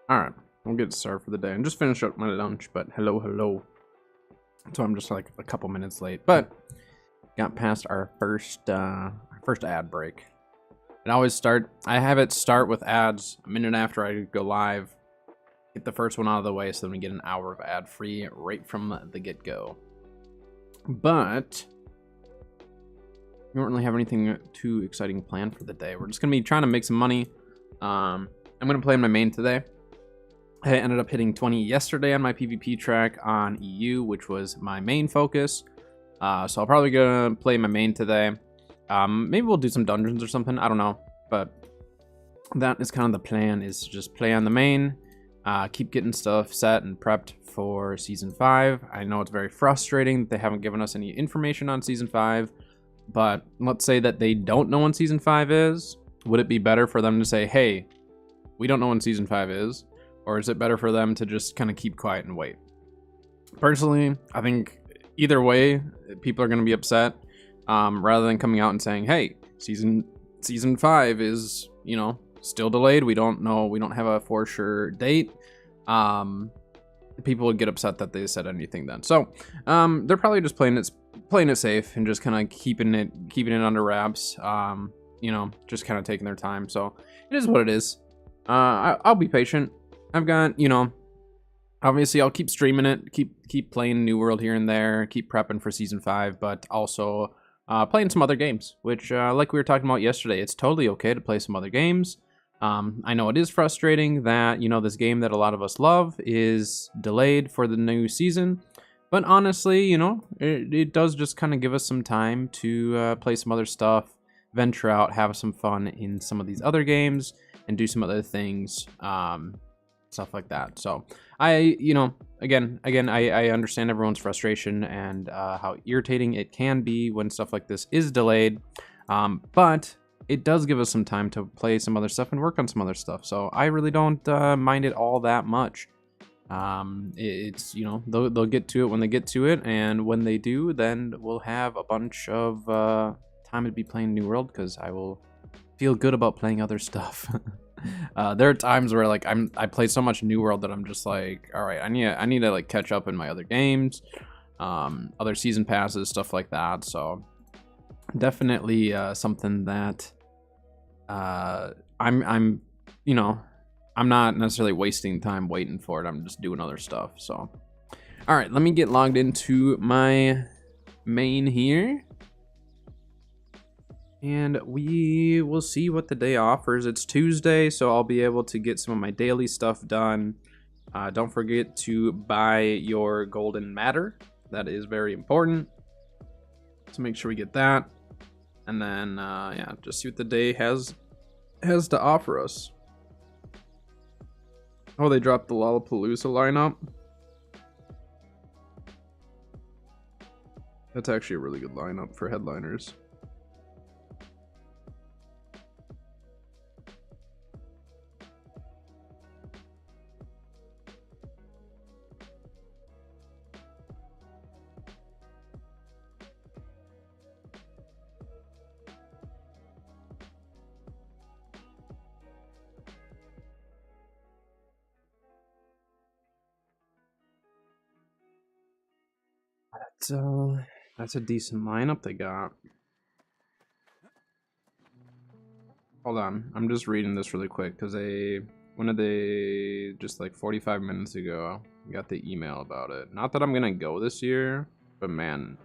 Alright, we'll get started for the day and just finish up my lunch, but hello. So I'm just like a couple minutes late, but got past our first ad break. I have it start with ads a minute after I go live, get the first one out of the way, so then we get an hour of ad free right from the get-go. But we don't really have anything too exciting planned for the day. We're just gonna be trying to make some money. I'm gonna play my main today. I ended up hitting 20 yesterday on my PvP track on EU, which was my main focus. So I'll probably gonna play my main today. Maybe we'll do some dungeons or something. I don't know, but that is kind of the plan: is to just play on the main, keep getting stuff set and prepped for season 5. I know it's very frustrating that they haven't given us any information on season 5, but let's say that they don't know when season 5 is. Would it be better for them to say, "Hey, we don't know when season 5 is," or is it better for them to just kind of keep quiet and wait? Personally, I think either way, people are going to be upset. Rather than coming out and saying, "Hey, season 5 is, still delayed. We don't know. We don't have a for sure date." People would get upset that they said anything then. So, they're probably just playing it safe and just kind of keeping it under wraps. Just kind of taking their time. So it is what it is. I'll be patient. I've got, obviously I'll keep streaming it, keep playing New World here and there, keep prepping for season 5, but also playing some other games, which like we were talking about yesterday, it's totally okay to play some other games. I know it is frustrating that, this game that a lot of us love is delayed for the new season, but honestly, it does just kind of give us some time to play some other stuff, venture out, have some fun in some of these other games, and do some other things, stuff like that. So I understand everyone's frustration and how irritating it can be when stuff like this is delayed, but it does give us some time to play some other stuff and work on some other stuff. So I really don't mind it all that much. It's they'll get to it when they get to it, and when they do, then we'll have a bunch of time to be playing New World, because I will feel good about playing other stuff. There are times where I play so much New World that I'm just like, all right, I need to like catch up in my other games, other season passes, stuff like that. So definitely something that I'm not necessarily wasting time waiting for it. I'm just doing other stuff. So all right, let me get logged into my main here, and we will see what the day offers. It's Tuesday, so I'll be able to get some of my daily stuff done. Don't forget to buy your golden matter. That is very important. So make sure we get that. And then, just see what the day has to offer us. Oh, they dropped the Lollapalooza lineup. That's actually a really good lineup for headliners. That's a decent lineup they got. Hold on, I'm just reading this really quick because just like 45 minutes ago, got the email about it. Not that I'm gonna go this year, but man,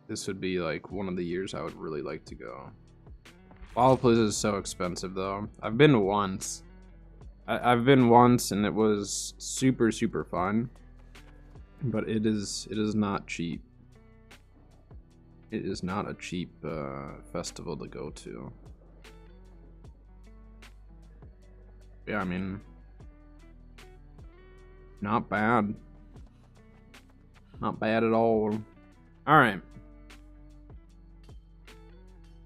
this would be like one of the years I would really like to go. Lollapalooza is so expensive though. I've been once. I've been once and it was super fun, but it is not cheap. It is not a cheap festival to go to. Yeah, I mean, not bad. Not bad at all. All right.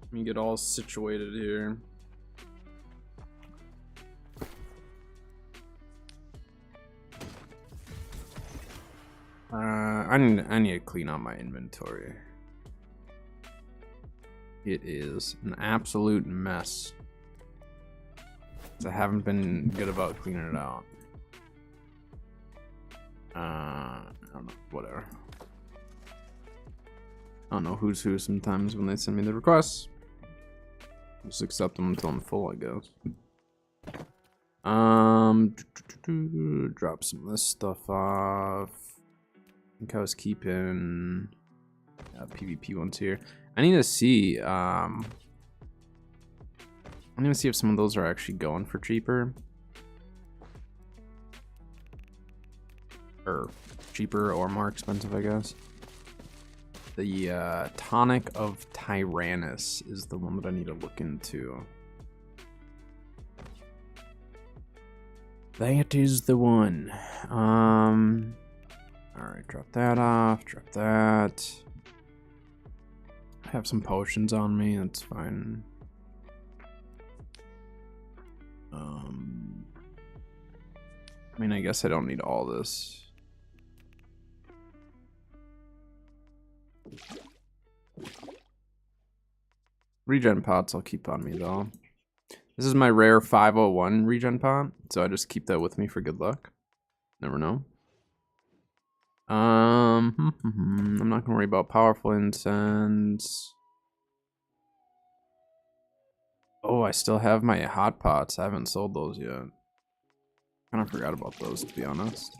Let me get all situated here. I need to clean out my inventory. It is an absolute mess. I haven't been good about cleaning it out. I don't know, whatever. I don't know who's who sometimes when they send me the requests. Just accept them until I'm full, I guess. Drop some of this stuff off. I think I was keeping PvP ones here. I need to see if some of those are actually going for cheaper. Or cheaper or more expensive, I guess. The Tonic of Tyrannus is the one that I need to look into. That is the one. Alright, drop that off, drop that. I have some potions on me, that's fine. I mean, I guess I don't need all this. Regen pots I'll keep on me though. This is my rare 501 regen pot, so I just keep that with me for good luck. Never know. I'm not gonna worry about powerful incense. Oh, I still have my hot pots. I haven't sold those yet. Kind of forgot about those, to be honest.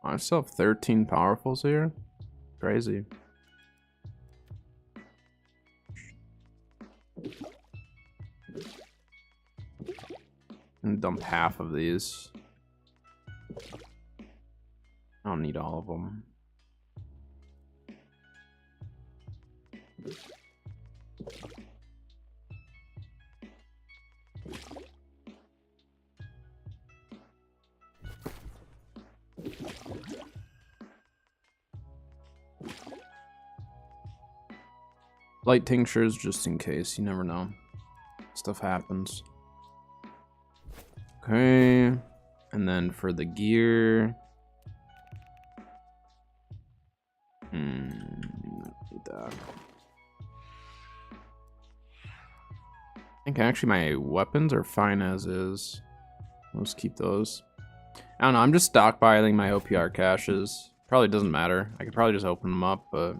I still have 13 powerfuls here. Crazy. And dump half of these. I don't need all of them. Light tinctures just in case, you never know. Stuff happens. Okay. And then for the gear. Need that. I think actually my weapons are fine as is. Let's keep those. I don't know, I'm just stockpiling my OPR caches. Probably doesn't matter. I could probably just open them up, but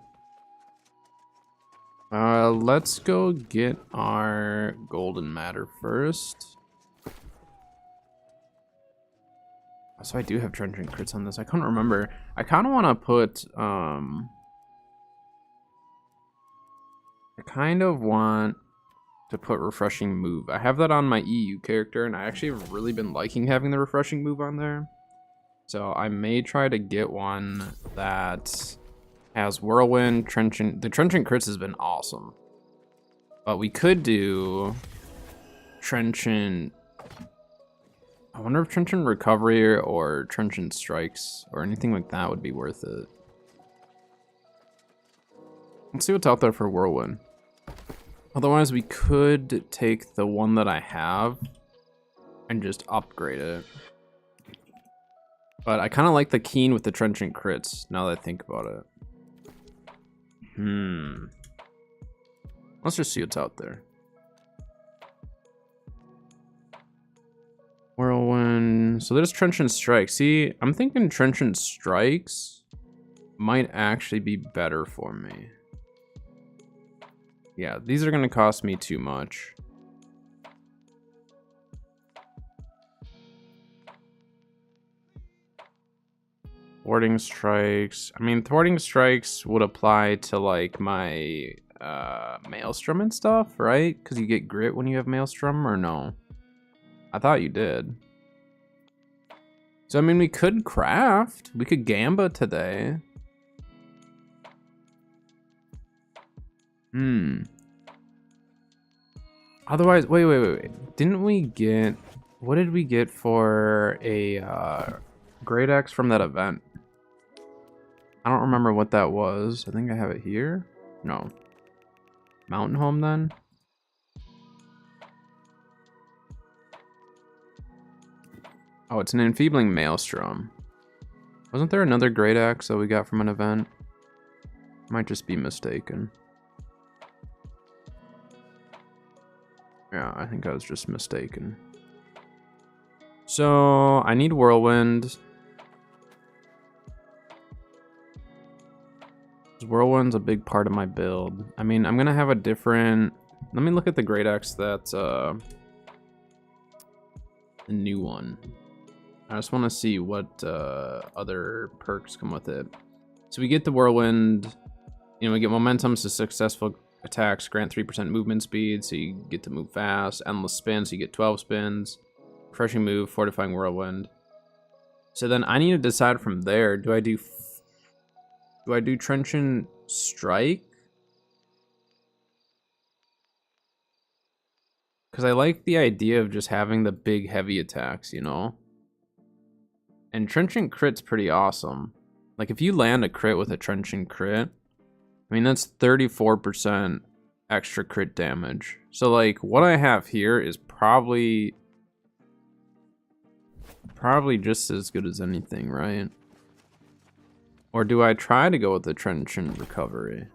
let's go get our golden matter first. So I do have trenchant crits on this. I couldn't remember. I kind of want to put I kind of want to put refreshing move. I have that on my EU character, and I actually have really been liking having the refreshing move on there. So I may try to get one that has whirlwind, trenchant. The trenchant crits has been awesome, but we could do trenchant. I wonder if trenchant recovery or trenchant strikes or anything like that would be worth it. Let's see what's out there for whirlwind. Otherwise, we could take the one that I have and just upgrade it. But I kind of like the Keen with the trenchant crits, now that I think about it. Let's just see what's out there. Whirlwind. So there's trenchant strikes. See, I'm thinking trenchant strikes might actually be better for me. Yeah, these are going to cost me too much. Thwarting strikes. I mean, thwarting strikes would apply to like my Maelstrom and stuff, right? Because you get grit when you have Maelstrom, or no? I thought you did. So I mean, we could craft. We could Gamba today. Otherwise, wait. Didn't we get... What did we get for a Great Axe from that event? I don't remember what that was. I think I have it here. No. Mountain Home then? Oh, it's an enfeebling Maelstrom. Wasn't there another great axe that we got from an event? Might just be mistaken. Yeah, I think I was just mistaken. So, I need Whirlwind. Whirlwind's a big part of my build. I mean, I'm gonna have a different... Let me look at the great axe that's a new one. I just want to see what other perks come with it. So we get the Whirlwind. You know, we get momentum, so successful attacks grant 3% movement speed, so you get to move fast. Endless spin, so you get 12 spins. Crushing move, fortifying Whirlwind. So then I need to decide from there. Do I do Trenchant Strike? Because I like the idea of just having the big heavy attacks, you know? And Trenchant Crit's pretty awesome. Like, if you land a crit with a Trenchant Crit, I mean, that's 34% extra crit damage. So, like, what I have here is probably just as good as anything, right? Or do I try to go with the Trenchant Recovery?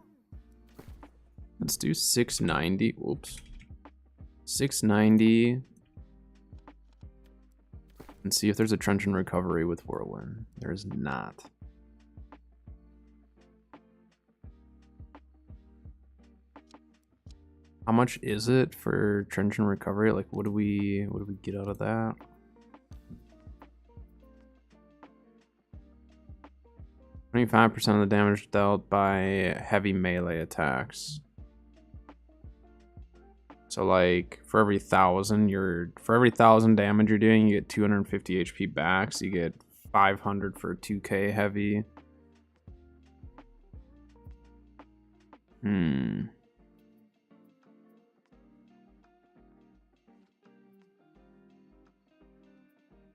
Let's do 690. Whoops. 690. And see if there's a Trenchant Recovery with Whirlwind. There's not. How much is it for Trenchant Recovery? Like, what do we get out of that? %of the damage dealt by heavy melee attacks. So like for every 1,000 damage you're doing, you get 250 HP back. So you get 500 for 2k heavy.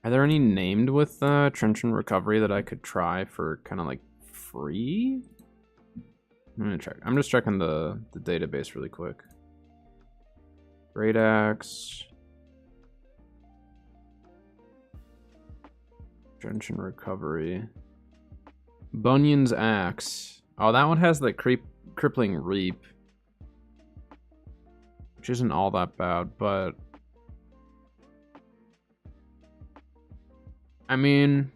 Are there any named with Trenchant Recovery that I could try for kind of like free? I'm gonna check. I'm just checking the database really quick. Great Axe. Trenchant Recovery. Bunyan's Axe. Oh, that one has the Crippling Reap. Which isn't all that bad, but... I mean...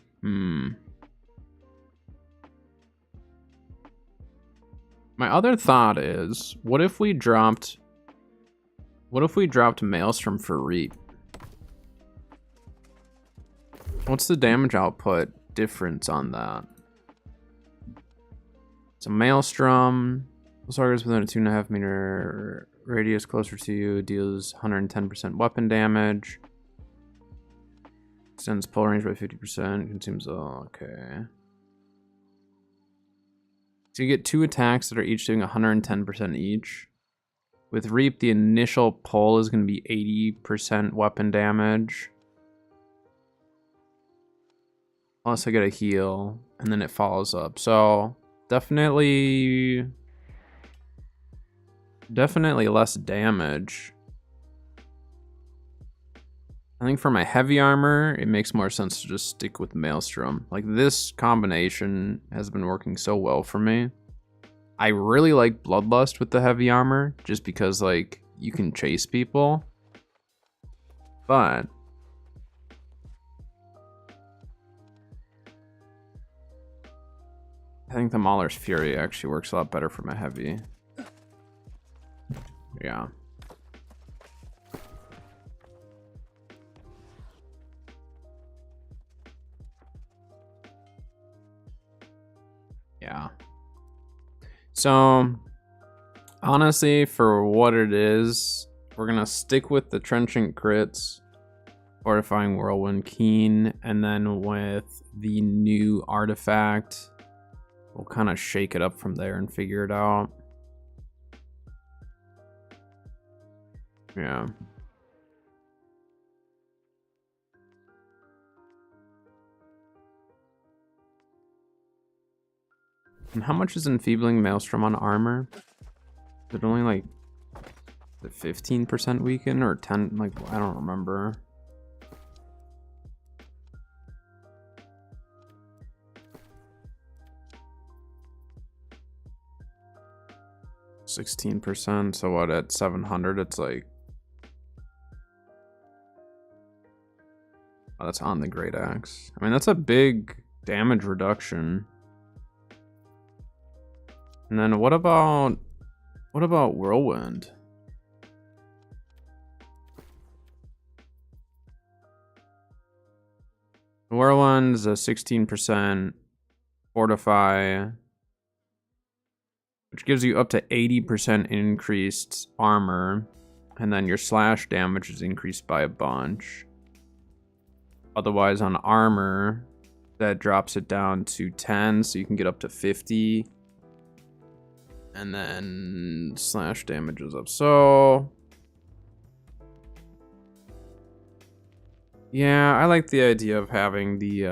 My other thought is, what if we dropped Maelstrom for Reap? What's the damage output difference on that? So Maelstrom, targets within a 2.5 meter radius closer to you, deals 110% weapon damage. Extends pull range by 50%, consumes, okay. So you get 2 attacks that are each doing 110% each. With Reap, the initial pull is going to be 80% weapon damage. Plus I get a heal, and then it follows up. So definitely less damage. I think for my heavy armor, it makes more sense to just stick with Maelstrom. Like, this combination has been working so well for me. I really like Bloodlust with the heavy armor, just because, like, you can chase people. But I think the Mauler's Fury actually works a lot better for my heavy. Yeah. Yeah. So, honestly, for what it is, we're gonna stick with the Trenchant Crits, Fortifying Whirlwind Keen, and then with the new artifact, we'll kind of shake it up from there and figure it out. Yeah. And how much is Enfeebling Maelstrom on armor? Is it only like the 15% weaken or 10? Like, I don't remember. 16%. So what, at 700 it's like, oh, that's on the Great Axe. I mean, that's a big damage reduction. And then what about Whirlwind? Whirlwind's a 16% fortify, which gives you up to 80% increased armor, and then your slash damage is increased by a bunch. Otherwise, on armor, that drops it down to 10, so you can get up to 50. And then slash damage is up. So yeah, I like the idea of having the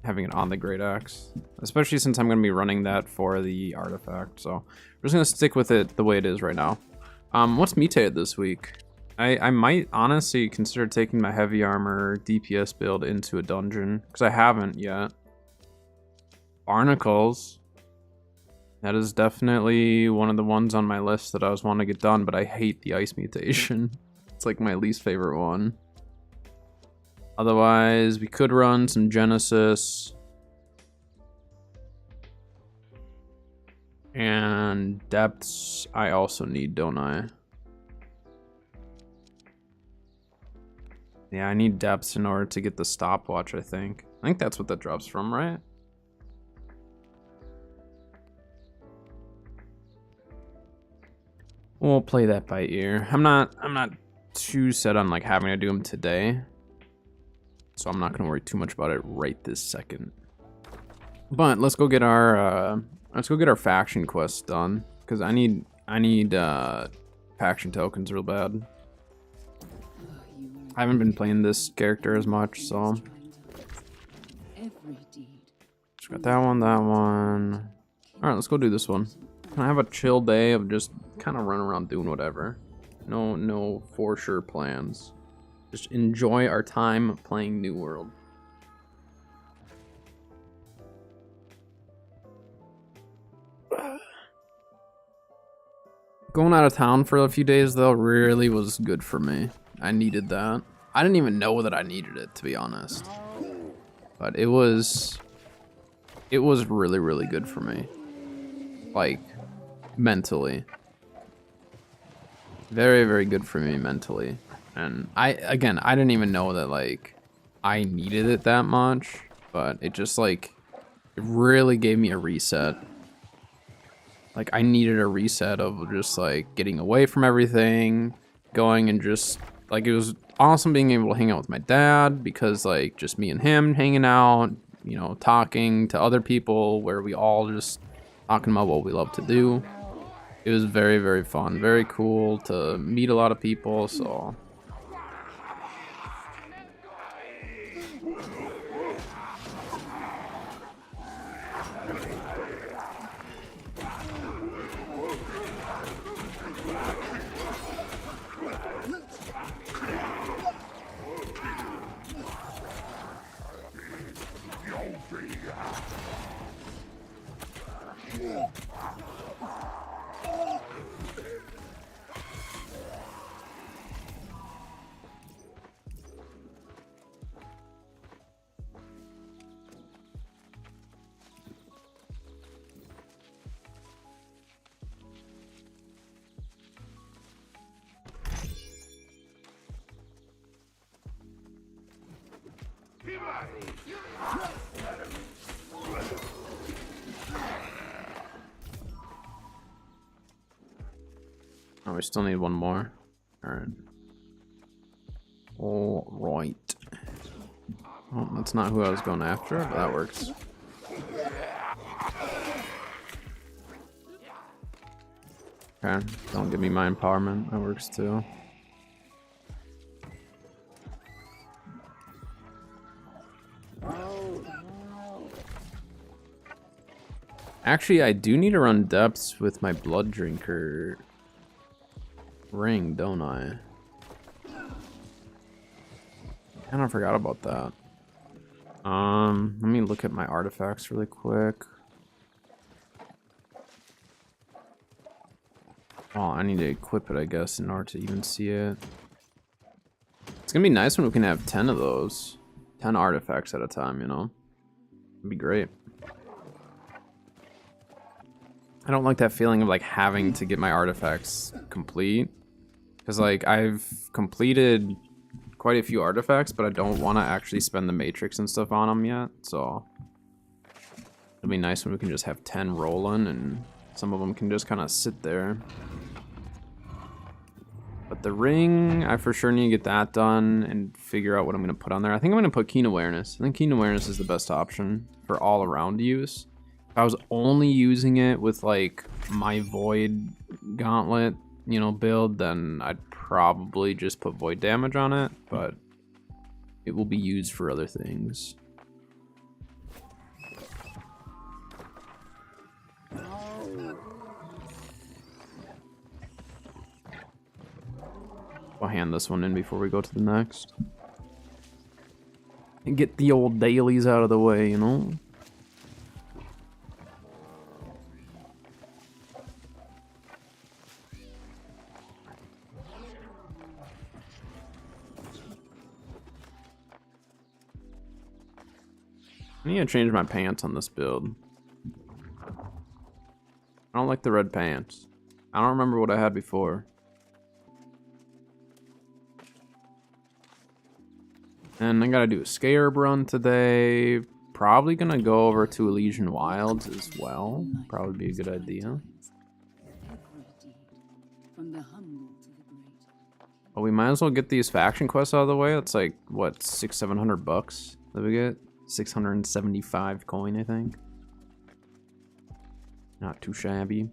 having it on the Great Axe, especially since I'm gonna be running that for the artifact. So we're just gonna stick with it the way it is right now. What's mutated this week? I might honestly consider taking my heavy armor DPS build into a dungeon, because I haven't yet. Barnacles. That is definitely one of the ones on my list that I was wanting to get done, but I hate the ice mutation. It's like my least favorite one. Otherwise, we could run some Genesis. And depths I also need, don't I? Yeah, I need depths in order to get the stopwatch, I think. I think that's what that drops from, right? We'll play that by ear. I'm not too set on like having to do them today, so I'm not gonna worry too much about it right this second. But let's go get our faction quests done, because I need faction tokens real bad. I haven't been playing this character as much, so just got that one, that one. All right, let's go do this one. Can I have a chill day of just kind of running around doing whatever? No for sure plans. Just enjoy our time playing New World. Going out of town for a few days though really was good for me. I needed that. I didn't even know that I needed it, to be honest. But it was really, really good for me. Like, mentally. Very, very good for me mentally. And I didn't even know that like I needed it that much, but it just like, it really gave me a reset. Like I needed a reset of just like getting away from everything, going and just like, it was awesome being able to hang out with my dad, because like just me and him hanging out, you know, talking to other people where we all just talking about what we love to do. It was very, very fun, very cool to meet a lot of people, so. Oh, we still need one more. Alright. Alright. Well, that's not who I was going after, but that works. Okay, don't give me my empowerment. That works too. Actually, I do need to run depths with my blood drinker ring, don't I? Kind of forgot about that. Let me look at my artifacts really quick. Oh, I need to equip it, I guess, in order to even see it. It's gonna be nice when we can have 10 of those. 10 artifacts at a time, you know? It'd be great. I don't like that feeling of like having to get my artifacts complete. Because like I've completed quite a few artifacts, but I don't want to actually spend the matrix and stuff on them yet. So it'll be nice when we can just have 10 rolling and some of them can just kind of sit there. But the ring, I for sure need to get that done and figure out what I'm going to put on there. I think I'm going to put Keen Awareness. I think Keen Awareness is the best option for all around use. If I was only using it with like my Void Gauntlet, you know, build, then I'd probably just put Void Damage on it, but it will be used for other things. I'll hand this one in before we go to the next. And get the old dailies out of the way, you know? I need to change my pants on this build. I don't like the red pants. I don't remember what I had before. And I gotta do a Scarab run today. Probably gonna go over to Elysian Wilds as well. Probably be a good idea. But we might as well get these faction quests out of the way. That's like, what, $600-700 that we get? 675 coin, I think. Not too shabby.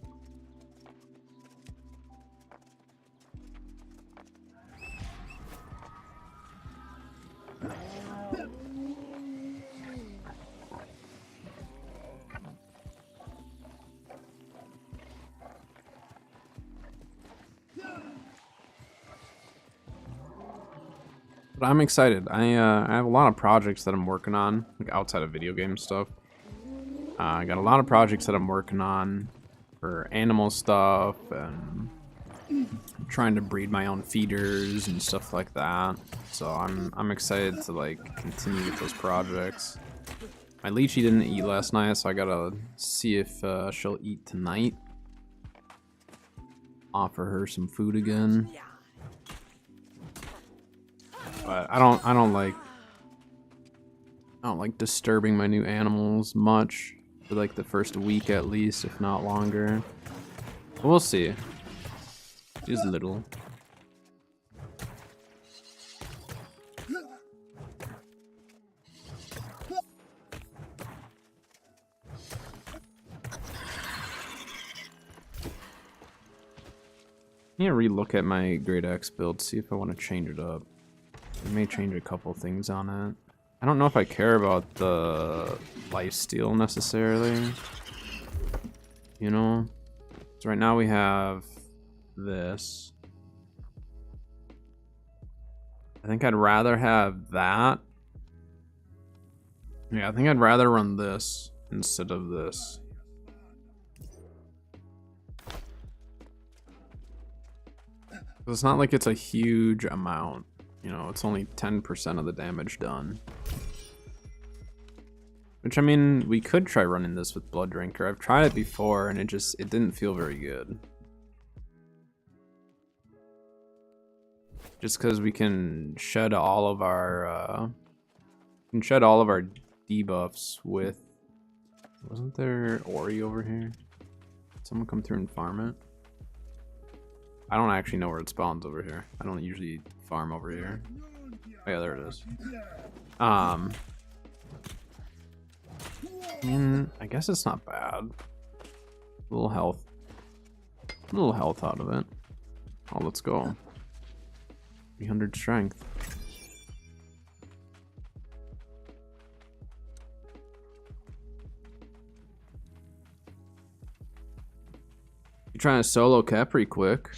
But I'm excited. I have a lot of projects that I'm working on, like outside of video game stuff. I got a lot of projects that I'm working on for animal stuff and trying to breed my own feeders and stuff like that. So I'm excited to like continue with those projects. My Lychee didn't eat last night, so I gotta see if she'll eat tonight. Offer her some food again. But I don't like disturbing my new animals much for like the first week at least, if not longer. But we'll see. She's little. I need to relook at my Great Axe build, see if I want to change it up. I may change a couple things on it. I don't know if I care about the lifesteal necessarily. You know? So right now we have this. I think I'd rather have that. Yeah, I think I'd rather run this instead of this. It's not like it's a huge amount. You know, it's only 10% of the damage done. Which, I mean, we could try running this with Blood Drinker. I've tried it before, and it didn't feel very good. Just because we can shed all of our, debuffs with... Wasn't there Ori over here? Did someone come through and farm it? I don't actually know where it spawns over here. I don't usually farm over here. Oh yeah, there it is. I guess it's not bad. A little health out of it. Oh, let's go. 300 strength. You're trying to solo Capri quick.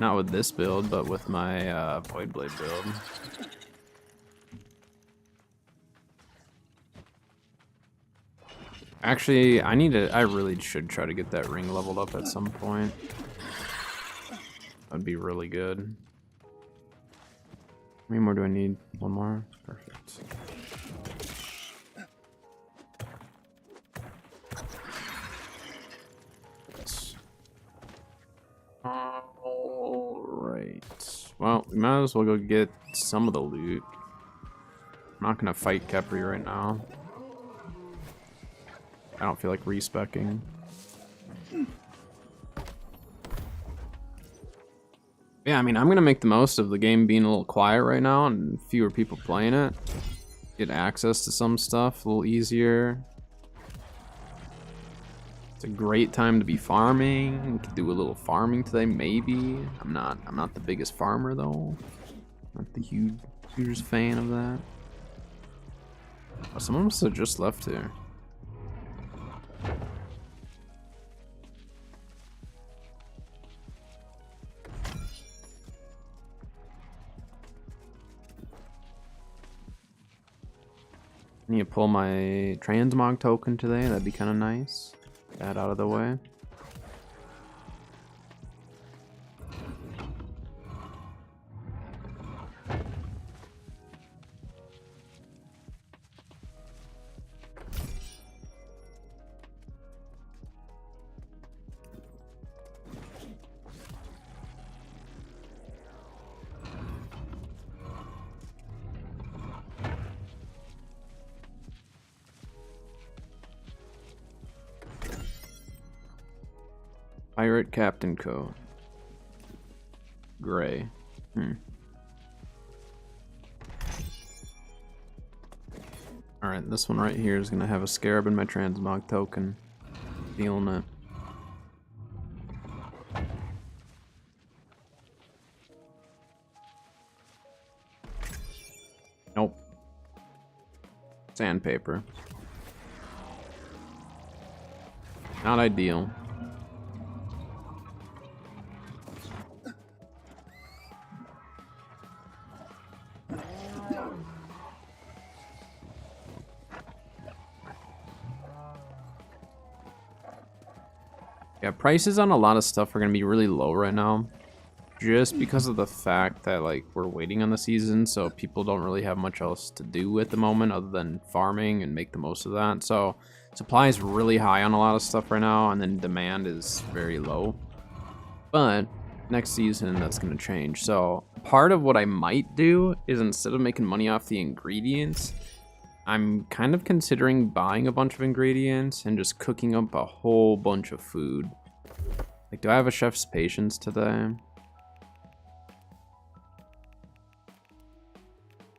Not with this build, but with my Void Blade build. I Actually, I really should try to get that ring leveled up at some point. That'd be really good. How many more do I need? One more? Perfect. Alright. Well, we might as well go get some of the loot. I'm not gonna fight Khepri right now. I don't feel like respecking. Yeah, I mean, I'm gonna make the most of the game being a little quiet right now and fewer people playing it. Get access to some stuff a little easier. It's a great time to be farming. We could do a little farming today, maybe. I'm not the biggest farmer though. Not the hugest fan of that. Oh, someone must have just left here. I need to pull my transmog token today. That'd be kind of nice. Get that out of the way. Pirate Captain Co. Gray. Alright, this one right here is gonna have a scarab in my transmog token. Feeling it. Nope. Sandpaper. Not ideal. Yeah, prices on a lot of stuff are gonna be really low right now, just because of the fact that like we're waiting on the season, so people don't really have much else to do at the moment other than farming and make the most of that. So supply is really high on a lot of stuff right now, and then demand is very low. But next season that's gonna change. So part of what I might do is, instead of making money off the ingredients, I'm kind of considering buying a bunch of ingredients and just cooking up a whole bunch of food. Like, do I have a chef's patience today?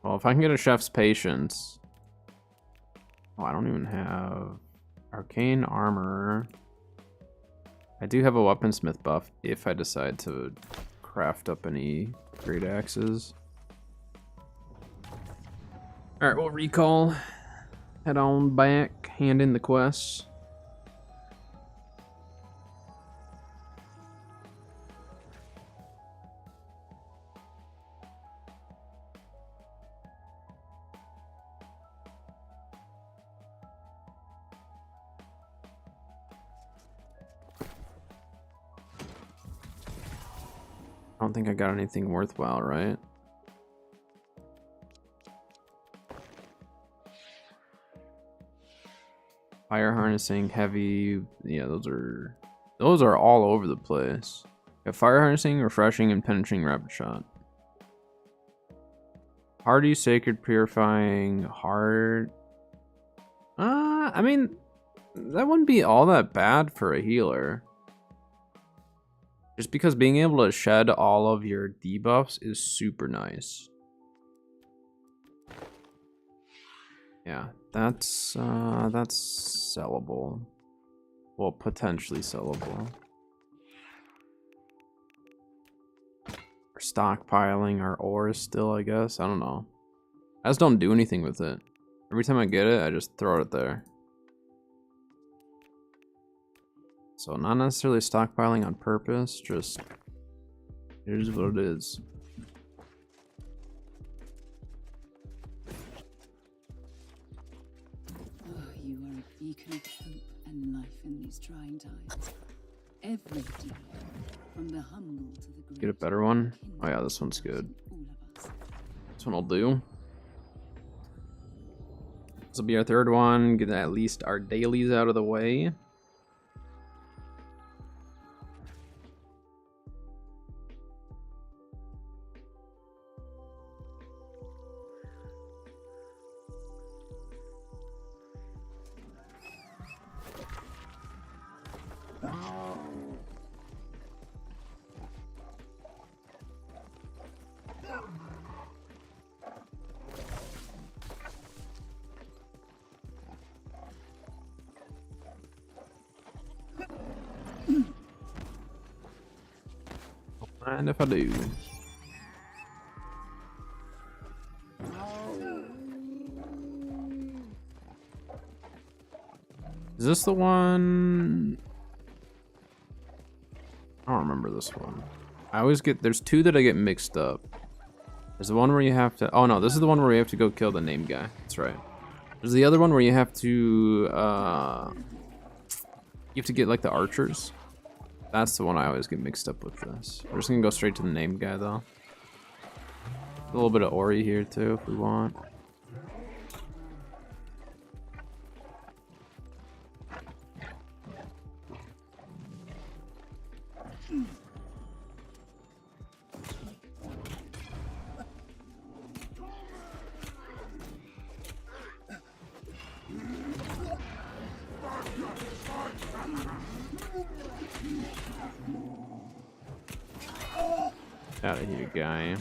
Well, if I can get a chef's patience... Oh, I don't even have... Arcane armor. I do have a weaponsmith buff if I decide to craft up any great axes. Alright, we'll recall. Head on back, hand in the quests. I don't think I got anything worthwhile, right? Fire harnessing, heavy, yeah, those are all over the place. Got fire harnessing, refreshing, and penetrating rapid shot. Hardy, sacred, purifying, hard. I mean, that wouldn't be all that bad for a healer. Just because being able to shed all of your debuffs is super nice. Yeah, that's sellable. Well, potentially sellable. We're stockpiling our ores still, I guess. I don't know. I just don't do anything with it. Every time I get it, I just throw it there. So not necessarily stockpiling on purpose, just here's what it is. You are a beacon with hope and life in these trying times. Every deed, from the humble to the great. Get a better one. Oh yeah, this one's good. This one will do. This will be our third one. Get at least our dailies out of the way. Mind if I do? Is this the one? I don't remember this one. I always get, there's two that I get mixed up. There's the one where you have to, oh no, this is the one where you have to go kill the name guy. That's right. There's the other one where you have to get like the archers. That's the one I always get mixed up with this. We're just gonna go straight to the name guy though. A little bit of Ori here too if we want. Out of here, guy.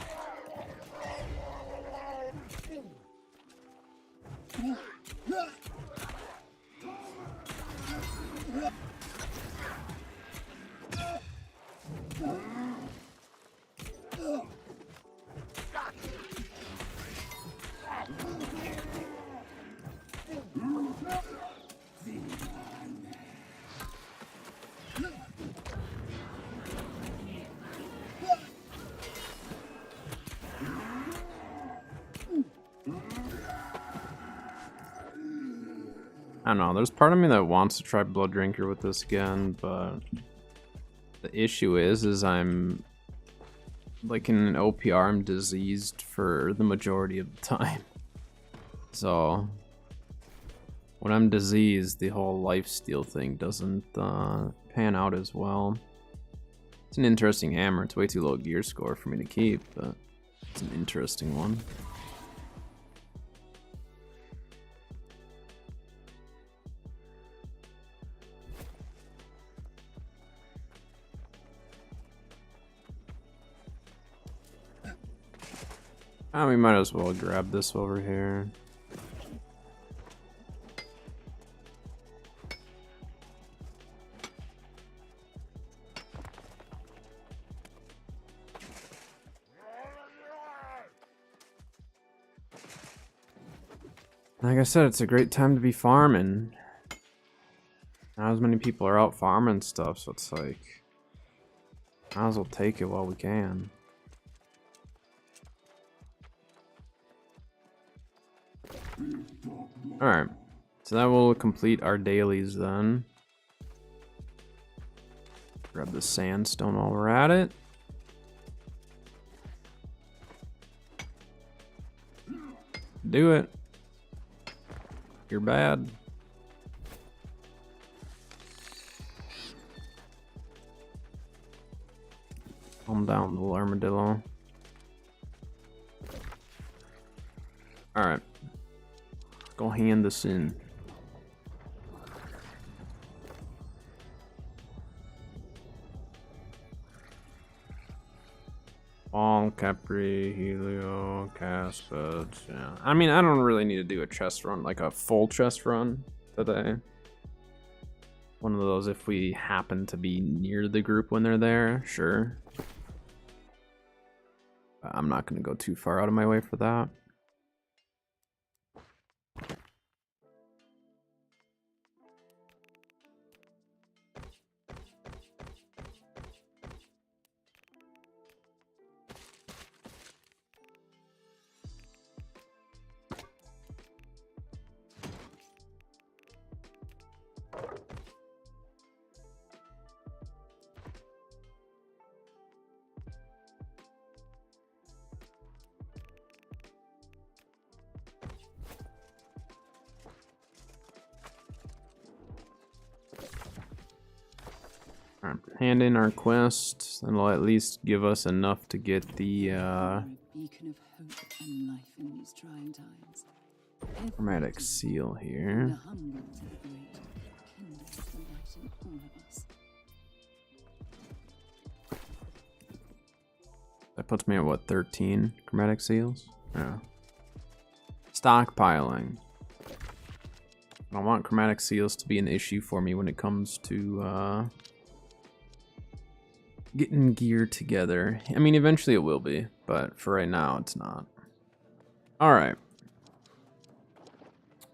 I don't know, there's part of me that wants to try Blood Drinker with this again, but the issue is I'm like in an OPR, I'm diseased for the majority of the time. So when I'm diseased, the whole lifesteal thing doesn't pan out as well. It's an interesting hammer. It's way too low gear score for me to keep, but it's an interesting one. We might as well grab this over here. Like I said, it's a great time to be farming. Not as many people are out farming stuff, so it's like, might as well take it while we can. Alright, so that will complete our dailies then. Grab the sandstone while we're at it. Do it. You're bad. Calm down, little armadillo. Alright. Go hand this in. All Capri, Helio, Casped. Yeah. I mean, I don't really need to do a chest run, like a full chest run today. One of those if we happen to be near the group when they're there, sure. But I'm not going to go too far out of my way for that. Alright, hand in our quest. That'll at least give us enough to get the You are a beacon of hope and life in these trying times. chromatic Every seal from here. the humble to the great, kindles the light in all of us. That puts me at what, 13 chromatic seals? Yeah. Stockpiling. I don't want chromatic seals to be an issue for me when it comes to getting gear together. I mean, eventually it will be, but for right now, it's not. Alright.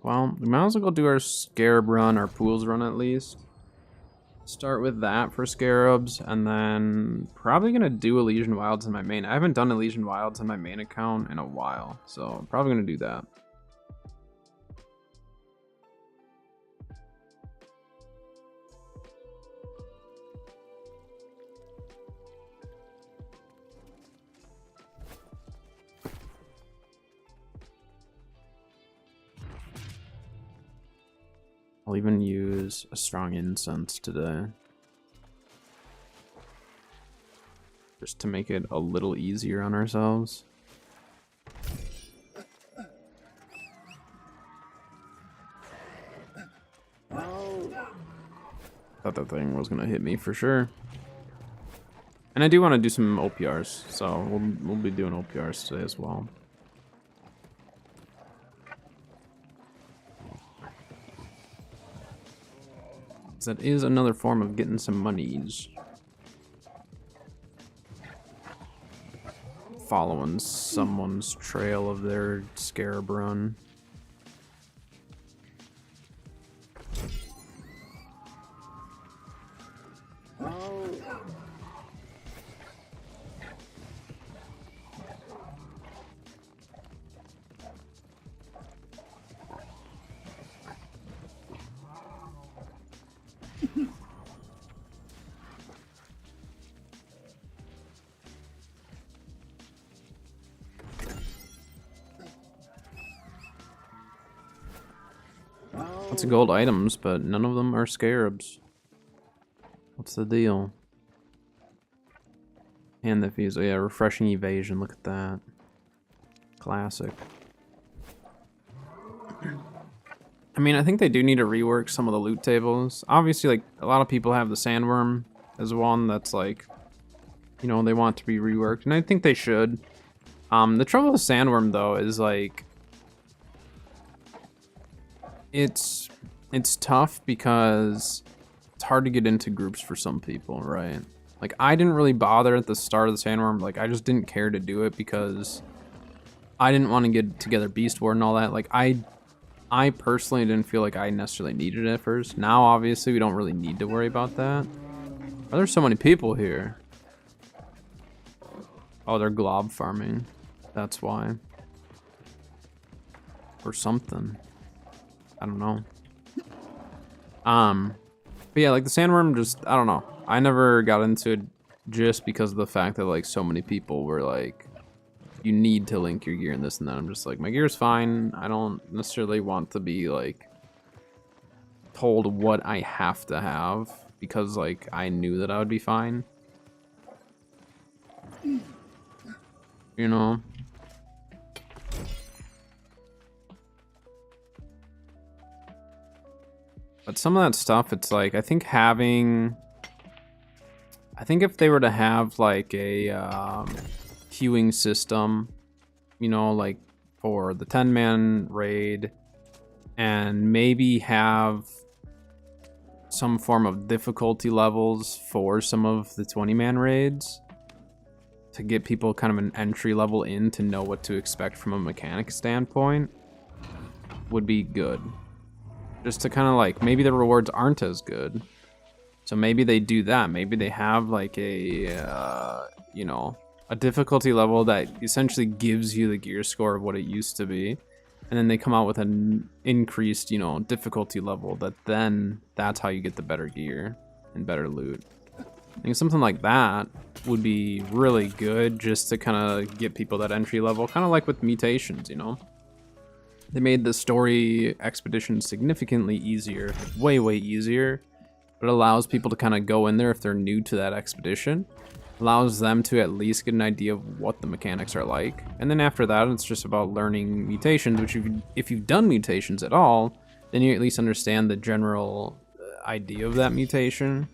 Well, we might as well go do our scarab run, our pools run at least. Start with that for scarabs, and then probably gonna do Elysian Wilds in my main. I haven't done Elysian Wilds in my main account in a while, so I'm probably gonna do that. I'll even use a strong incense today. Just to make it a little easier on ourselves. Thought that thing was gonna hit me for sure. And I do want to do some OPRs, so we'll be doing OPRs today as well. That is another form of getting some monies. Following someone's trail of their scarab run. Lots of gold items, but none of them are scarabs. What's the deal? And the fuse. Oh yeah, refreshing evasion. Look at that. Classic. I mean, I think they do need to rework some of the loot tables. Obviously, like, a lot of people have the sandworm as one that's like, you know, they want to be reworked, and I think they should. The trouble with sandworm, though, is like, it's tough because it's hard to get into groups for some people, right? Like, I didn't really bother at the start of the sandworm. Like, I just didn't care to do it because I didn't want to get together Beast Ward and all that. Like, I personally didn't feel like I necessarily needed it at first. Now, obviously, we don't really need to worry about that. Oh, there's so many people here. Oh, they're glob farming. That's why. Or something. I don't know. But yeah, like the sandworm just, I don't know. I never got into it just because of the fact that like so many people were like, you need to link your gear and this and that. I'm just like, my gear's fine. I don't necessarily want to be like told what I have to have because like I knew that I would be fine. You know? But some of that stuff, it's like, I think if they were to have like a queuing system, you know, like for the 10-man raid, and maybe have some form of difficulty levels for some of the 20-man raids to get people kind of an entry level in to know what to expect from a mechanic standpoint, would be good. Just to kind of like, maybe the rewards aren't as good. So maybe they do that. Maybe they have like a, you know, a difficulty level that essentially gives you the gear score of what it used to be. And then they come out with an increased, you know, difficulty level that then that's how you get the better gear and better loot. I think something like that would be really good just to kind of get people that entry level, kind of like with mutations, you know? They made the story expedition significantly easier, way easier, It allows people to kind of go in there if they're new to that expedition. Allows them to at least get an idea of what the mechanics are like. And then after that, it's just about learning mutations, which if you've done mutations at all, then you at least understand the general idea of that mutation.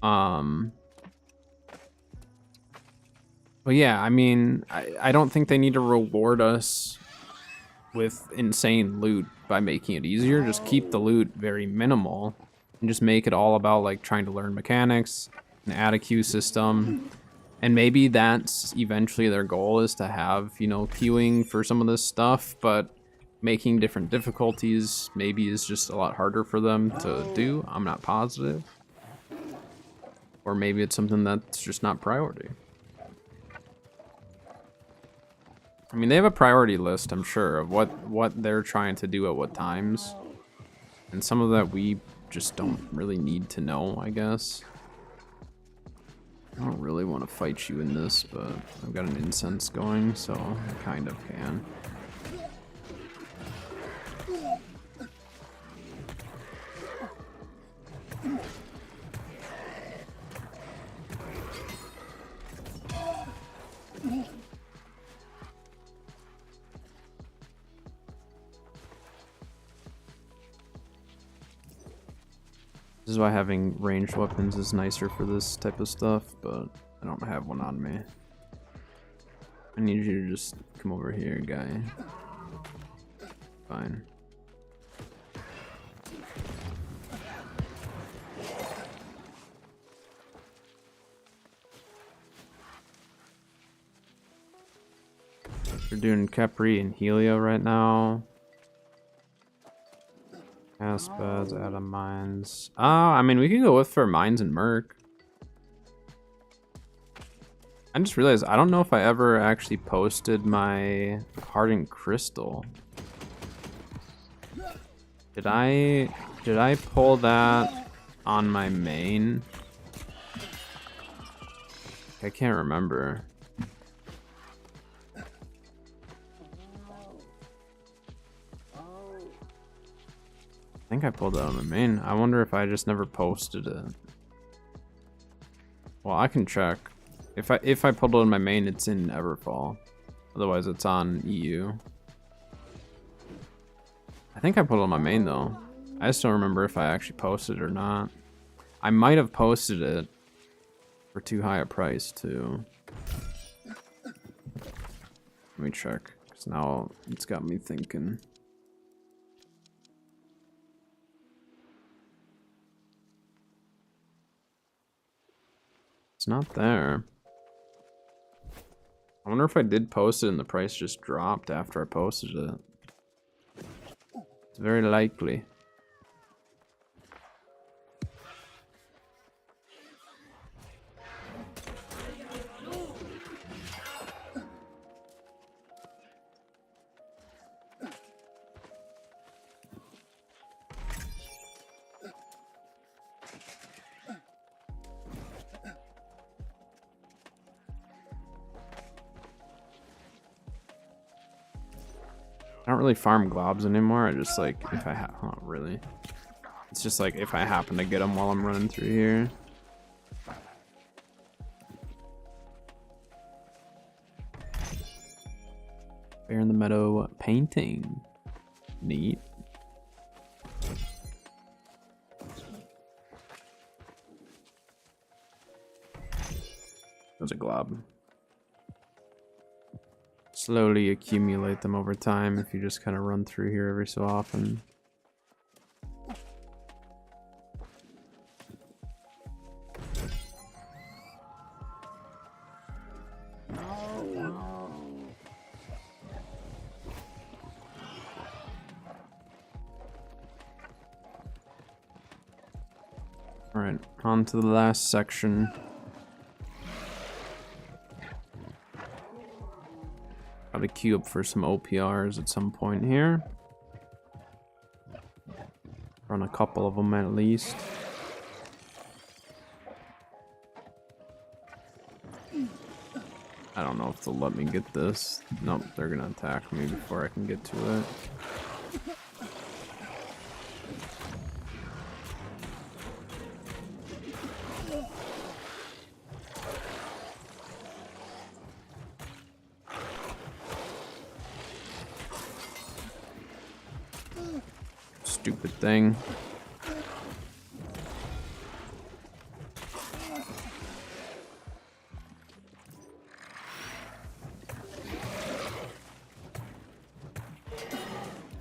But yeah, I mean, I don't think they need to reward us with insane loot by making it easier. Just keep the loot very minimal and just make it all about like trying to learn mechanics and add a queue system. And maybe that's eventually their goal, is to have, you know, queuing for some of this stuff, but making different difficulties maybe is just a lot harder for them to do. I'm not positive. Or maybe it's something that's just not priority. I mean, they have a priority list, I'm sure, of what they're trying to do at what times. And some of that we just don't really need to know, I guess. I don't really want to fight you in this, but I've got an incense going, so I kind of can. This is why having ranged weapons is nicer for this type of stuff, but I don't have one on me. I need you to just come over here, guy. Fine. We're doing Capri and Helio right now. Aspads, Adam Mines. I mean, we could go with for Mines and Merc. I just realized I don't know if I ever actually posted my Hardened Crystal. Did I pull that on my main? I can't remember. I think I pulled it on my main. I wonder if I just never posted it. Well, I can check. If I pulled it on my main, it's in Everfall. Otherwise, it's on EU. I think I put it on my main though. I just don't remember if I actually posted it or not. I might have posted it for too high a price too. Let me check, because now it's got me thinking. It's not there. I wonder if I did post it and the price just dropped after I posted it. It's very likely. I don't really farm globs anymore. I just like, if I have, not really. It's just like if I happen to get them while I'm running through here. Bear in the Meadow painting. Neat. There's a glob. Slowly accumulate them over time if you just kind of run through here every so often. Alright, on to the last section. Gotta queue up for some OPRs at some point here. Run a couple of them at least. I don't know if they'll let me get this. Nope, they're gonna attack me before I can get to it. Stupid thing.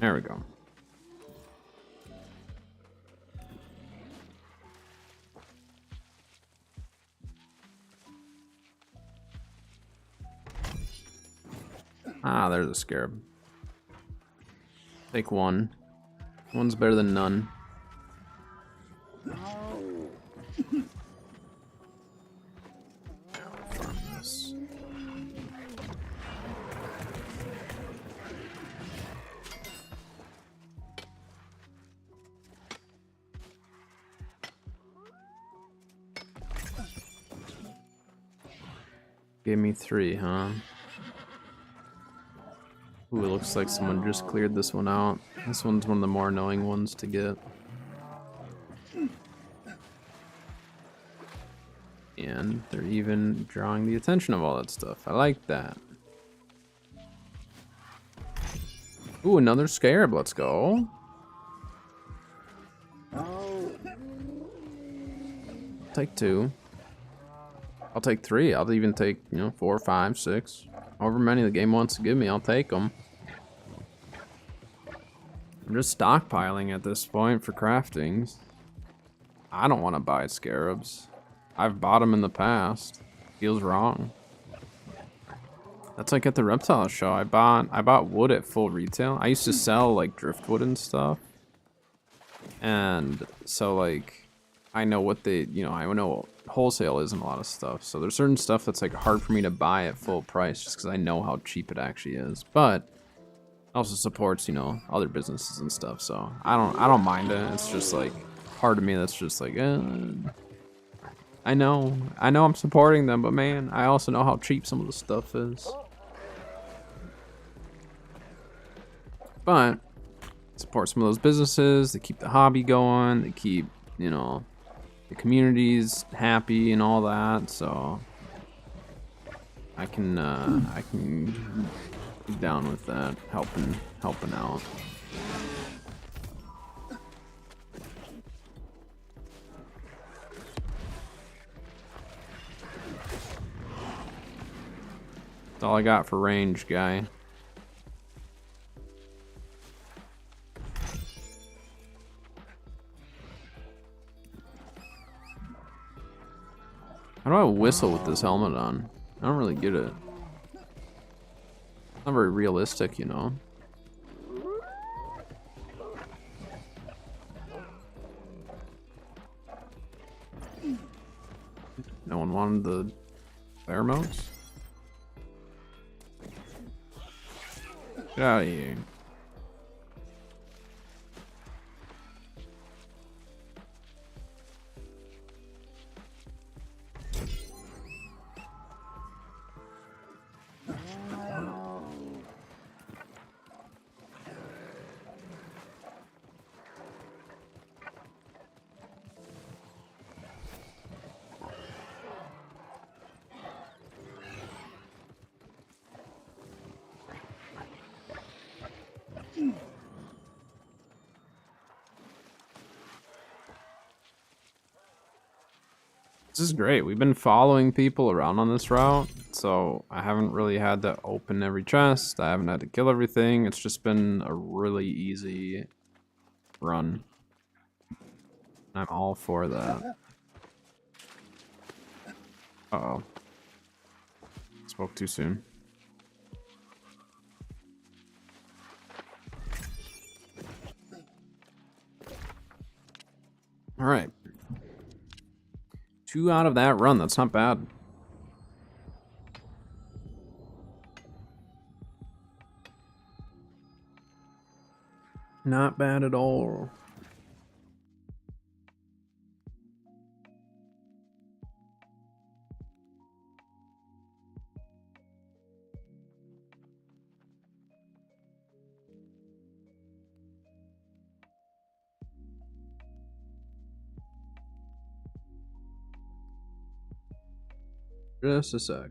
There we go. Ah, there's a scarab. Take one. One's better than none. Farm this. Gave me 3, huh? Ooh, it looks like someone just cleared this one out. This one's one of the more annoying ones to get. And they're even drawing the attention of all that stuff. I like that. Ooh, another scarab. Let's go. Take 2. I'll take 3. I'll even take, 4, 5, 6. However many the game wants to give me, I'll take them. I'm just stockpiling at this point for craftings. I don't want to buy scarabs. I've bought them in the past. Feels wrong. That's like at the reptile show. I bought wood at full retail. I used to sell like driftwood and stuff. And so like I know what they, I know wholesale is and a lot of stuff. So there's certain stuff that's like hard for me to buy at full price just because I know how cheap it actually is. But it also supports, other businesses and stuff. So I don't mind it. It's just like part of me that's just like, I know I'm supporting them, but man, I also know how cheap some of the stuff is. But support some of those businesses. They keep the hobby going. They keep, the community's happy and all that. So I can be down with that, helping out. That's all I got for range, guy. How do I whistle with this helmet on? I don't really get it. It's not very realistic, No one wanted the pheromones? Get out of here. This is great. We've been following people around on this route, so I haven't really had to open every chest. I haven't had to kill everything. It's just been a really easy run. I'm all for that. Uh-oh. Spoke too soon. All right. 2 out of that run. That's not bad. Not bad at all. Just a sec.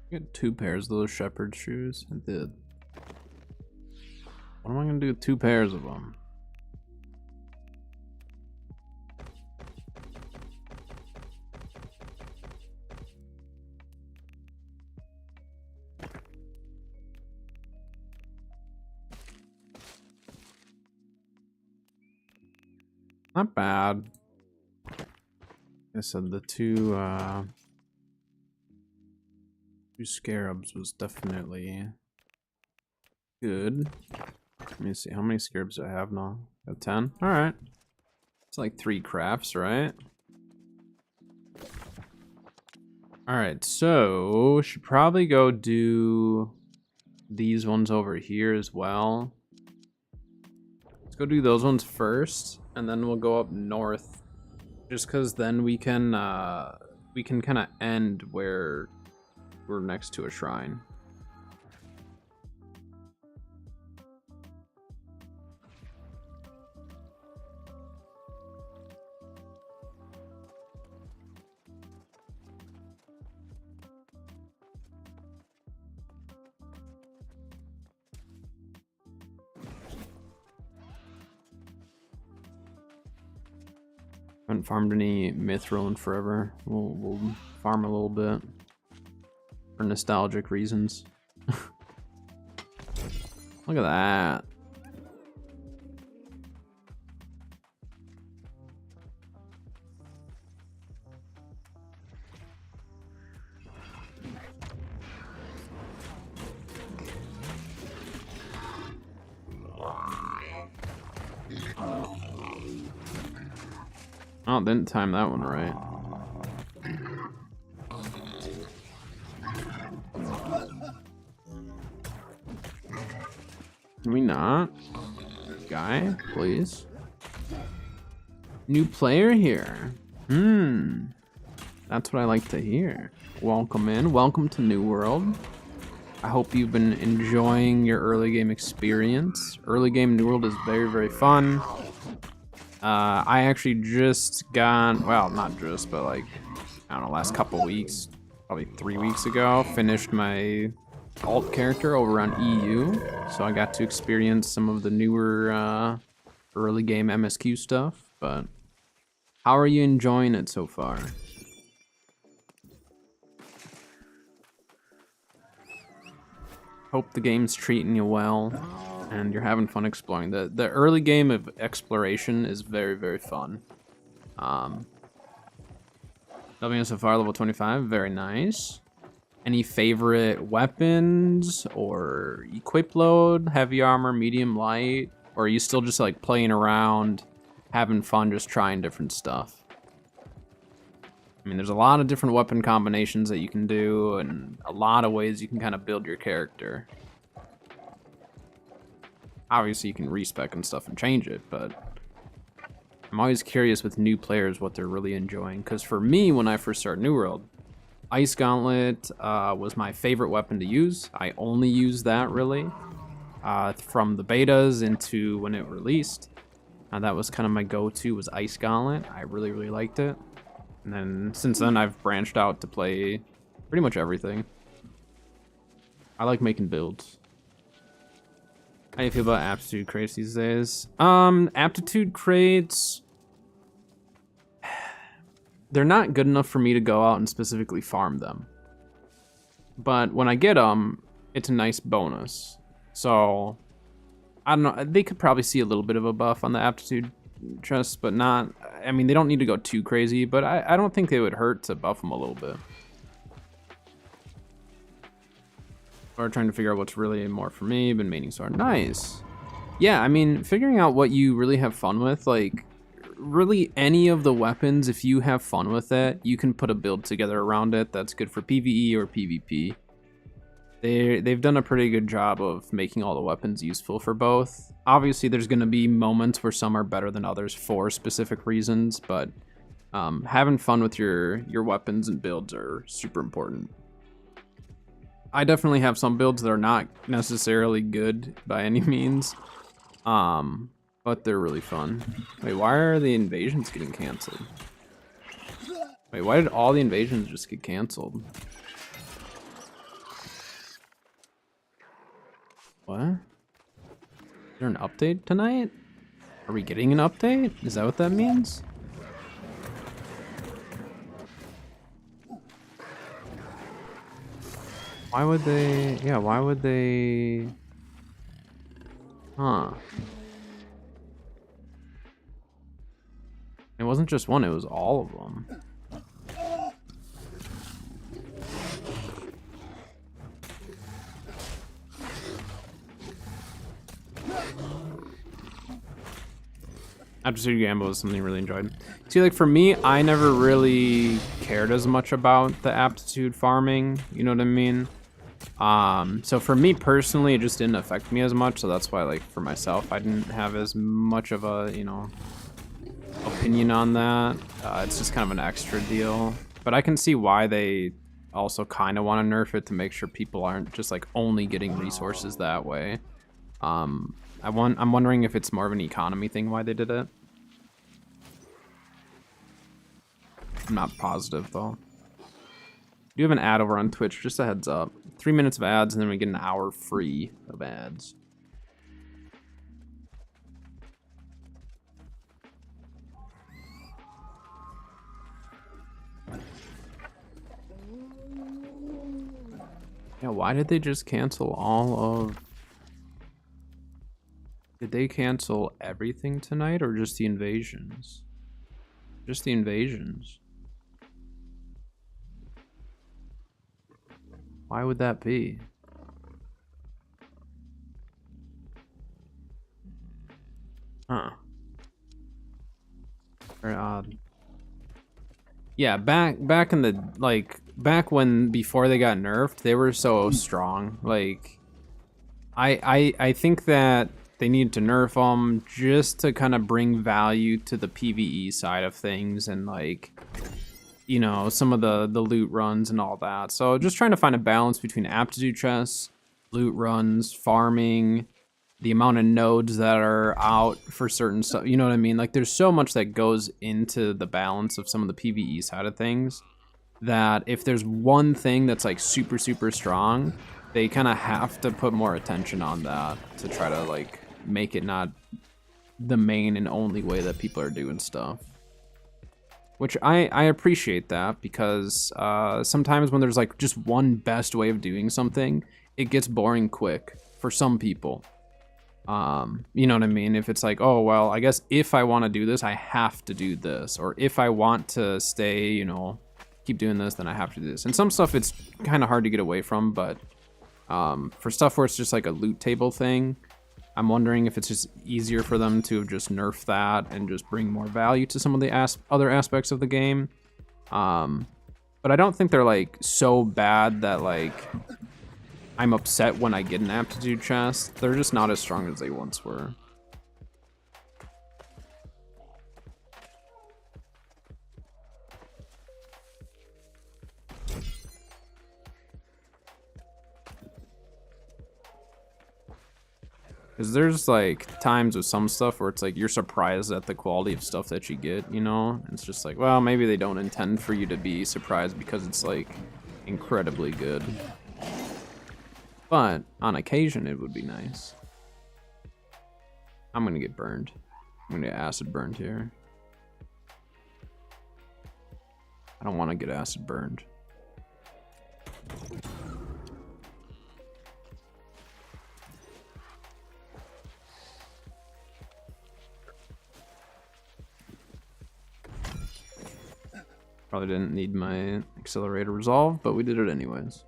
Get 2 pairs of those shepherd shoes. I did. What am I gonna do with 2 pairs of them? Not bad. Like I said, the two scarabs was definitely good. Let me see, how many scarabs do I have now? I have 10? Alright. It's like 3 crafts, right? Alright, so should probably go do these ones over here as well. Let's go do those ones first, and then we'll go up north. Just because then we can kind of end where we're next to a shrine. Haven't farmed any mithril in forever. We'll farm a little bit for nostalgic reasons. Look at that. Oh, didn't time that one right. Can we not? Guy, please. New player here. That's what I like to hear. Welcome in. Welcome to New World. I hope you've been enjoying your early game experience. Early game New World is very, very fun. I actually just got, well, not just, but like, I don't know, last couple weeks, probably 3 weeks ago, finished my alt character over on EU. So I got to experience some of the newer early game MSQ stuff, but how are you enjoying it so far? Hope the game's treating you well and you're having fun exploring. The early game of exploration is very, very fun. WSFR level 25, very nice. Any favorite weapons or equip load? Heavy armor, medium, light? Or are you still just like playing around, having fun, just trying different stuff? I mean, there's a lot of different weapon combinations that you can do and a lot of ways you can kind of build your character. Obviously, you can respec and stuff and change it, but I'm always curious with new players what they're really enjoying. Because for me, when I first started New World, Ice Gauntlet was my favorite weapon to use. I only used that, really, from the betas into when it released. That was kind of my go-to, was Ice Gauntlet. I really, really liked it. And then, since then, I've branched out to play pretty much everything. I like making builds. How do you feel about aptitude crates these days? Aptitude crates, they're not good enough for me to go out and specifically farm them. But when I get them, it's a nice bonus. So, I don't know, they could probably see a little bit of a buff on the aptitude chest, but not, I mean, they don't need to go too crazy, but I don't think they would hurt to buff them a little bit. Or trying to figure out what's really more for me. Been maining sword. Nice. Yeah, I mean, figuring out what you really have fun with, like, really any of the weapons, if you have fun with it, you can put a build together around it that's good for PvE or PvP. They've done a pretty good job of making all the weapons useful for both. Obviously, there's going to be moments where some are better than others for specific reasons, but having fun with your weapons and builds are super important. I definitely have some builds that are not necessarily good by any means, but they're really fun. Wait, why are the invasions getting canceled? Wait, why did all the invasions just get canceled? What? Is there an update tonight? Are we getting an update? Is that what that means? Why would they... Yeah, why would they... Huh. It wasn't just one, it was all of them. Aptitude Gamble is something I really enjoyed. See, like for me, I never really cared as much about the aptitude farming, you know what I mean? So for me personally, it just didn't affect me as much, so that's why, like, for myself, I didn't have as much of a, you know, opinion on that. It's just kind of an extra deal. But I can see why they also kind of want to nerf it to make sure people aren't just, like, only getting resources that way. I'm wondering if it's more of an economy thing why they did it. I'm not positive, though. Do have an ad over on Twitch, just a heads up. 3 minutes of ads, and then we get an hour free of ads. Yeah, why did they just cancel all of... Did they cancel everything tonight, or just the invasions? Just the invasions. Why would that be? Huh. Very odd. Yeah, back in the, like, back when, before they got nerfed, they were so strong. Like, I think that they needed to nerf them just to kind of bring value to the PvE side of things and, like, you know, some of the loot runs and all that. So just trying to find a balance between aptitude chests, loot runs, farming, the amount of nodes that are out for certain stuff. You know what I mean? Like, there's so much that goes into the balance of some of the PvE side of things that if there's one thing that's, like, super, super strong, they kind of have to put more attention on that to try to, like, make it not the main and only way that people are doing stuff. Which I appreciate that, because sometimes when there's, like, just one best way of doing something, it gets boring quick for some people. You know what I mean? If it's like, oh, well, I guess if I want to do this, I have to do this. Or if I want to stay, you know, keep doing this, then I have to do this. And some stuff it's kind of hard to get away from, but for stuff where it's just like a loot table thing, I'm wondering if it's just easier for them to just nerf that and just bring more value to some of the other aspects of the game. But I don't think they're, like, so bad that, like, I'm upset when I get an aptitude chest. They're just not as strong as they once were. Because there's, like, times with some stuff where it's like you're surprised at the quality of stuff that you get, you know? It's just like, well, maybe they don't intend for you to be surprised because it's, like, incredibly good. But on occasion, it would be nice. I'm gonna get burned. I'm gonna get acid burned here. I don't want to get acid burned. Probably didn't need my accelerator resolve, but we did it anyways.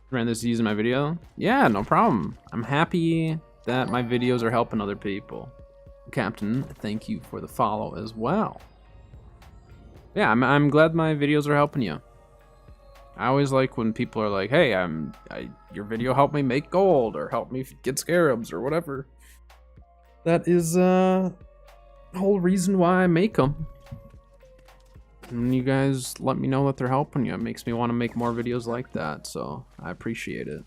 Ran this using my video? Yeah, no problem. I'm happy that my videos are helping other people. Captain, thank you for the follow as well. Yeah, I'm glad my videos are helping you. I always like when people are like, hey, your video helped me make gold, or helped me get scarabs, or whatever. That is the whole reason why I make them. And you guys let me know that they're helping you. It makes me want to make more videos like that, so I appreciate it.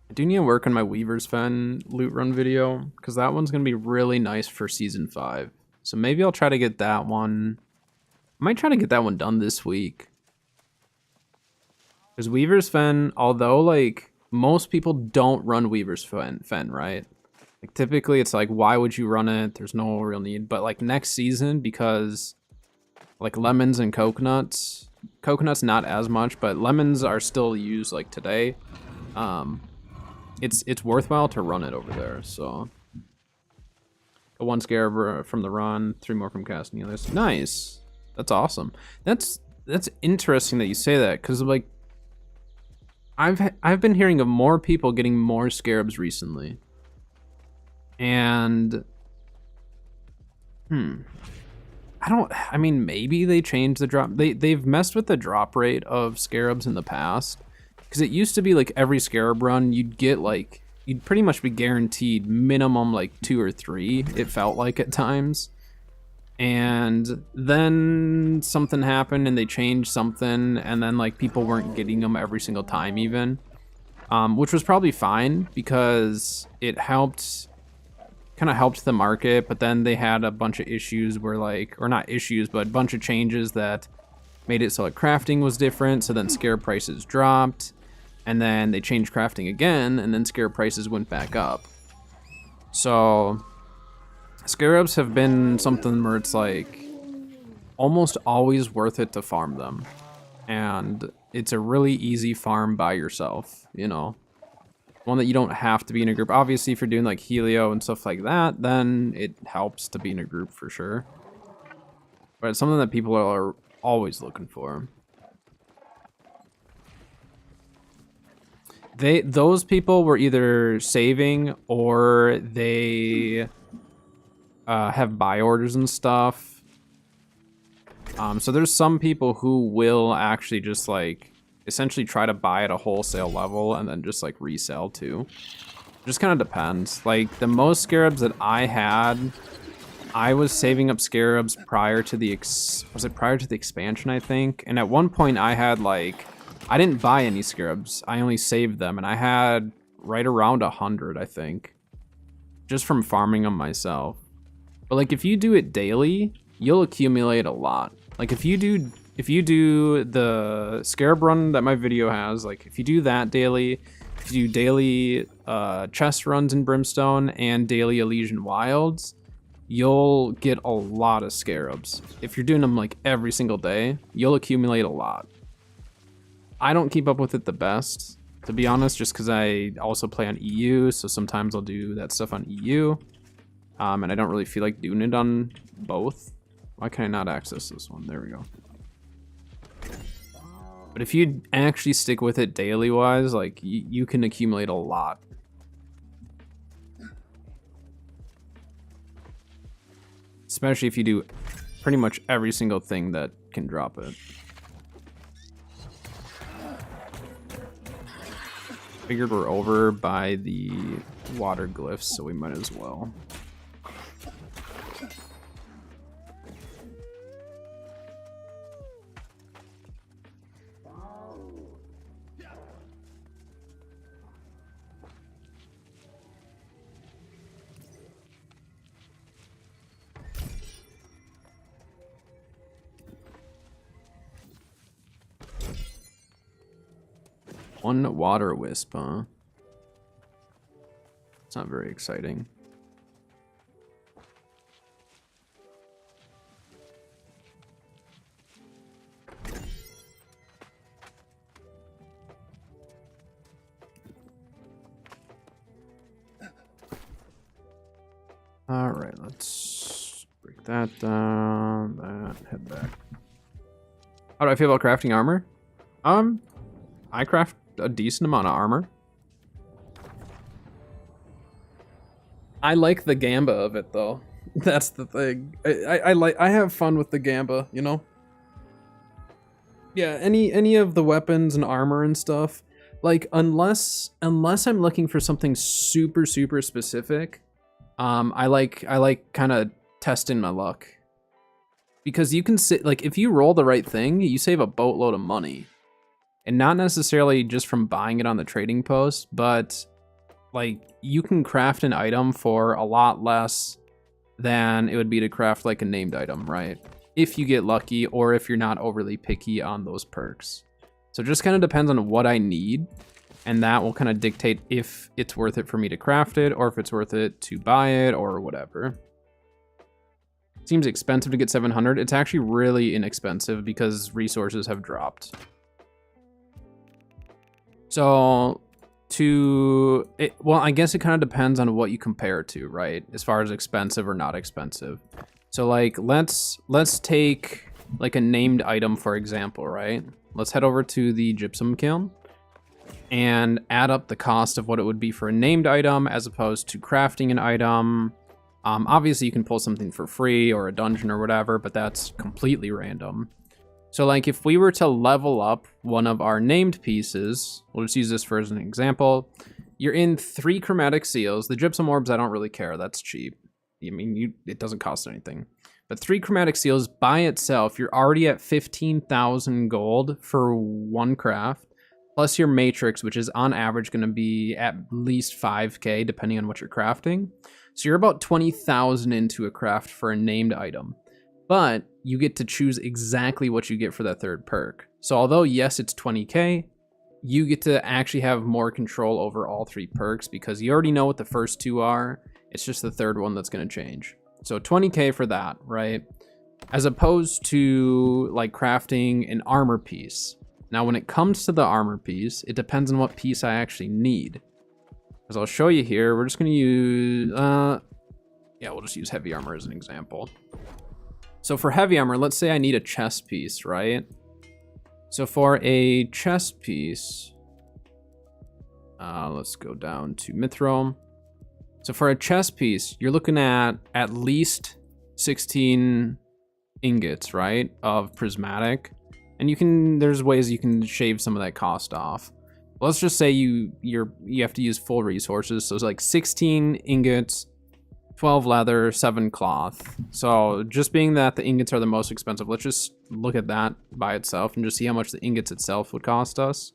I do need to work on my Weaver's Fen loot run video, because that one's going to be really nice for Season 5. So maybe I'll try to get that one. I might try to get that one done this week. Because Weaver's Fen, although, like, most people don't run Weaver's Fen, right? Like, typically it's like, why would you run it? There's no real need. But, like, next season, because, like, lemons and coconuts not as much, but lemons are still used, like, today. It's worthwhile to run it over there, so. One scarab from the run, 3 more from casting the others. Nice. That's awesome. That's interesting that you say that, because, like, I've been hearing of more people getting more scarabs recently. And I mean, maybe they changed the drop. They've messed with the drop rate of scarabs in the past. Because it used to be like every scarab run, you'd pretty much be guaranteed minimum like 2 or 3, it felt like at times. And then something happened and they changed something, and then like people weren't getting them every single time even. Which was probably fine because it kind of helped the market, but then they had a bunch of issues where like, or not issues, but a bunch of changes that made it so like crafting was different, so then scarab prices dropped. And then they changed crafting again, and then scarab prices went back up. So scarabs have been something where it's like almost always worth it to farm them. And it's a really easy farm by yourself, you know. One that you don't have to be in a group. Obviously, if you're doing like Helio and stuff like that, then it helps to be in a group for sure. But it's something that people are always looking for. Those people were either saving or they have buy orders and stuff. So there's some people who will actually just like essentially try to buy at a wholesale level and then just like resell too. It just kind of depends. Like the most scarabs that I had, I was saving up scarabs prior to the prior to the expansion, I think. And at one point I had like, I didn't buy any scarabs. I only saved them, and I had right around 100, I think, just from farming them myself. But like, if you do it daily, you'll accumulate a lot. Like, if you do the scarab run that my video has, like, if you do that daily, if you do daily chest runs in Brimstone and daily Elysian Wilds, you'll get a lot of scarabs. If you're doing them like every single day, you'll accumulate a lot. I don't keep up with it the best, to be honest, just because I also play on EU, so sometimes I'll do that stuff on EU, and I don't really feel like doing it on both. Why can I not access this one? There we go. But if you actually stick with it daily-wise, like, you can accumulate a lot. Especially if you do pretty much every single thing that can drop it. Figured we're over by the water glyphs, so we might as well. One water wisp, huh? It's not very exciting. All right, let's break that down. Head back. How do I feel about crafting armor? I craft a decent amount of armor. I like the gamba of it though. That's the thing. I have fun with the gamba, you know? Yeah, any of the weapons and armor and stuff. Like unless I'm looking for something super specific, I like kind of testing my luck. Because you can sit, like, if you roll the right thing, you save a boatload of money. And not necessarily just from buying it on the trading post, but like you can craft an item for a lot less than it would be to craft like a named item, right? If you get lucky or if you're not overly picky on those perks. So it just kind of depends on what I need, and that will kind of dictate if it's worth it for me to craft it or if it's worth it to buy it or whatever. Seems expensive to get 700. It's actually really inexpensive because resources have dropped. So well, I guess it kind of depends on what you compare it to, right? As far as expensive or not expensive. So like, let's take like a named item, for example, right? Let's head over to the gypsum kiln and add up the cost of what it would be for a named item as opposed to crafting an item. Obviously you can pull something for free or a dungeon or whatever, but that's completely random. So like if we were to level up one of our named pieces, we'll just use this for as an example. You're in 3 chromatic seals. The gypsum orbs, I don't really care. That's cheap. I mean, it doesn't cost anything. But 3 chromatic seals by itself, you're already at 15,000 gold for 1 craft, plus your matrix, which is on average going to be at least 5k depending on what you're crafting. So you're about 20,000 into a craft for a named item. But you get to choose exactly what you get for that 3rd perk. So although yes, it's 20k, you get to actually have more control over all 3 perks because you already know what the first 2 are. It's just the 3rd one that's going to change. So 20k for that, right? As opposed to like crafting an armor piece. Now, when it comes to the armor piece, it depends on what piece I actually need. As I'll show you here, we're just going to use, yeah, we'll just use heavy armor as an example. So for heavy armor, let's say I need a chest piece, right? So for a chest piece, let's go down to Mithril. So for a chest piece, you're looking at least 16 ingots, right, of prismatic. And there's ways you can shave some of that cost off. Let's just say you have to use full resources. So it's like 16 ingots, 12 leather, 7 cloth. So just being that the ingots are the most expensive, let's just look at that by itself and just see how much the ingots itself would cost us.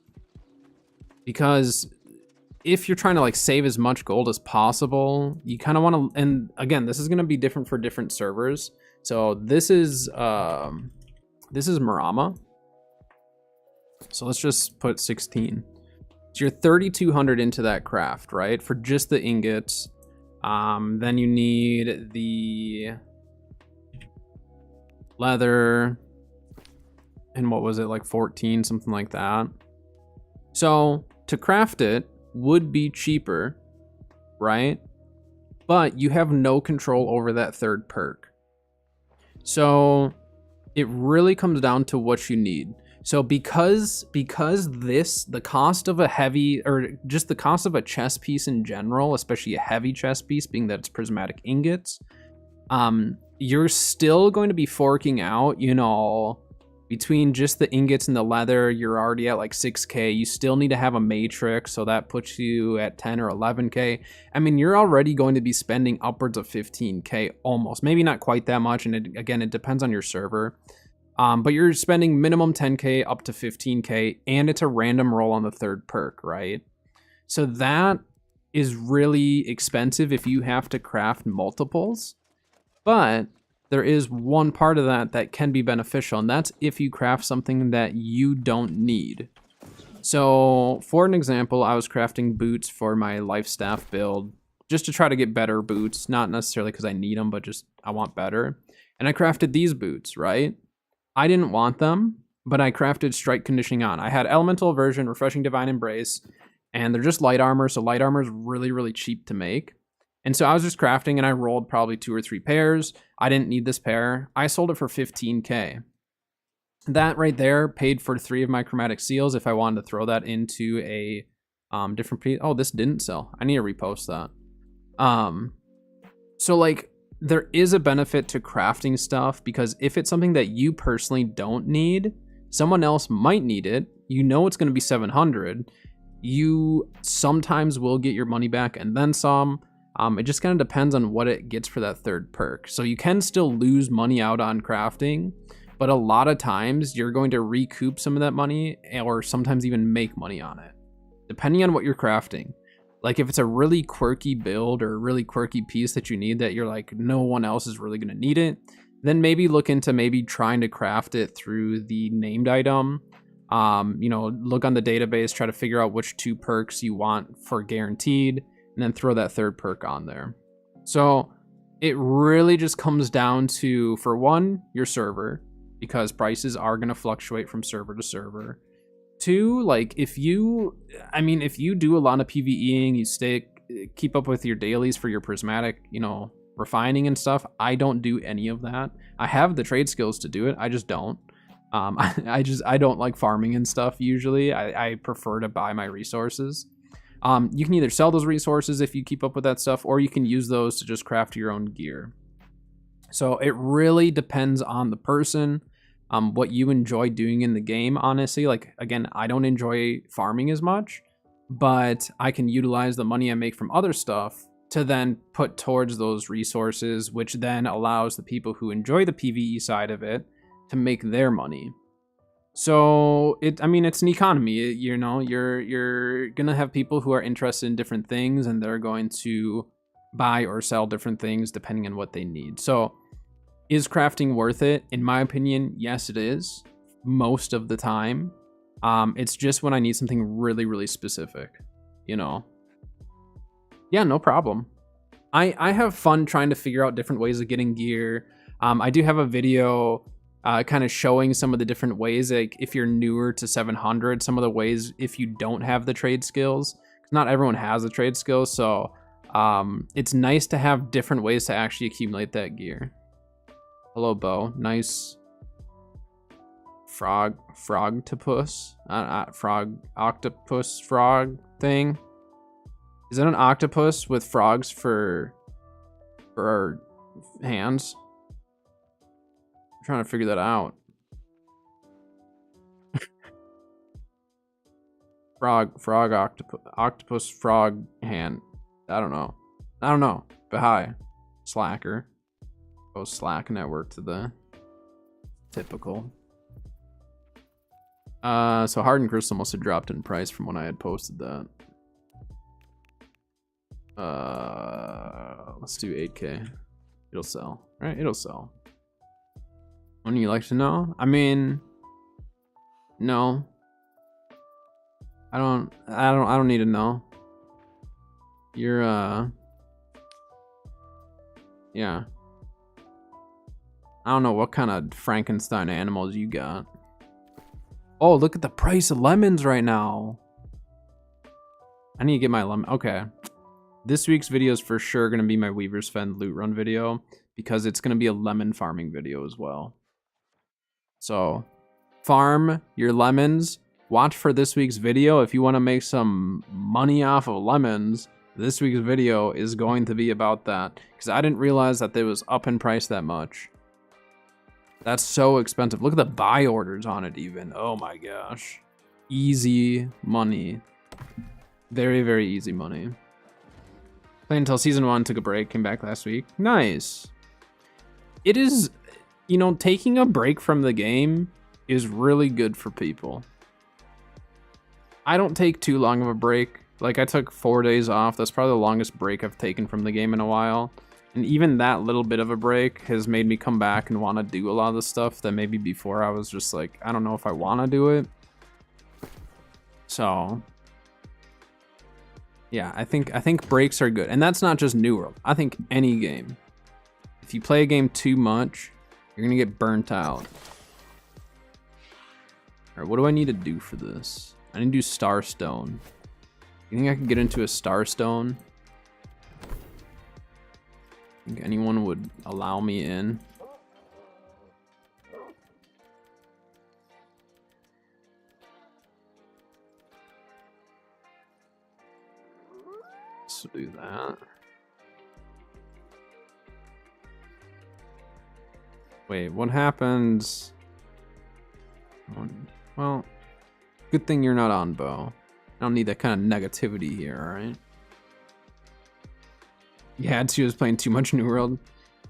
Because if you're trying to like save as much gold as possible, you kind of want to, and again, this is going to be different for different servers. So this is Marama. So let's just put 16. So you're 3,200 into that craft, right? For just the ingots. Then you need the leather, and what was it, like 14, something like that. So to craft it would be cheaper, right? But you have no control over that 3rd perk. So it really comes down to what you need. So because the cost of a heavy, or just the cost of a chest piece in general, especially a heavy chest piece, being that it's prismatic ingots, you're still going to be forking out, you know, between just the ingots and the leather, you're already at like 6k. You still need to have a matrix, so that puts you at 10 or 11k. I mean, you're already going to be spending upwards of 15k almost. Maybe not quite that much, and again, it depends on your server. But you're spending minimum 10k up to 15k, and it's a random roll on the 3rd perk, right? So that is really expensive if you have to craft multiples. But there is one part of that can be beneficial, and that's if you craft something that you don't need. So for an example, I was crafting boots for my life staff build just to try to get better boots, not necessarily because I need them, but just I want better. And I crafted these boots, right? I didn't want them, but I crafted strike conditioning on. I had elemental aversion, refreshing divine embrace, and they're just light armor. So light armor is really, really cheap to make. And so I was just crafting and I rolled probably 2 or 3 pairs. I didn't need this pair. I sold it for 15k. That right there paid for 3 of my chromatic seals if I wanted to throw that into a different piece. Oh, this didn't sell. I need to repost that. So like, there is a benefit to crafting stuff because if it's something that you personally don't need, someone else might need it. You know it's going to be 700. You sometimes will get your money back and then some. It just kind of depends on what it gets for that 3rd perk. So you can still lose money out on crafting, but a lot of times you're going to recoup some of that money or sometimes even make money on it, depending on what you're crafting. Like if it's a really quirky build or a really quirky piece that you need that you're like, no one else is really gonna need it, then maybe look into maybe trying to craft it through the named item. You know, look on the database, try to figure out which 2 perks you want for guaranteed, and then throw that 3rd perk on there. So it really just comes down to, for one, your server, because prices are going to fluctuate from server to server. 2, like if you do a lot of PvEing, you keep up with your dailies for your prismatic, you know, refining and stuff. I don't do any of that. I have the trade skills to do it. I just don't. I don't like farming and stuff usually. I prefer to buy my resources. You can either sell those resources if you keep up with that stuff, or you can use those to just craft your own gear. So it really depends on the person, what you enjoy doing in the game, honestly. Like, again, I don't enjoy farming as much, but I can utilize the money I make from other stuff to then put towards those resources, which then allows the people who enjoy the PvE side of it to make their money. So it's an economy. You know, you're gonna have people who are interested in different things, and they're going to buy or sell different things depending on what they need. So is crafting worth it? In my opinion, yes, it is most of the time. It's just when I need something really, really specific, you know. Yeah, no problem. I have fun trying to figure out different ways of getting gear. I do have a video kind of showing some of the different ways, like if you're newer to 700, some of the ways if you don't have the trade skills. Not everyone has the trade skills, so it's nice to have different ways to actually accumulate that gear. Hello, Bo. Nice frogtopus, octopus frog thing. Is that an octopus with frogs for hands? I'm trying to figure that out. frog octopus frog hand. I don't know, but hi, slacker. Go Slack network to the typical. So Hardened Crystal must have dropped in price from when I had posted that. Let's do 8K. It'll sell, right? It'll sell. Wouldn't you like to know? I mean, no. I don't need to know. You're yeah. I don't know what kind of Frankenstein animals you got. Oh, look at the price of lemons right now. I need to get my lemon. Okay. This week's video is for sure going to be my Weaver's Fen loot run video, because it's going to be a lemon farming video as well. So, farm your lemons. Watch for this week's video. If you want to make some money off of lemons, this week's video is going to be about that, because I didn't realize that they was up in price that much. That's so expensive. Look at the buy orders on it even. Oh my gosh. Easy money. Very, very easy money. Played until season 1, took a break, came back last week. Nice. It is, you know, taking a break from the game is really good for people. I don't take too long of a break. Like, I took 4 days off. That's probably the longest break I've taken from the game in a while. And even that little bit of a break has made me come back and want to do a lot of the stuff that maybe before I was just like, I don't know if I want to do it. So, yeah, I think breaks are good. And that's not just New World. I think any game. If you play a game too much, you're going to get burnt out. All right, what do I need to do for this? I need to do Starstone. You think I can get into a Starstone? Think anyone would allow me in? Let's do that. Wait, what happens? Well, good thing you're not on, Bo. I don't need that kind of negativity here, alright? Yeah, she was playing too much New World.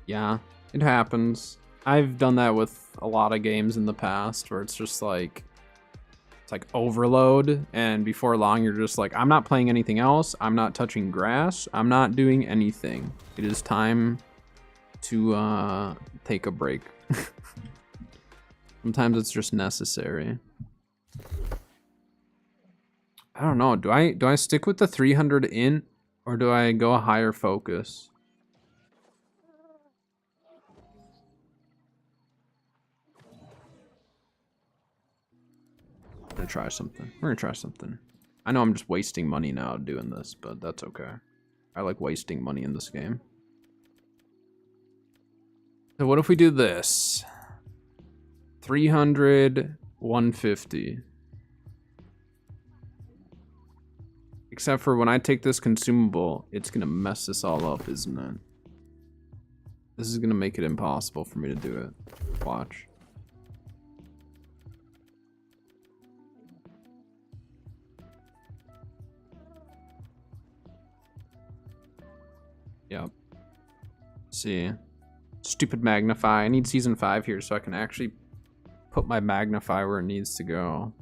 Yeah, it happens. I've done that with a lot of games in the past where it's just like, like overload, and before long you're just like, I'm not playing anything else, I'm not touching grass, I'm not doing anything. It is time to take a break. Sometimes it's just necessary. I don't know, do I stick with the 300 int or do I go a higher focus? I'm gonna try something. We're gonna try something. I know I'm just wasting money now doing this, but that's okay. I like wasting money in this game. So what if we do this? 300, 150. Except for when I take this consumable, it's gonna mess this all up, isn't it? This is gonna make it impossible for me to do it. Watch. Yep. See. Stupid magnify. I need season 5 here so I can actually put my magnify where it needs to go.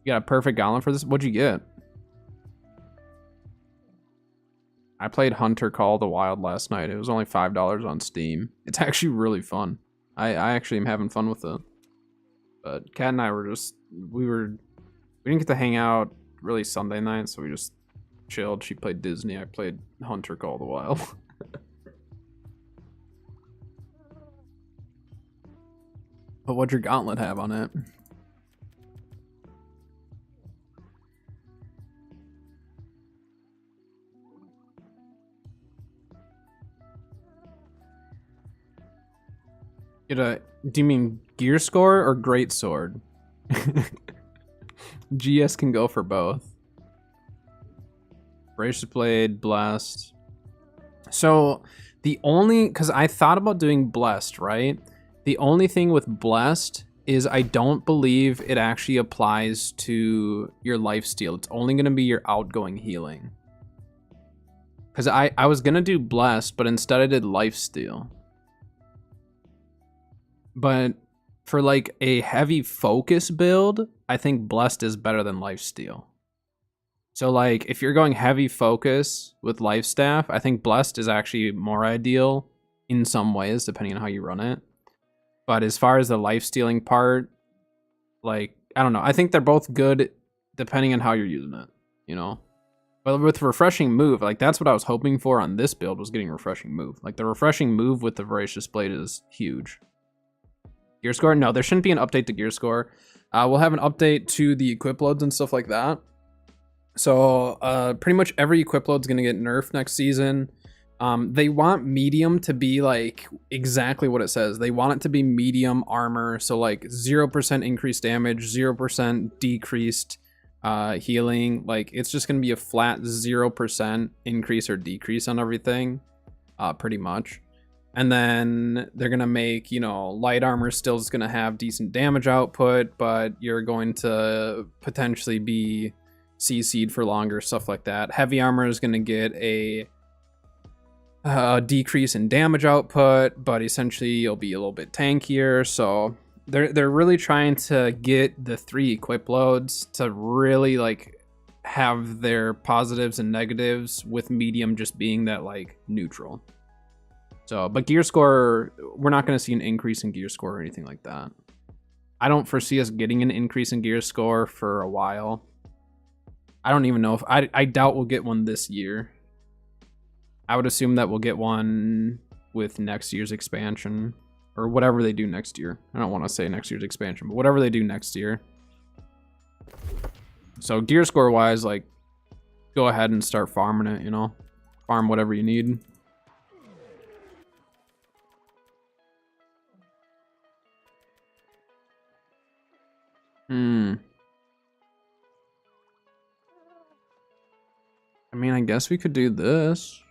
You got a perfect gallon for this? What'd you get? I played Hunter Call of the Wild last night. It was only $5 on Steam. It's actually really fun. I actually am having fun with it. But Kat and I were just, we didn't get to hang out really Sunday night, so we just chilled. She played Disney. I played Hunter Call of the Wild. But what'd your gauntlet have on it? Do you mean gear score or great sword? GS can go for both. Voracious Blade, Blessed. So the only, because I thought about doing Blessed, right? The only thing with Blessed is I don't believe it actually applies to your lifesteal. It's only going to be your outgoing healing. Because I was going to do Blessed, but instead I did lifesteal. But for like a heavy focus build, I think Blessed is better than Lifesteal. So like if you're going heavy focus with Lifestaff, I think Blessed is actually more ideal in some ways, depending on how you run it. But as far as the lifestealing part, like, I don't know. I think they're both good depending on how you're using it, you know? But with Refreshing Move, like that's what I was hoping for on this build, was getting Refreshing Move. Like the Refreshing Move with the Voracious Blade is huge. Gear score? No, there shouldn't be an update to gear score. We'll have an update to the equip loads and stuff like that. So pretty much every equip load's gonna get nerfed next season. They want medium to be like exactly what it says. They want it to be medium armor, so like 0% increased damage, 0% decreased healing. Like it's just gonna be a flat 0% increase or decrease on everything, pretty much. And then they're going to make, you know, light armor still is going to have decent damage output, but you're going to potentially be CC'd for longer, stuff like that. Heavy armor is going to get a decrease in damage output, but essentially you'll be a little bit tankier. So they're really trying to get the 3 equip loads to really like have their positives and negatives, with medium just being that like neutral. So, but gear score, we're not going to see an increase in gear score or anything like that. I don't foresee us getting an increase in gear score for a while. I don't even know if, I doubt we'll get one this year. I would assume that we'll get one with next year's expansion, or whatever they do next year. I don't want to say next year's expansion, but whatever they do next year. So gear score wise, like, go ahead and start farming it, you know? Farm whatever you need. I mean, I guess we could do this.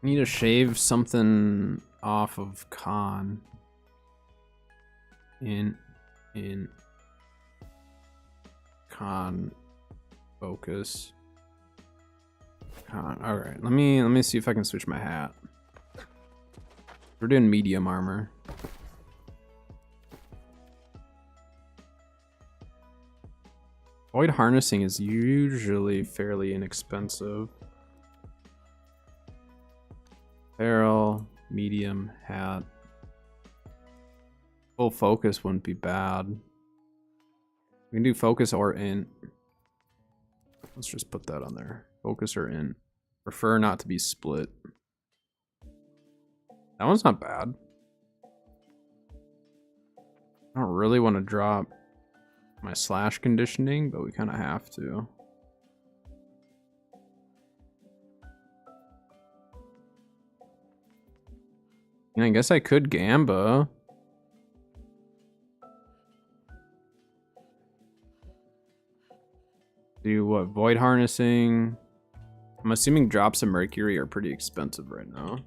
Need to shave something off of Khan. In Khan focus. Khan. All right, let me see if I can switch my hat. We're doing medium armor. Void harnessing is usually fairly inexpensive. Barrel, medium, hat. Full focus wouldn't be bad. We can do focus or int. Let's just put that on there. Focus or int. Prefer not to be split. That one's not bad. I don't really want to drop my slash conditioning, but we kind of have to. And I guess I could Gamba. Do what? Void harnessing. I'm assuming drops of mercury are pretty expensive right now.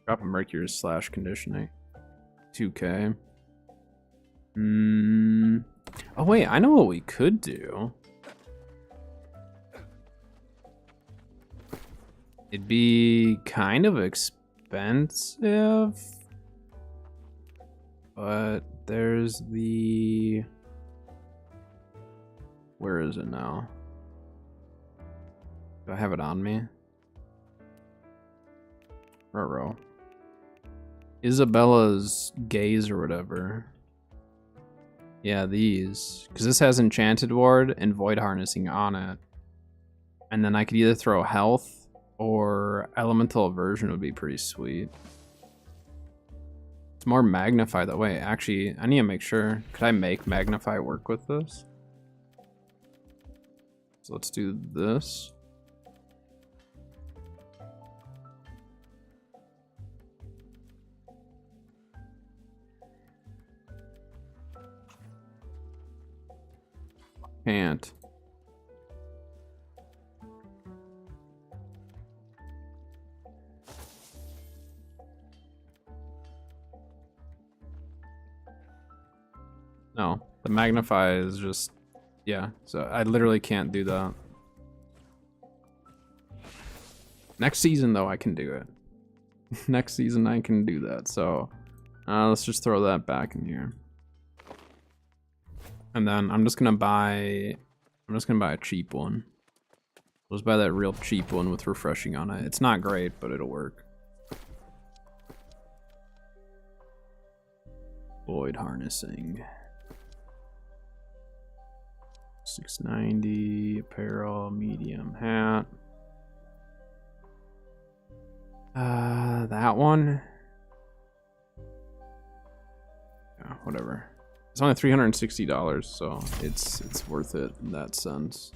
Drop of mercury slash conditioning. 2K. Oh wait, I know what we could do. It'd be kind of expensive, but there's the... Where is it now? Do I have it on me? Ruh-roh. Isabella's gaze or whatever. Yeah, these. Because this has Enchanted Ward and Void Harnessing on it. And then I could either throw Health or Elemental Aversion would be pretty sweet. It's more Magnify that way. Actually, I need to make sure. Could I make Magnify work with this? So let's do this. Can't. No, the magnify is just, yeah, so I literally can't do that. Next season though, I can do it. Next season I can do that, so let's just throw that back in here. And then I'm just gonna buy a cheap one. Let's buy that real cheap one with refreshing on it. It's not great, but it'll work. Void harnessing. 690 apparel, medium hat. That one. Yeah, whatever. It's only $360, so it's worth it in that sense.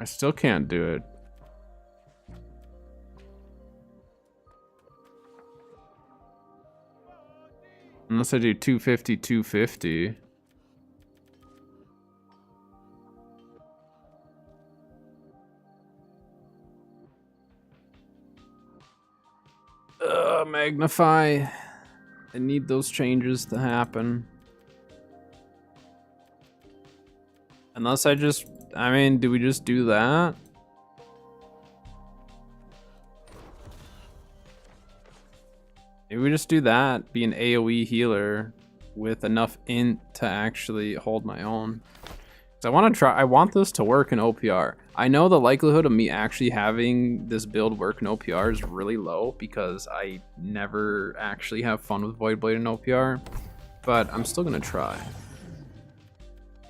I still can't do it. Unless I do 250, 250. Magnify. I need those changes to happen. Unless I mean, do we just do that? Maybe we just do that, be an AoE healer with enough int to actually hold my own. So I want this to work in OPR. I know the likelihood of me actually having this build work in OPR is really low because I never actually have fun with Voidblade in OPR, but I'm still gonna try.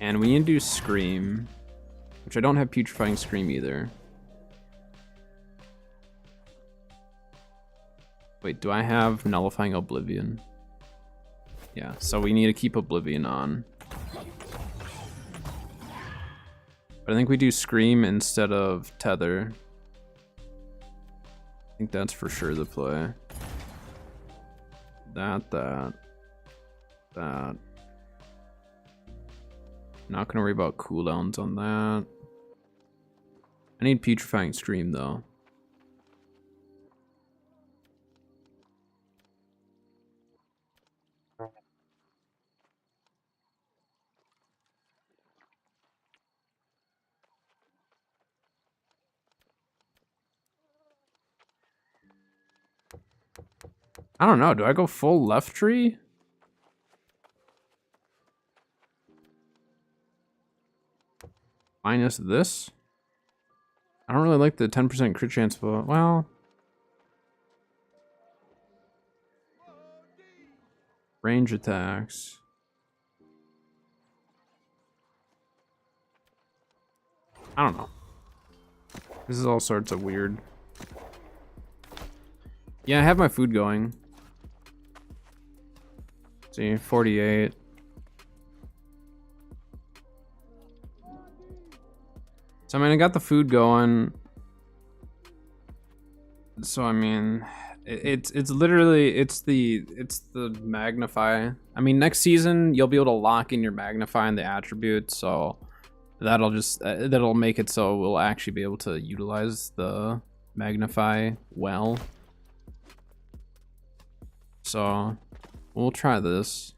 And we need to do Scream, which I don't have Putrefying Scream either. Wait, do I have Nullifying Oblivion? Yeah, so we need to keep Oblivion on. But I think we do Scream instead of Tether. I think that's for sure the play. That. Not gonna worry about cooldowns on that. I need Putrefying Scream though. I don't know. Do I go full left tree? Minus this? I don't really like the 10% crit chance, but well. Range attacks. I don't know. This is all sorts of weird. Yeah, I have my food going. See, 48. So, I mean, I got the food going. So, I mean, it's literally, it's the magnify. I mean, next season, you'll be able to lock in your magnify and the attribute. So, that'll just, that'll make it so we'll actually be able to utilize the magnify well. So, we'll try this.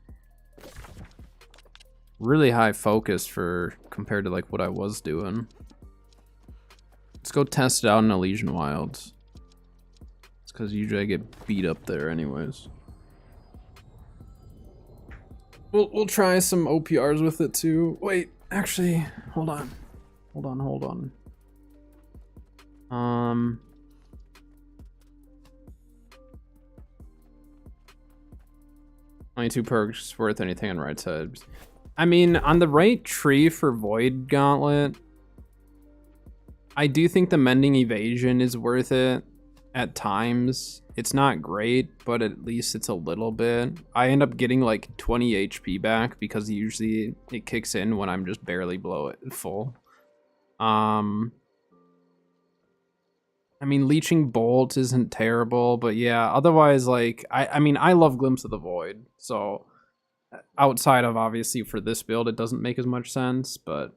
Really high focus for compared to like what I was doing. Let's go test it out in Elysian Wilds. It's because usually I get beat up there anyways. We'll try some OPRs with it too. Wait, actually, hold on. Hold on. 22 perks worth anything on right side. I mean, on the right tree for Void Gauntlet, I do think the Mending Evasion is worth it at times. It's not great, but at least it's a little bit. I end up getting like 20 HP back because usually it kicks in when I'm just barely below it full. I mean, Leeching Bolt isn't terrible, but yeah, otherwise, like, I mean, I love Glimpse of the Void, so outside of, obviously, for this build, it doesn't make as much sense, but...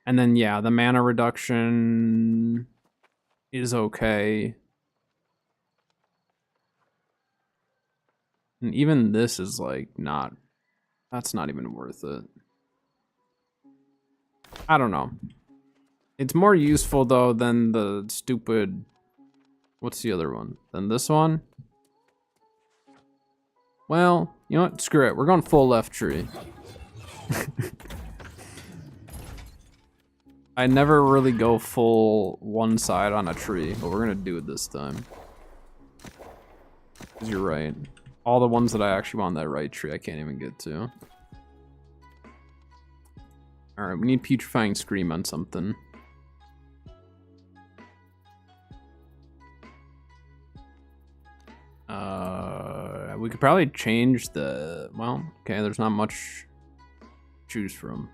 And then, yeah, the mana reduction is okay. And even this is, like, not... That's not even worth it. I don't know. It's more useful, though, than the stupid... What's the other one? Than this one? Well, you know what? Screw it. We're going full left tree. I never really go full one side on a tree, but we're gonna do it this time. 'Cause you're right. All the ones that I actually want on that right tree, I can't even get to. Alright, we need Putrefying Scream on something. We could probably change the... Well, okay, there's not much to choose from.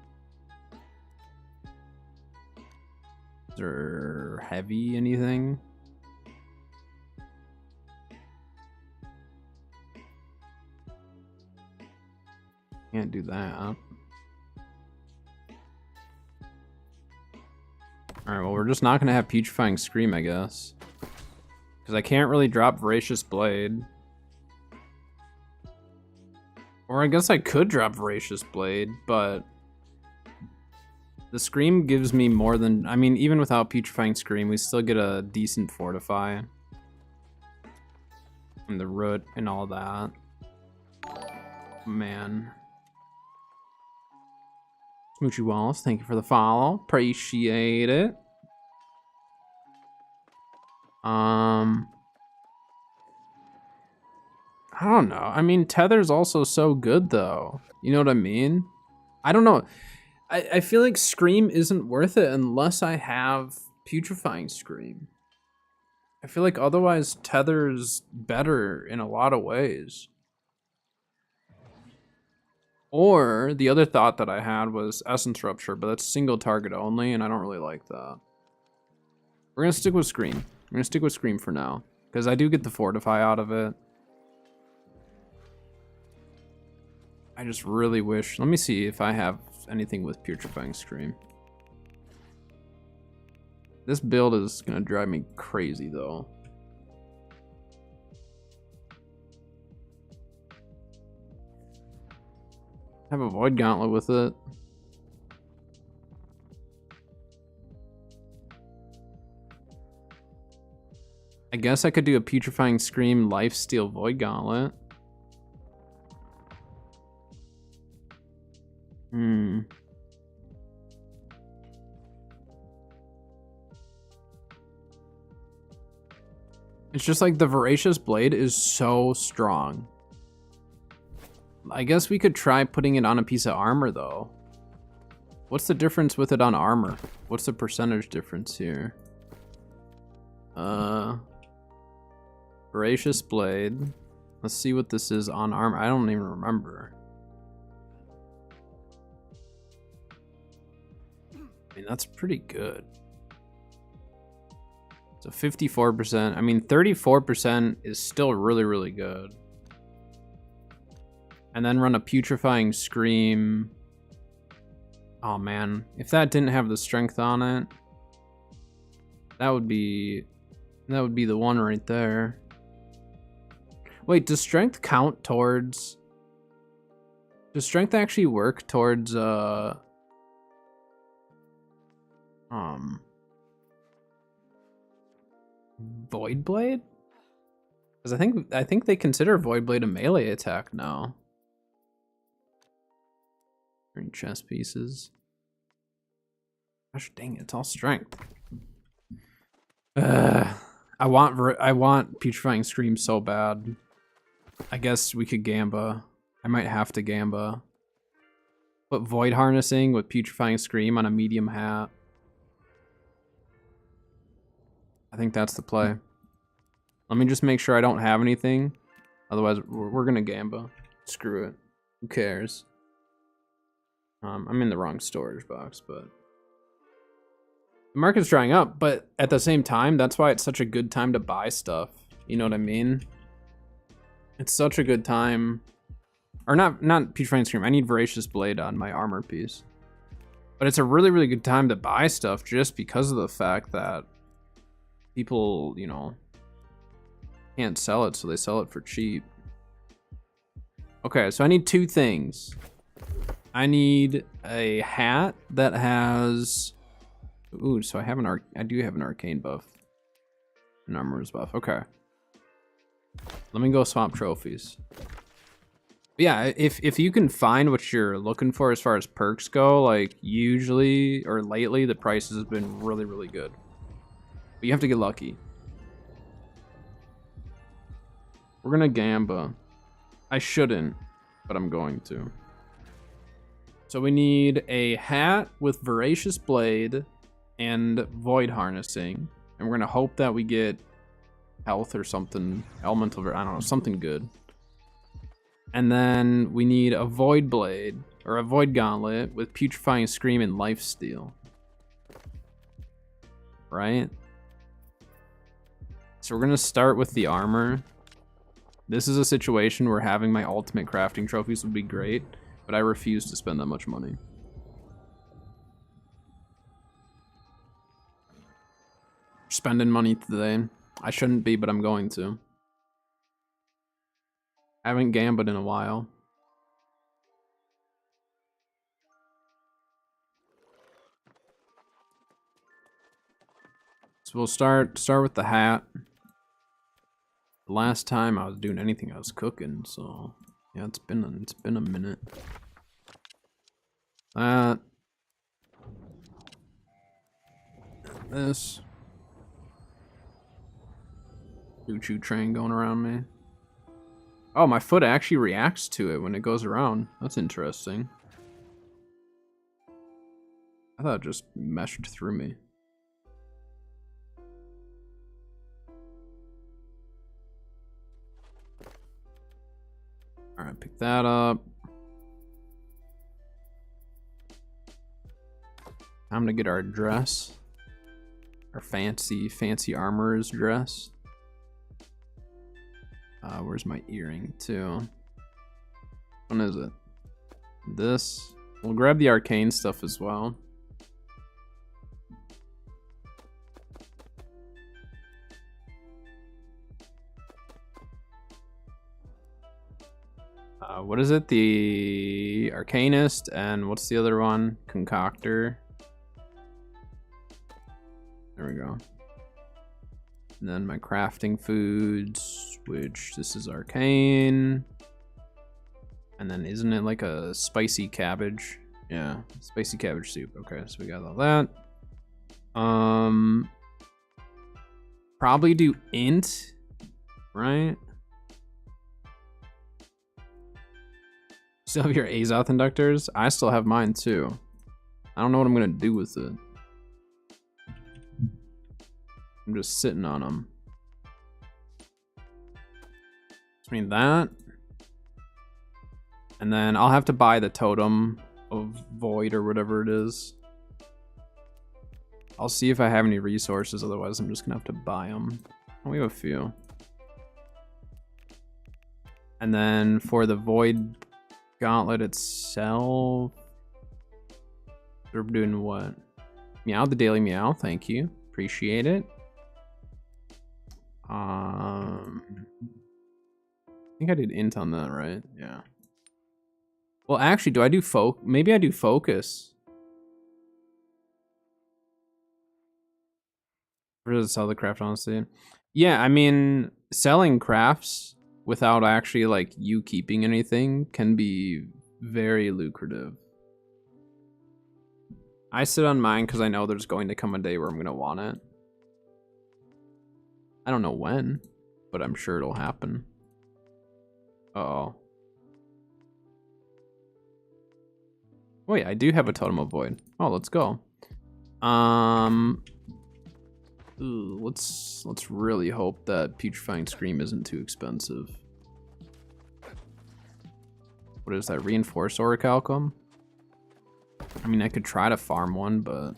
Is there heavy anything? Can't do that. Alright, well, we're just not gonna have Putrefying Scream, I guess. Because I can't really drop Voracious Blade. Or I guess I could drop Voracious Blade, but... The Scream gives me more than... I mean, even without Putrefying Scream, we still get a decent Fortify. And the Root and all that. Man. Smoochy Wallace, thank you for the follow. Appreciate it. I don't know. I mean, Tether's also so good, though. You know what I mean? I don't know. I feel like Scream isn't worth it unless I have Putrefying Scream. I feel like otherwise Tether's better in a lot of ways. Or the other thought that I had was Essence Rupture, but that's single target only, and I don't really like that. We're gonna stick with Scream. We're gonna stick with Scream for now, because I do get the Fortify out of it. I just really wish... Let me see if I have anything with Putrefying Scream. This build is gonna drive me crazy though. Have a Void Gauntlet with it. I guess I could do a Putrefying Scream Lifesteal Void Gauntlet. It's just like the Voracious Blade is so strong. I guess we could try putting it on a piece of armor though. What's the difference with it on armor? What's the percentage difference here? Voracious Blade. Let's see what this is on armor. I don't even remember. I mean, that's pretty good. So 54%. I mean, 34% is still really, really good. And then run a Putrefying Scream. Oh man, if that didn't have the strength on it, that would be the one right there. Wait, does strength count towards? Does strength actually work towards Void Blade? Because I think they consider Void Blade a melee attack now. Chest pieces. Gosh dang it, it's all strength. I want Putrefying Scream so bad. I guess we could Gamba. I might have to Gamba. Put Void Harnessing with Putrefying Scream on a medium hat. I think that's the play. Let me just make sure I don't have anything. Otherwise, we're gonna Gamba. Screw it. Who cares? I'm in the wrong storage box, but the market's drying up, but at the same time, that's why it's such a good time to buy stuff. You know what I mean? It's such a good time. Or not Putrefying Scream. I need Voracious Blade on my armor piece. But it's a really, really good time to buy stuff just because of the fact that people, you know, can't sell it, so they sell it for cheap. Okay, so I need two things. I need a hat that has... Ooh, so I do have an arcane buff. An armor's buff. Okay. Let me go swap trophies. But yeah, if you can find what you're looking for as far as perks go, like usually or lately the prices have been really, really good. But you have to get lucky. We're gonna Gamba. I shouldn't, but I'm going to. So we need a hat with Voracious Blade and Void Harnessing. And we're gonna hope that we get health or something, elemental, I don't know, something good. And then we need a Void Blade, or a Void Gauntlet with Putrefying Scream and Lifesteal. Right? So we're gonna start with the armor. This is a situation where having my ultimate crafting trophies would be great, but I refuse to spend that much money. Spending money today. I shouldn't be, but I'm going to. I haven't gambled in a while. So we'll start with the hat. The last time I was doing anything, I was cooking, so yeah, it's been a minute. That. This. Choo-choo train going around me. Oh, my foot actually reacts to it when it goes around. That's interesting. I thought it just meshed through me. Alright, pick that up. Time to get our dress. Our fancy armorer's dress. Where's my earring too? When is it? This We'll grab the arcane stuff as well. What is it? The Arcanist and what's the other one? Concoctor. There we go. And then my crafting foods, which this is arcane. And then isn't it like a spicy cabbage? Yeah, spicy cabbage soup. Okay, so we got all that. Probably do int, right? Still have your Azoth inductors? I still have mine too. I don't know what I'm gonna do with it. I'm just sitting on them. I mean that. And then I'll have to buy the totem of void or whatever it is. I'll see if I have any resources, otherwise I'm just gonna have to buy them. Oh, we have a few. And then for the void gauntlet itself, we're doing what? Meow, the daily meow, thank you. Appreciate it. I think I did int on that, right? Yeah. Well, actually, do I do maybe I do focus. Or does it sell the craft, honestly? Yeah, I mean, selling crafts without actually, like, you keeping anything can be very lucrative. I sit on mine because I know there's going to come a day where I'm going to want it. I don't know when, but I'm sure it'll happen. Uh-oh. Wait, I do have a totem of void. Oh, let's go. Ooh, let's really hope that Putrefying Scream isn't too expensive. What is that? Reinforced Orichalcum? I mean, I could try to farm one, but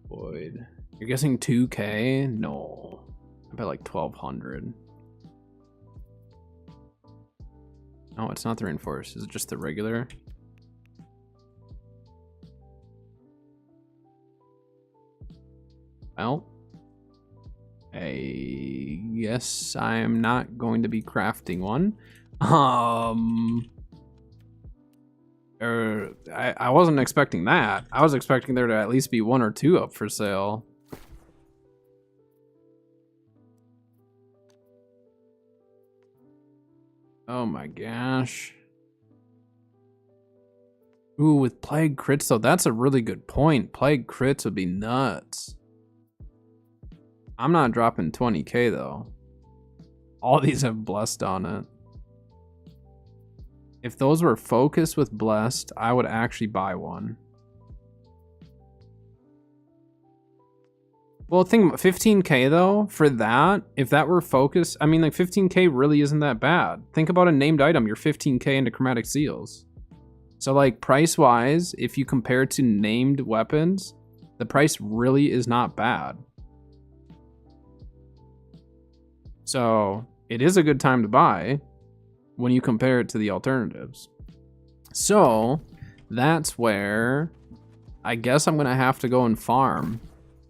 void. You're guessing 2K? No, I bet like 1,200. No, it's not the reinforced. Is it just the regular? Well, I guess I am not going to be crafting one. I wasn't expecting that. I was expecting there to at least be 1 or 2 up for sale. Oh my gosh. Ooh, with Plague crits though, that's a really good point. Plague crits would be nuts. I'm not dropping 20k though. All these have blessed on it. If those were focused with blessed, I would actually buy one. Well, think about 15k though, for that, if that were focused, I mean like 15k really isn't that bad. Think about a named item, you're 15k into chromatic seals. So like price wise, if you compare it to named weapons, the price really is not bad. So it is a good time to buy when you compare it to the alternatives. So that's where I guess I'm gonna have to go and farm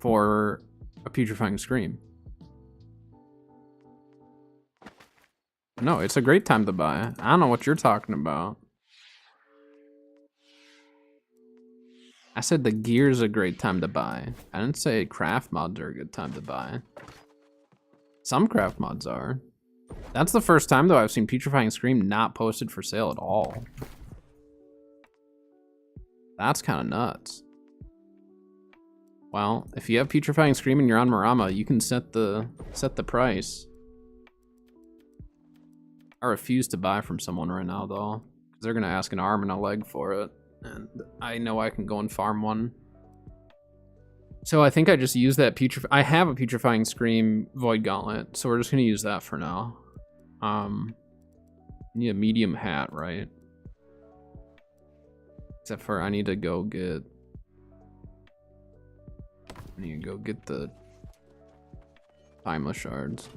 for a Putrefying Scream. No, it's a great time to buy. I don't know what you're talking about. I said the gear's a great time to buy. I didn't say craft mods are a good time to buy. Some craft mods are. That's the first time though I've seen Putrefying Scream not posted for sale at all. That's kind of nuts. Well, if you have Putrefying Scream and you're on Marama, you can set the price. I refuse to buy from someone right now though, because they're gonna ask an arm and a leg for it, and I know I can go and farm one. So I think I just use that I have a Putrefying Scream Void Gauntlet, so we're just gonna use that for now. Need a medium hat, right? Except for I need to go get the Timeless Shards.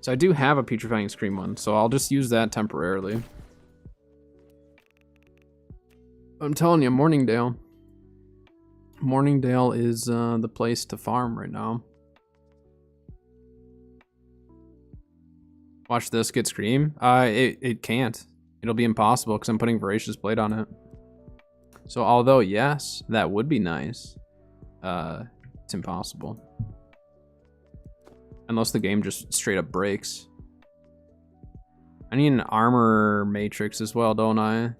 So I do have a Putrefying Scream one, so I'll just use that temporarily. I'm telling you, Morningdale. Morningdale is the place to farm right now. Watch this get Scream. It can't. It'll be impossible because I'm putting Voracious Blade on it. So although, yes, that would be nice, it's impossible. Unless the game just straight up breaks. I need an armor matrix as well, don't I?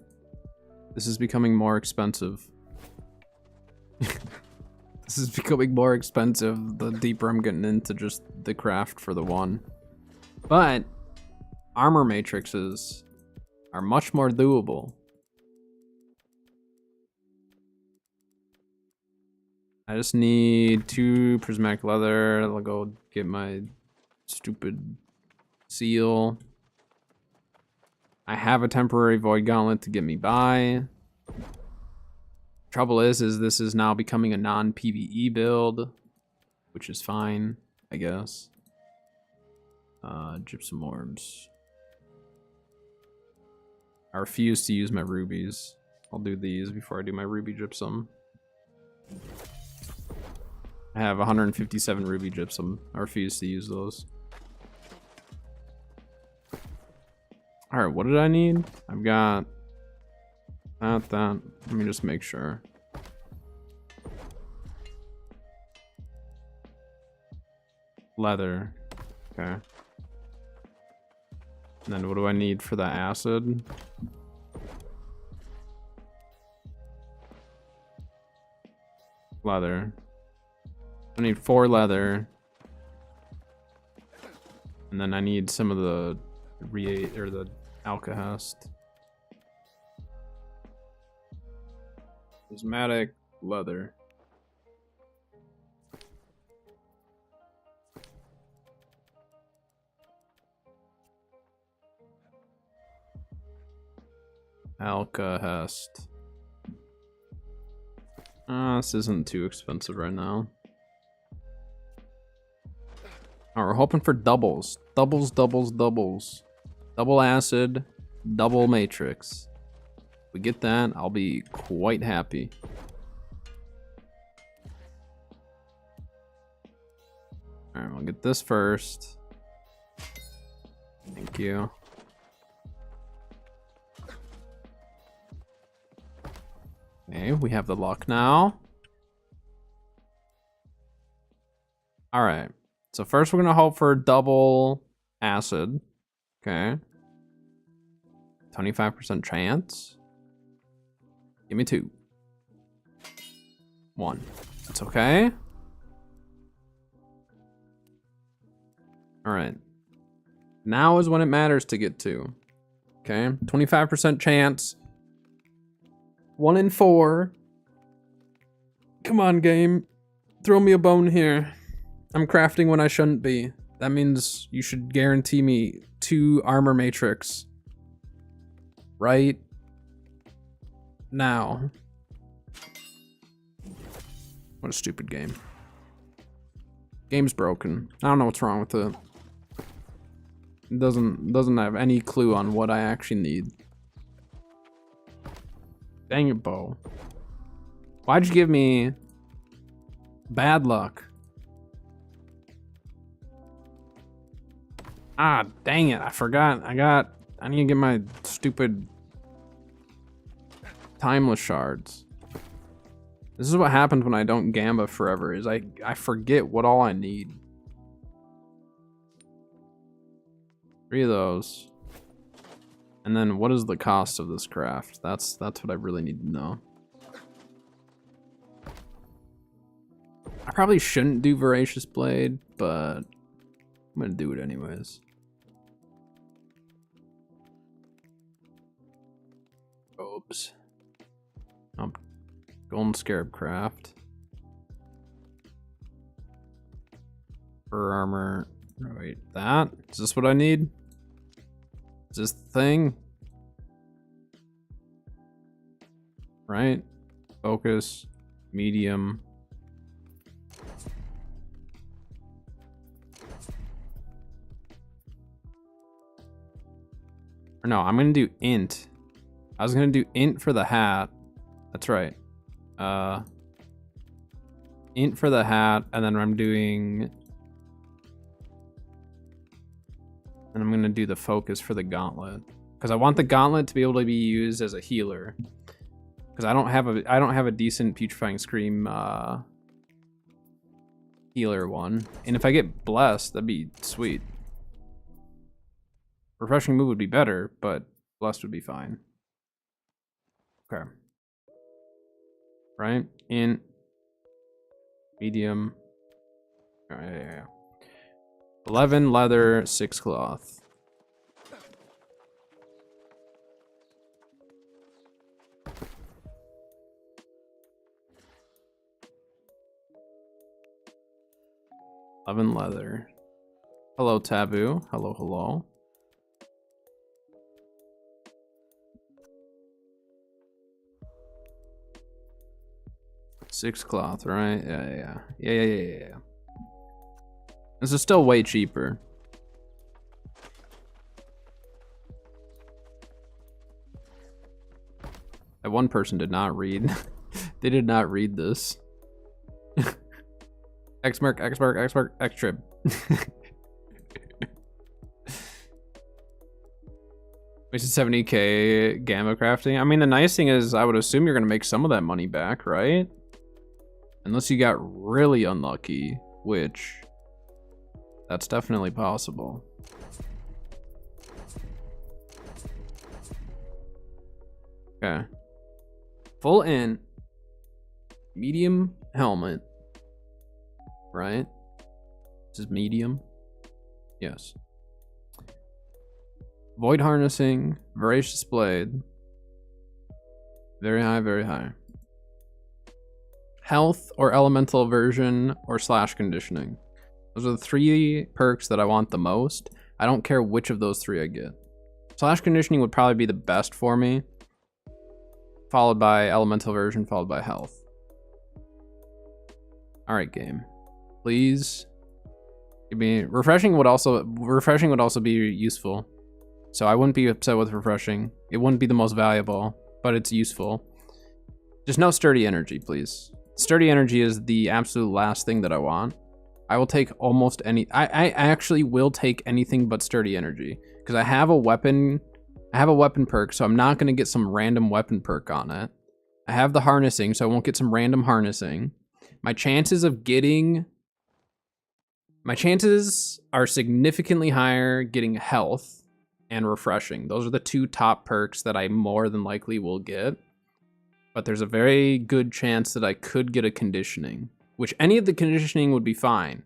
This is becoming more expensive. This is becoming more expensive the deeper I'm getting into just the craft for the one. But armor matrices are much more doable. I just need 2 prismatic leather. I'll go get my stupid seal. I have a temporary void gauntlet to get me by. Trouble is this is now becoming a non-PvE build, which is fine, I guess. Gypsum orbs. I refuse to use my rubies. I'll do these before I do my ruby gypsum. I have 157 ruby gypsum. I refuse to use those. Alright, what did I need? I've got that. Let me just make sure. Leather. Okay. And then what do I need for the acid? Leather. I need 4 leather. And then I need some of the the alkahest. Prismatic leather. Alkahest. This isn't too expensive right now. Alright, we're hoping for doubles. Doubles. Double acid, double matrix. If we get that, I'll be quite happy. Alright, we'll get this first. Thank you. Okay, we have the luck now. Alright. So first we're gonna hope for double acid. Okay. 25% chance. Give me 2. 1. That's okay. Alright. Now is when it matters to get 2. Okay. 25% chance. 1 in 4. Come on, game. Throw me a bone here. I'm crafting when I shouldn't be. That means you should guarantee me 2 armor matrix. Right now. What a stupid game. Game's broken. I don't know what's wrong with it. It doesn't have any clue on what I actually need. Dang it, Bo. Why'd you give me bad luck? Ah, dang it, I forgot. I need to get my stupid timeless shards. This is what happens when I don't gamba forever, is I forget what all I need. 3 of those. And then what is the cost of this craft? That's what I really need to know. I probably shouldn't do Voracious Blade, but I'm gonna do it anyways. Oops. Golden Scarab craft. Fur armor. Wait, that? Is this what I need? Is this the thing? Right? Focus. Medium. Or no, I'm gonna do int. I was gonna do int for the hat. That's right. Int for the hat, and then I'm doing... And I'm gonna do the focus for the gauntlet. Because I want the gauntlet to be able to be used as a healer. Because I don't have a decent Putrefying Scream healer one. And if I get blessed, that'd be sweet. Refreshing move would be better, but blessed would be fine. Okay. Right? In medium. Alright, yeah. 11 leather, 6 cloth. Leather. Hello, Taboo. Hello, hello. Six cloth, right? Yeah. This is still way cheaper. That one person did not read. They did not read this. X-Merc, X-Trib. Wasted 70k gamma crafting. I mean, the nice thing is I would assume you're going to make some of that money back, right? Unless you got really unlucky, which that's definitely possible. Okay. Full in. Medium helmet. Right? This is medium. Yes. Void harnessing. Voracious blade. Very high, very high. Health or elemental aversion or slash conditioning. Those are the 3 perks that I want the most. I don't care which of those 3 I get. Slash conditioning would probably be the best for me. Followed by elemental aversion, followed by health. Alright, game. Please. Give me refreshing would also be useful. So I wouldn't be upset with refreshing. It wouldn't be the most valuable, but it's useful. Just no sturdy energy, please. Sturdy energy is the absolute last thing that I want. I will take almost any... I actually will take anything but sturdy energy. Because I have a weapon perk, so I'm not going to get some random weapon perk on it. I have the harnessing, so I won't get some random harnessing. My chances are significantly higher getting health and refreshing. Those are the 2 top perks that I more than likely will get. But there's a very good chance that I could get a conditioning, which any of the conditioning would be fine.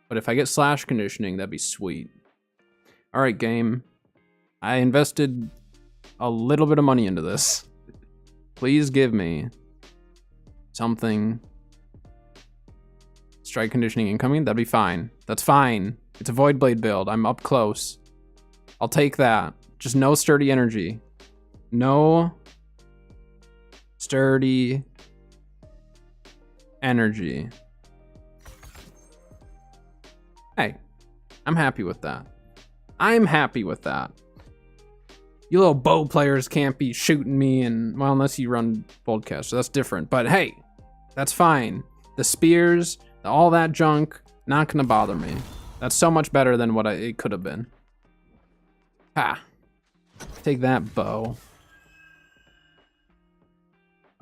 But if I get slash conditioning, that'd be sweet. All right, game. I invested a little bit of money into this. Please give me something. Strike conditioning incoming, that'd be fine. That's fine. It's a Void Blade build. I'm up close. I'll take that. Just no sturdy energy. No sturdy energy. Hey, I'm happy with that. I'm happy with that. You little bow players can't be shooting me, and well, unless you run Boldcast, so that's different. But hey, that's fine. The spears, all that junk, not gonna bother me. That's so much better than what it could have been. Ha! Take that, bow.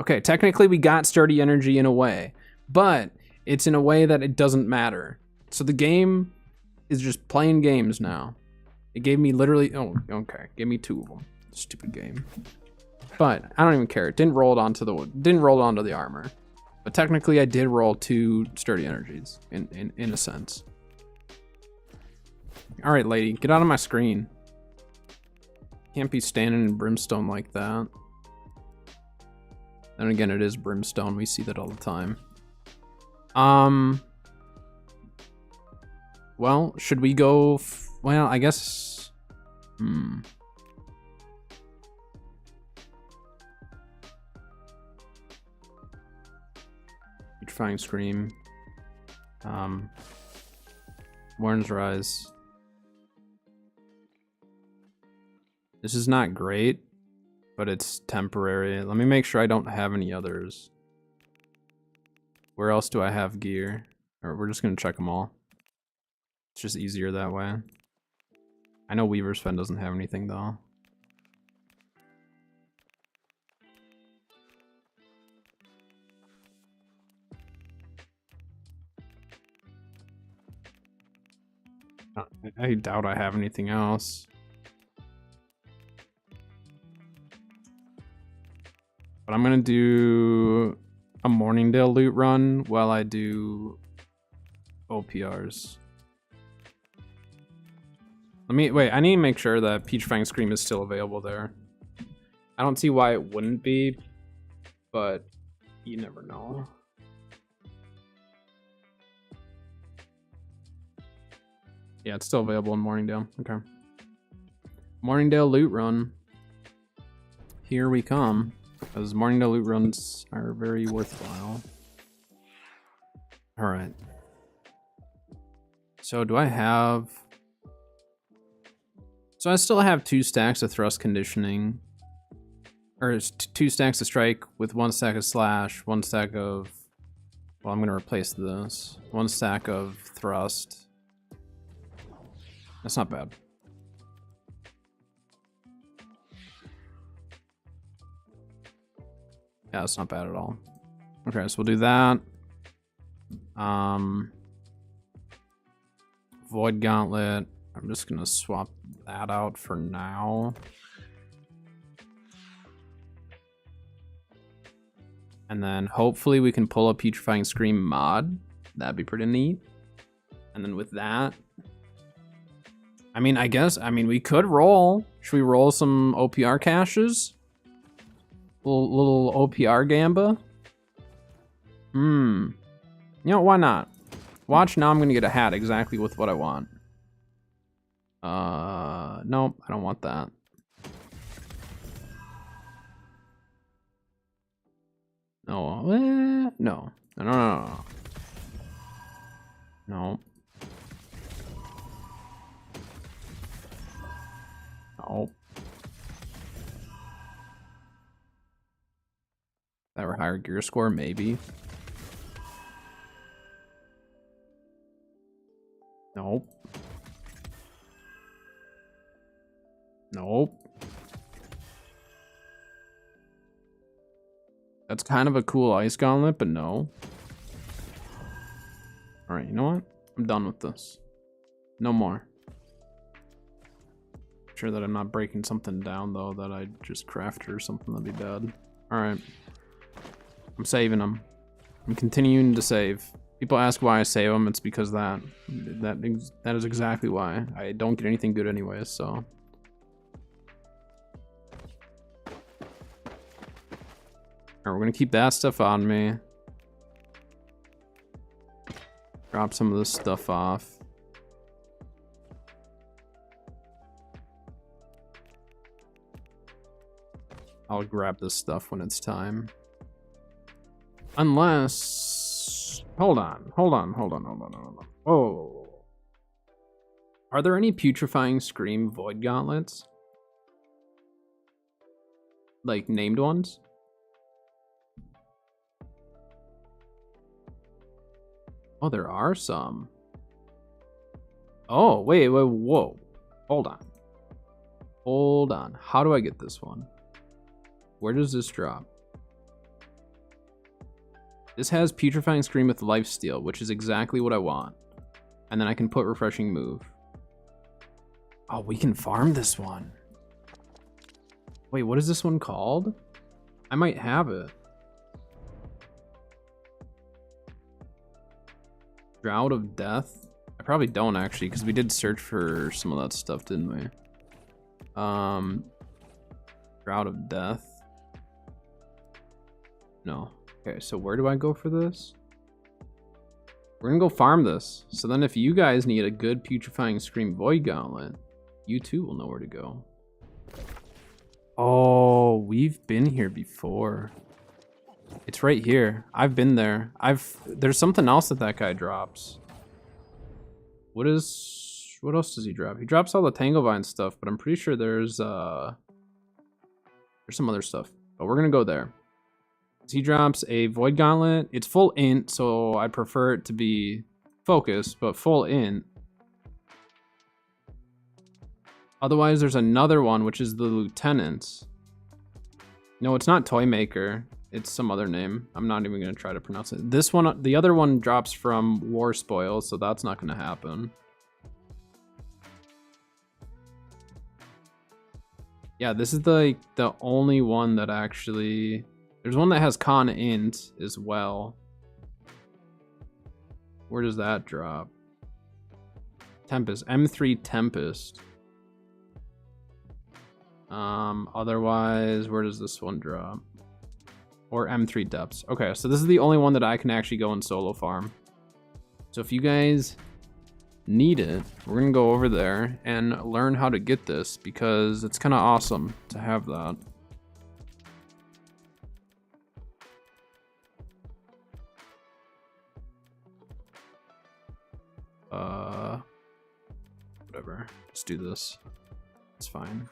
Okay, technically we got sturdy energy in a way, but it's in a way that it doesn't matter. So the game is just playing games now. It gave me literally, oh, okay, gave me 2 of them. Stupid game. But I don't even care. It didn't roll it onto the armor. But technically I did roll 2 sturdy energies in a sense. All right, lady, get out of my screen. Can't be standing in brimstone like that. Then again, it is brimstone. We see that all the time. Well, should we go? Well, I guess. Putrefying Scream. Warren's Rise. This is not great, but it's temporary. Let me make sure I don't have any others. Where else do I have gear? Or we're just gonna check them all. It's just easier that way. I know Weaver's Fen doesn't have anything though. I doubt I have anything else. But I'm gonna do a Morningdale loot run while I do OPRs. Let me wait. I need to make sure that Peachfang Scream is still available there. I don't see why it wouldn't be, but you never know. Yeah, it's still available in Morningdale. Okay. Morningdale loot run. Here we come. Because Morningdale loot runs are very worthwhile. Alright. So do I have... So I still have 2 stacks of thrust conditioning. Or 2 stacks of strike with 1 stack of slash, 1 stack of... Well, I'm going to replace this. 1 stack of thrust. That's not bad. Yeah, that's not bad at all. Okay, so we'll do that. Void Gauntlet. I'm just gonna swap that out for now. And then hopefully we can pull a Petrifying Scream mod. That'd be pretty neat. And then with that, I mean, we could roll. Should we roll some OPR caches? Little OPR gamba? You know, why not? Watch, now I'm gonna get a hat exactly with what I want. Nope, I don't want that. No, no. No. No. That were higher gear score, maybe. Nope. Nope. That's kind of a cool ice gauntlet, but no. Alright, you know what? I'm done with this. No more. Sure that I'm not breaking something down though that I just crafted or something that'd be bad. Alright. I'm saving them. I'm continuing to save. People ask why I save them. It's because that is exactly why. I don't get anything good anyways, so. Alright, we're gonna keep that stuff on me. Drop some of this stuff off. I'll grab this stuff when it's time. Unless... Hold on. Oh. Are there any Putrefying Scream Void Gauntlets? Like, named ones? Oh, there are some. Oh, wait, whoa. Hold on. How do I get this one? Where does this drop? This has Putrefying Scream with Lifesteal, which is exactly what I want. And then I can put Refreshing Move. Oh, we can farm this one. Wait, what is this one called? I might have it. Drought of Death? I probably don't actually, because we did search for some of that stuff, didn't we? Drought of Death. No. Okay, so where do I go for this? We're gonna go farm this. So then if you guys need a good Putrefying Scream Void Gauntlet, you too will know where to go. Oh, we've been here before. It's right here. I've been there. There's something else that guy drops. What is What else does he drop? He drops all the Tanglevine stuff, but I'm pretty sure there's some other stuff. But we're gonna go there. He drops a Void Gauntlet. It's full int, so I prefer it to be focus, but full int. Otherwise, there's another one, which is the Lieutenant. No, it's not Toymaker. It's some other name. I'm not even going to try to pronounce it. This one, the other one drops from War Spoil, so that's not going to happen. Yeah, this is the only one that actually... There's one that has Con Int as well. Where does that drop? Tempest. M3 Tempest. Otherwise, where does this one drop? Or M3 Depths. Okay, so this is the only one that I can actually go and solo farm. So if you guys need it, we're gonna go over there and learn how to get this, because it's kind of awesome to have that. Whatever. Just do this. It's fine.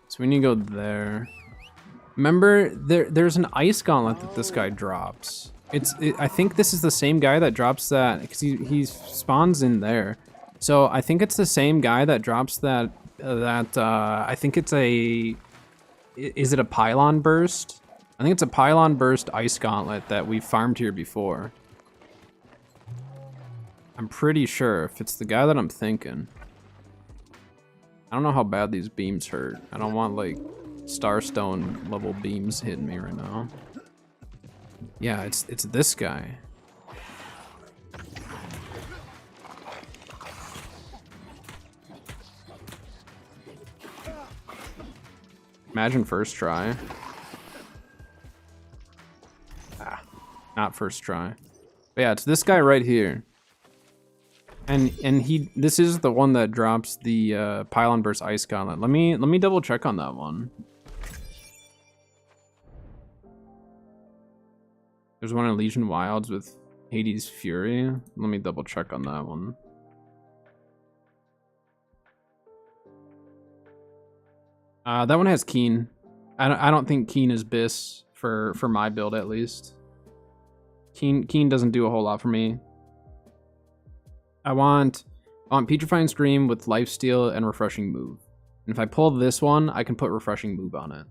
So we need to go there. Remember, there's an Ice Gauntlet that this guy drops. I think this is the same guy that drops that, because he spawns in there. So I think it's the same guy that drops that. I think it's a. Is it a Pylon Burst? I think it's a Pylon Burst Ice Gauntlet that we farmed here before. I'm pretty sure if it's the guy that I'm thinking. I don't know how bad these beams hurt. I don't want like Starstone level beams hitting me right now. Yeah, it's this guy. Imagine first try. Ah, not first try. But yeah, it's this guy right here. And this is the one that drops the Pylon Burst Ice Gauntlet. Let me double check on that one. There's one in Legion Wilds with Hades Fury. Let me double check on that one. That one has Keen. I don't think Keen is BIS for my build at least. Keen doesn't do a whole lot for me. I want Petrifying Scream with Lifesteal and Refreshing Move. And if I pull this one, I can put Refreshing Move on it.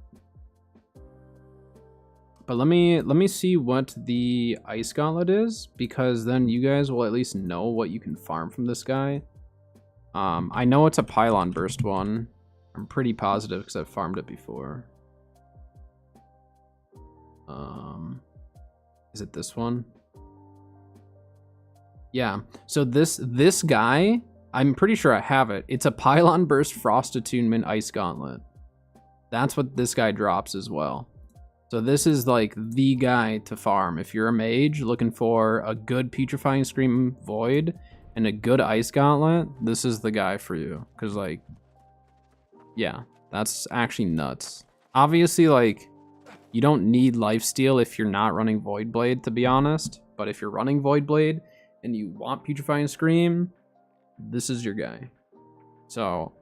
But let me see what the Ice Gauntlet is, because then you guys will at least know what you can farm from this guy. I know it's a Pylon Burst one. I'm pretty positive because I've farmed it before. Is it this one? Yeah, so this guy, I'm pretty sure I have it. It's a Pylon Burst Frost Attunement Ice Gauntlet. That's what this guy drops as well. So this is like the guy to farm. If you're a mage looking for a good Petrifying Scream Void and a good Ice Gauntlet, this is the guy for you. Because like, yeah, that's actually nuts. Obviously, like, you don't need Lifesteal if you're not running Void Blade, to be honest. But if you're running Void Blade and you want Petrifying Scream, this is your guy. So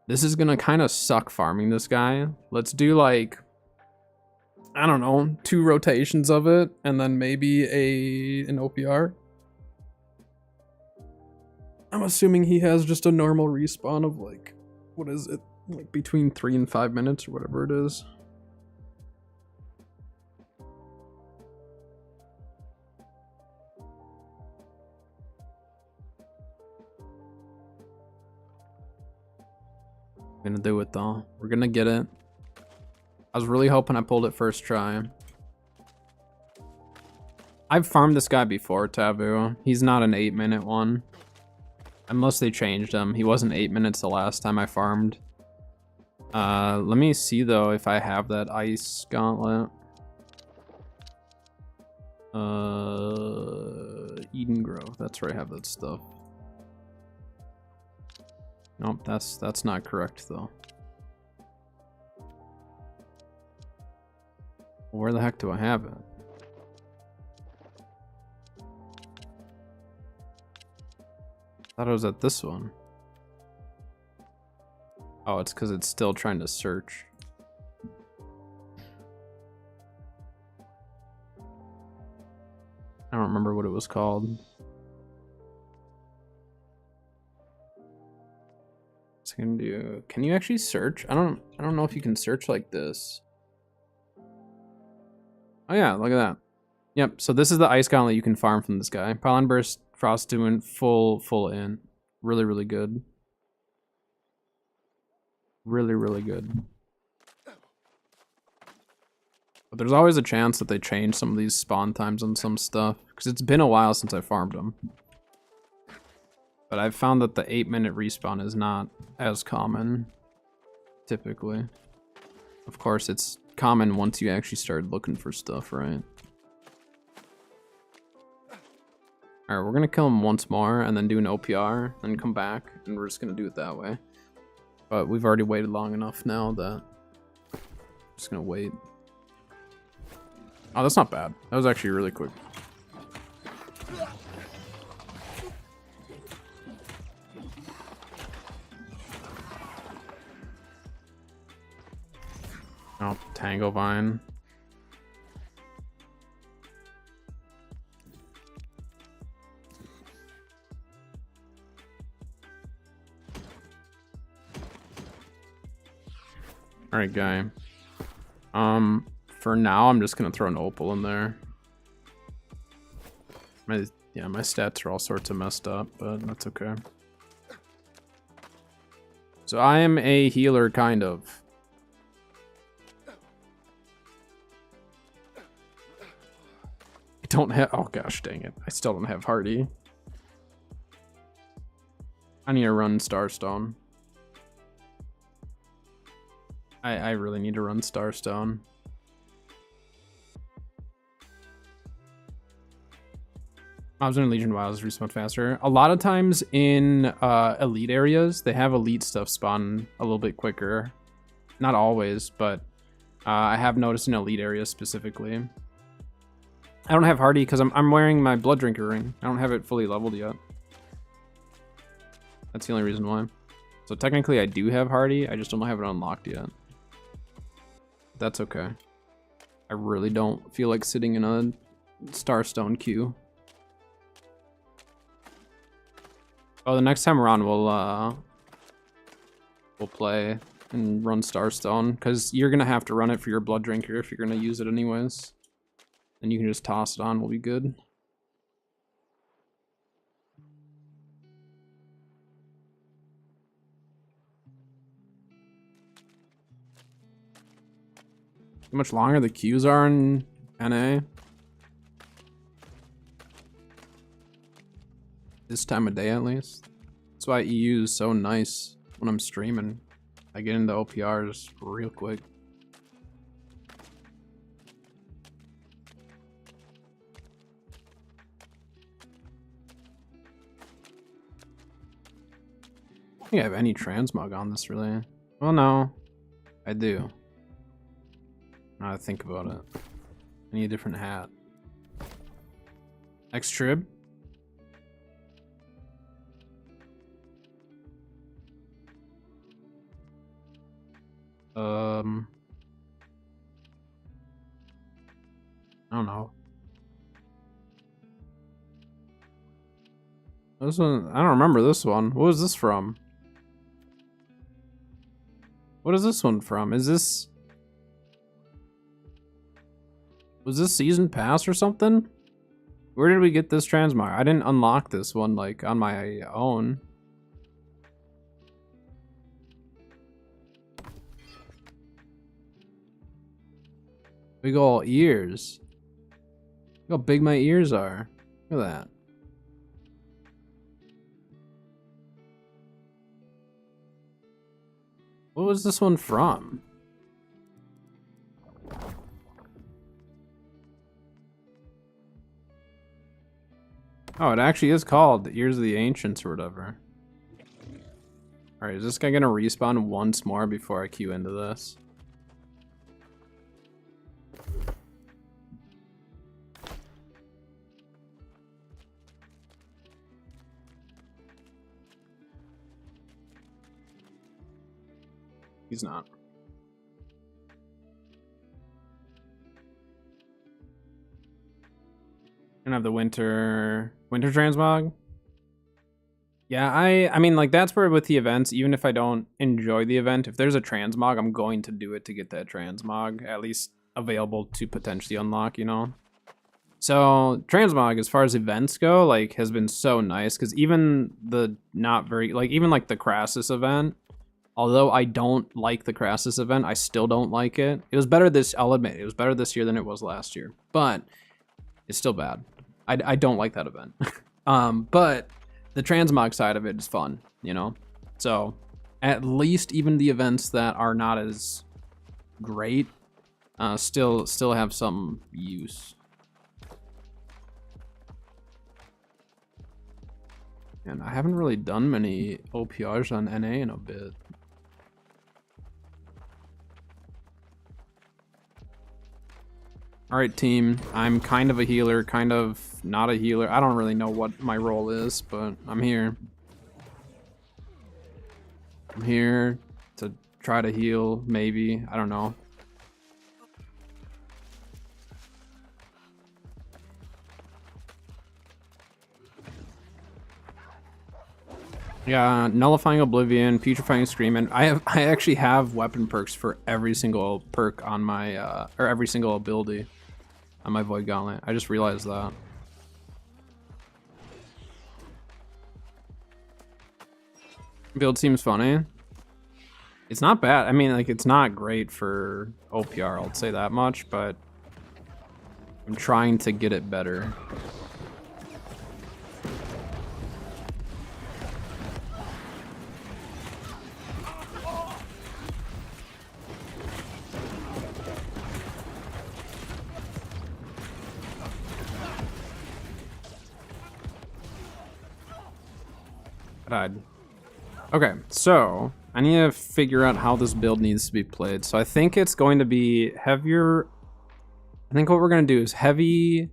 this is gonna kind of suck farming this guy. Let's do like, I don't know, 2 rotations of it and then maybe an OPR. I'm assuming he has just a normal respawn of like, what is it? Like between 3 and 5 minutes or whatever it is. Gonna do it though. We're gonna get it. I was really hoping I pulled it first try. I've farmed this guy before, Taboo. He's not an 8-minute one. Unless they changed him. He wasn't 8 minutes the last time I farmed. Let me see though if I have that Ice Gauntlet. Eden Grove. That's where I have that stuff. Nope, that's not correct though. Where the heck do I have it? Thought it was at this one. Oh, it's because it's still trying to search. I don't remember what it was called. It's gonna do. Can you actually search? I don't know if you can search like this. Oh yeah, look at that. Yep. So this is the ice gauntlet you can farm from this guy. Pylon Burst, Frost doing full in. Really good. Really good. But there's always a chance that they change some of these spawn times on some stuff, because it's been a while since I farmed them. But I've found that the 8-minute respawn is not as common, typically. Of course, it's common once you actually start looking for stuff, right? Alright, we're gonna kill him once more, and then do an OPR, and come back, and we're just gonna do it that way. But we've already waited long enough now that I'm just gonna wait. Oh, that's not bad. That was actually really quick. Oh, Tango Vine. Alright, guy. For now, I'm just gonna throw an opal in there. My stats are all sorts of messed up, but that's okay. So I am a healer, kind of. I don't have, oh gosh, dang it. I still don't have Hardy. I need to run Starstone. I really need to run Starstone. I was in Legion Wilds respawn faster. A lot of times in elite areas, they have elite stuff spawn a little bit quicker. Not always, but I have noticed in elite areas specifically. I don't have Hardy because I'm wearing my Blood Drinker ring. I don't have it fully leveled yet. That's the only reason why. So technically I do have Hardy, I just don't have it unlocked yet. That's okay. I really don't feel like sitting in a Starstone queue. Oh, the next time around we'll play and run Starstone, because you're gonna have to run it for your Blood Drinker if you're gonna use it anyways. And you can just toss it on, we'll be good. How much longer the queues are in NA? This time of day at least. That's why EU is so nice when I'm streaming. I get into OPRs real quick. I don't think I have any transmog on this really. Well, no, I do. Now I think about it. I need a different hat. X-Trib? I don't know. This one, I don't remember this one. What was this from? What is this one from? Is this... Was this season pass or something? Where did we get this transmog? I didn't unlock this one like on my own. Big ol' ears. Look how big my ears are. Look at that. What was this one from? Oh, it actually is called the Ears of the Ancients or whatever. Alright, is this guy gonna respawn once more before I queue into this? he's not. And have the winter transmog. Yeah, I mean, like, that's where with the events, even if I don't enjoy the event, if there's a transmog, I'm going to do it to get that transmog at least available to potentially unlock, you know? So transmog, as far as events go, like, has been so nice, because even the not very, like, even like the Crassus event, although I don't like the Crassus event, I still don't like it. It was better this, I'll admit, it was better this year than it was last year, but it's still bad. I don't like that event. But the transmog side of it is fun, you know? So at least even the events that are not as great still have some use. And I haven't really done many OPRs on NA in a bit. All right, team. I'm kind of a healer, kind of not a healer. I don't really know what my role is, but I'm here. I'm here to try to heal, maybe. I don't know. Yeah, Nullifying Oblivion, Putrefying Scream, and I actually have weapon perks for every single perk on my or every single ability on my Void Gauntlet. I just realized that. Build seems funny. It's not bad. I mean, like, it's not great for OPR, I'll say that much, but I'm trying to get it better. Died. Okay, so I need to figure out how this build needs to be played. So I think it's going to be heavier. I think what we're going to do is heavy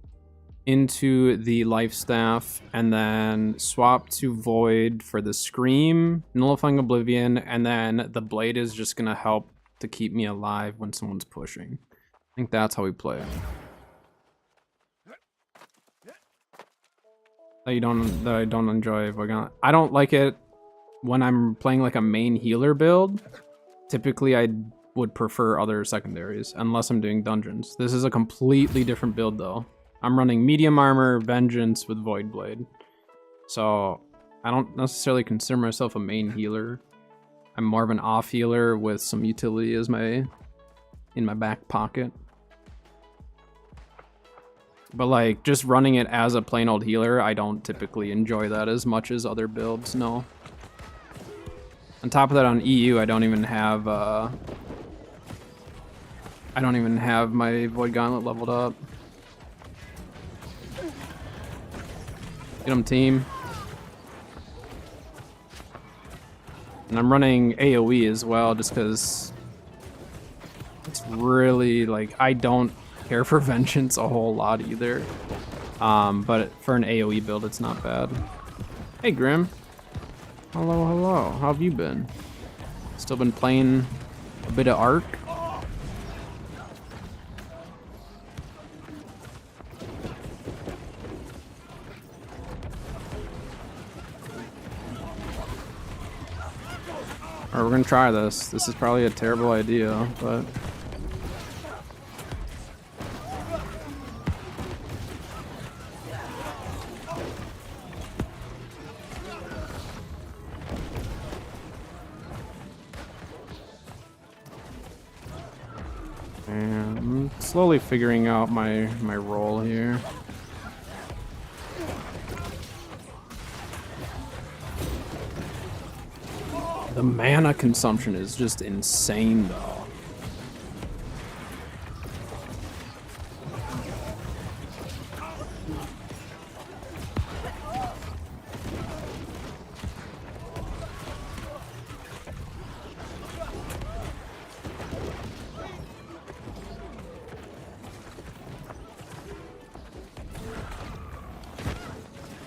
into the life staff and then swap to void for the scream, nullifying oblivion, and then the blade is just going to help to keep me alive when someone's pushing. I think that's how we play it. That I don't enjoy Void Gauntlet. I don't like it when I'm playing like a main healer build. Typically I would prefer other secondaries unless I'm doing dungeons. This is a completely different build though. I'm running medium armor, vengeance with Void Blade. So I don't necessarily consider myself a main healer. I'm more of an off healer with some utility as in my back pocket. But like, just running it as a plain old healer, I don't typically enjoy that as much as other builds, no. On top of that, on EU, I don't even have my Void Gauntlet leveled up. Get him, team. And I'm running AoE as well, just because it's really, like, I don't care for Vengeance a whole lot either. But for an AoE build, it's not bad. Hey, Grim. Hello, hello. How have you been? Still been playing a bit of Ark? Alright, we're gonna try this. This is probably a terrible idea, but... And I'm slowly figuring out my role here. The mana consumption is just insane, though.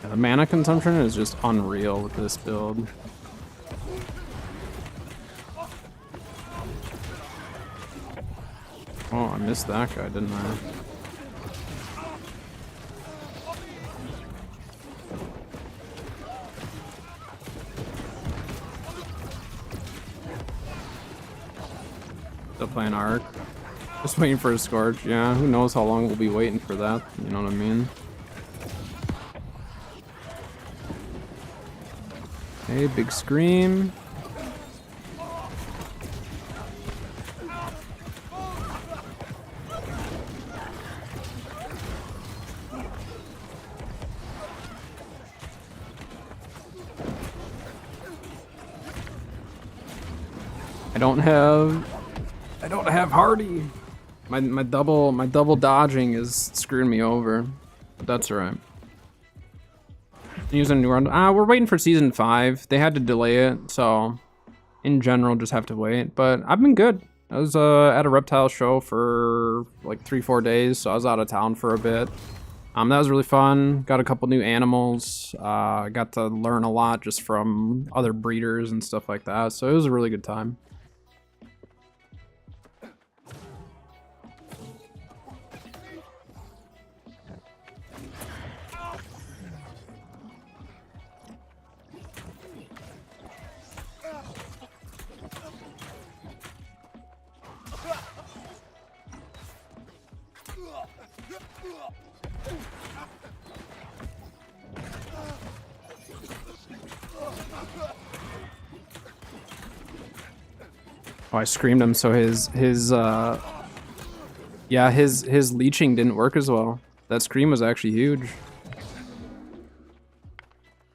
Yeah, the mana consumption is just unreal with this build. Missed that guy, didn't I? Still playing Arc. Just waiting for a Scorch. Yeah, who knows how long we'll be waiting for that. You know what I mean? Hey, big scream. I don't have Hardy. My double dodging is screwing me over. But that's alright. Using a new run. We're waiting for season 5. They had to delay it, so in general just have to wait. But I've been good. I was at a reptile show for like 3-4 days, so I was out of town for a bit. That was really fun. Got a couple new animals. Got to learn a lot just from other breeders and stuff like that. So it was a really good time. Oh, I screamed him, so his leeching didn't work as well. That scream was actually huge.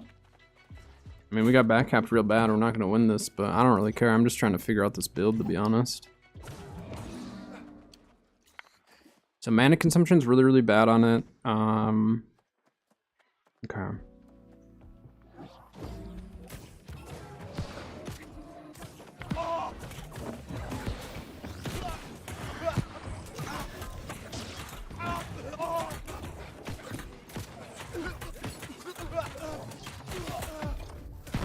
I mean, we got backcapped real bad. We're not going to win this, but I don't really care. I'm just trying to figure out this build, to be honest. So mana consumption is really, really bad on it. Okay.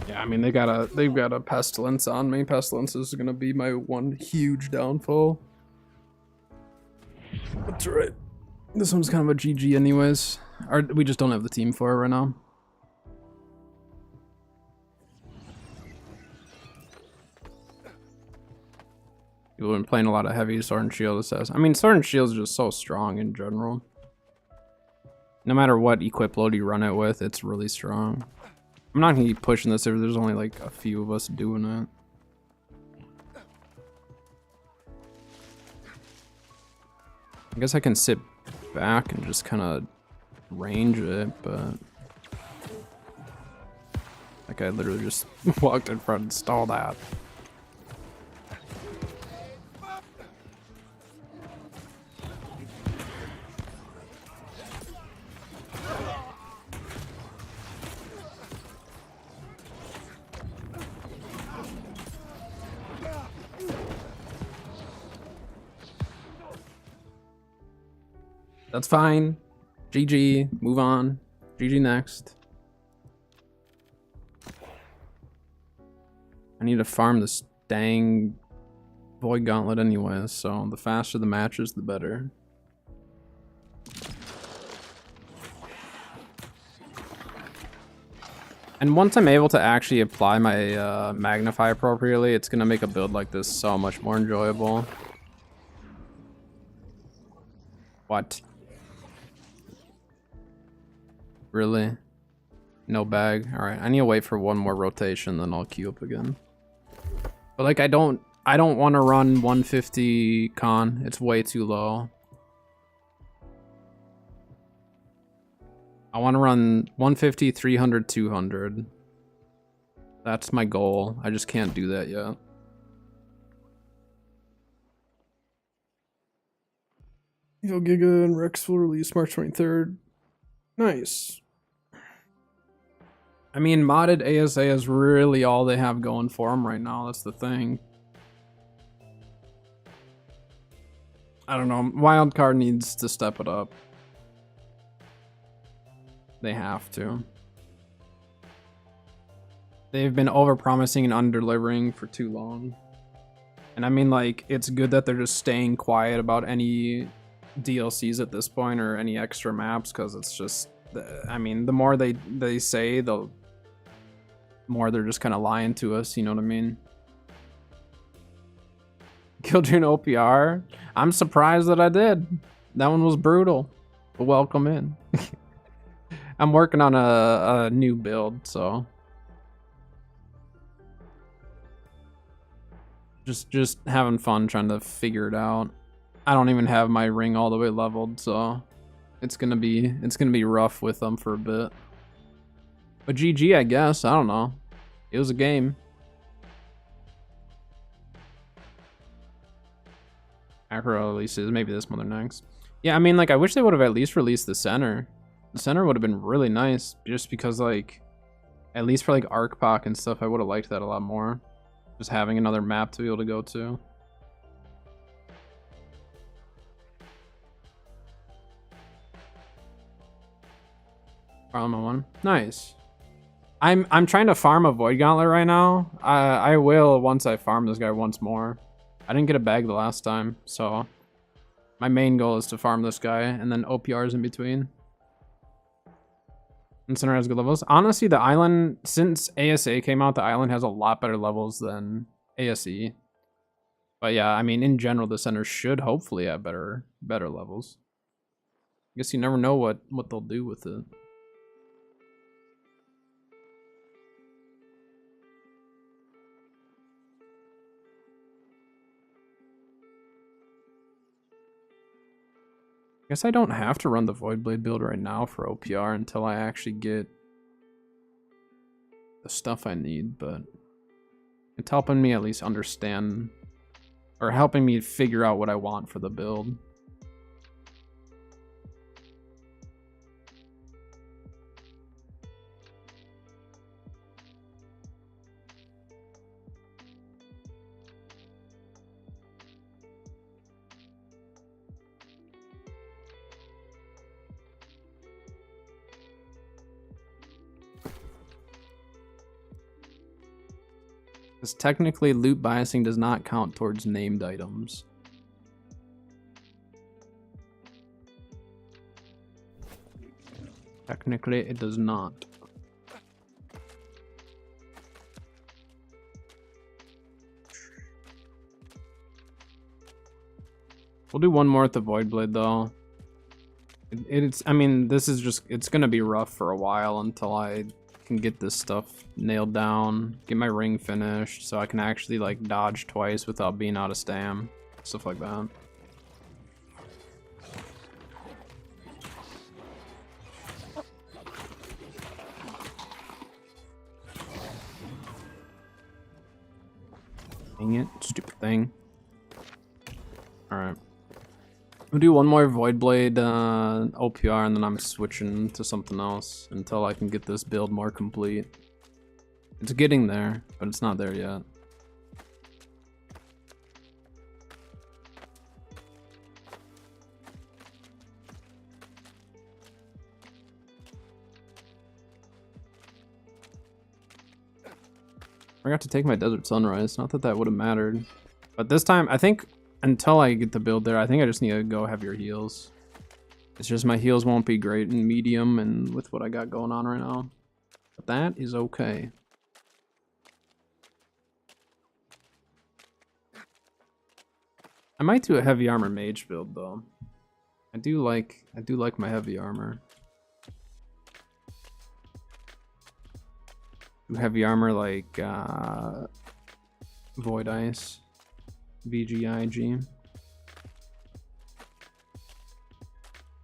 Yeah, I mean they've got a pestilence on me. Pestilence is gonna be my one huge downfall. That's right. This one's kind of a GG anyways. We just don't have the team for it right now. People have been playing a lot of heavy Sword and Shield, it says. I mean, Sword and Shield is just so strong in general. No matter what equip load you run it with, it's really strong. I'm not gonna keep pushing this if there's only like a few of us doing it. I guess I can sit back and just kind of range it, but like I literally just walked in front and stalled that. That's fine. GG. Move on. GG next. I need to farm this dang Void Gauntlet anyways, so the faster the matches, the better. And once I'm able to actually apply my Magnify appropriately, it's gonna make a build like this so much more enjoyable. What? Really? No bag? Alright, I need to wait for one more rotation, then I'll queue up again. But like, I don't want to run 150 con. It's way too low. I want to run 150, 300, 200. That's my goal. I just can't do that yet. Evo Giga and Rex will release March 23rd. Nice. I mean, modded ASA is really all they have going for them right now. That's the thing. I don't know. Wildcard needs to step it up. They have to. They've been overpromising and under-delivering for too long. And I mean, like, it's good that they're just staying quiet about any DLCs at this point or any extra maps, because it's just, I mean, the more they say, the more they're just kind of lying to us, you know what I mean? Killed you in OPR? I'm surprised that I did. That one was brutal. But welcome in. I'm working on a new build, so just having fun trying to figure it out. I don't even have my ring all the way leveled, so it's gonna be rough with them for a bit. But GG, I guess. I don't know. It was a game. Macro releases, maybe this month or next. Yeah, I mean, like, I wish they would have at least released the center. The center would have been really nice, just because, like, at least for, like, ArcPoc and stuff, I would have liked that a lot more. Just having another map to be able to go to. Parliament 1. Nice. I'm trying to farm a Void Gauntlet right now. I will once I farm this guy once more. I didn't get a bag the last time, so my main goal is to farm this guy and then OPRs in between. And Center has good levels. Honestly, the island, since ASA came out, the island has a lot better levels than ASE. But yeah, I mean, in general, the center should hopefully have better levels. I guess you never know what they'll do with it. I guess I don't have to run the Voidblade build right now for OPR until I actually get the stuff I need, but it's helping me at least understand, or helping me figure out what I want for the build. Because technically loot biasing does not count towards named items. Technically it does not. We'll do one more at the Voidblade though. It's, I mean, this is just, it's gonna be rough for a while until I can get this stuff nailed down, get my ring finished, so I can actually like dodge twice without being out of stam, stuff like that. Dang it, stupid thing. Alright. We'll do one more Voidblade OPR and then I'm switching to something else until I can get this build more complete. It's getting there, but it's not there yet. I forgot to take my Desert Sunrise, not that that would have mattered. But this time, I think, until I get the build there, I think I just need to go heavier heals. It's just my heals won't be great in medium and with what I got going on right now. But that is okay. I might do a heavy armor mage build though. I do like my heavy armor. Do heavy armor like Void Ice. VGIG.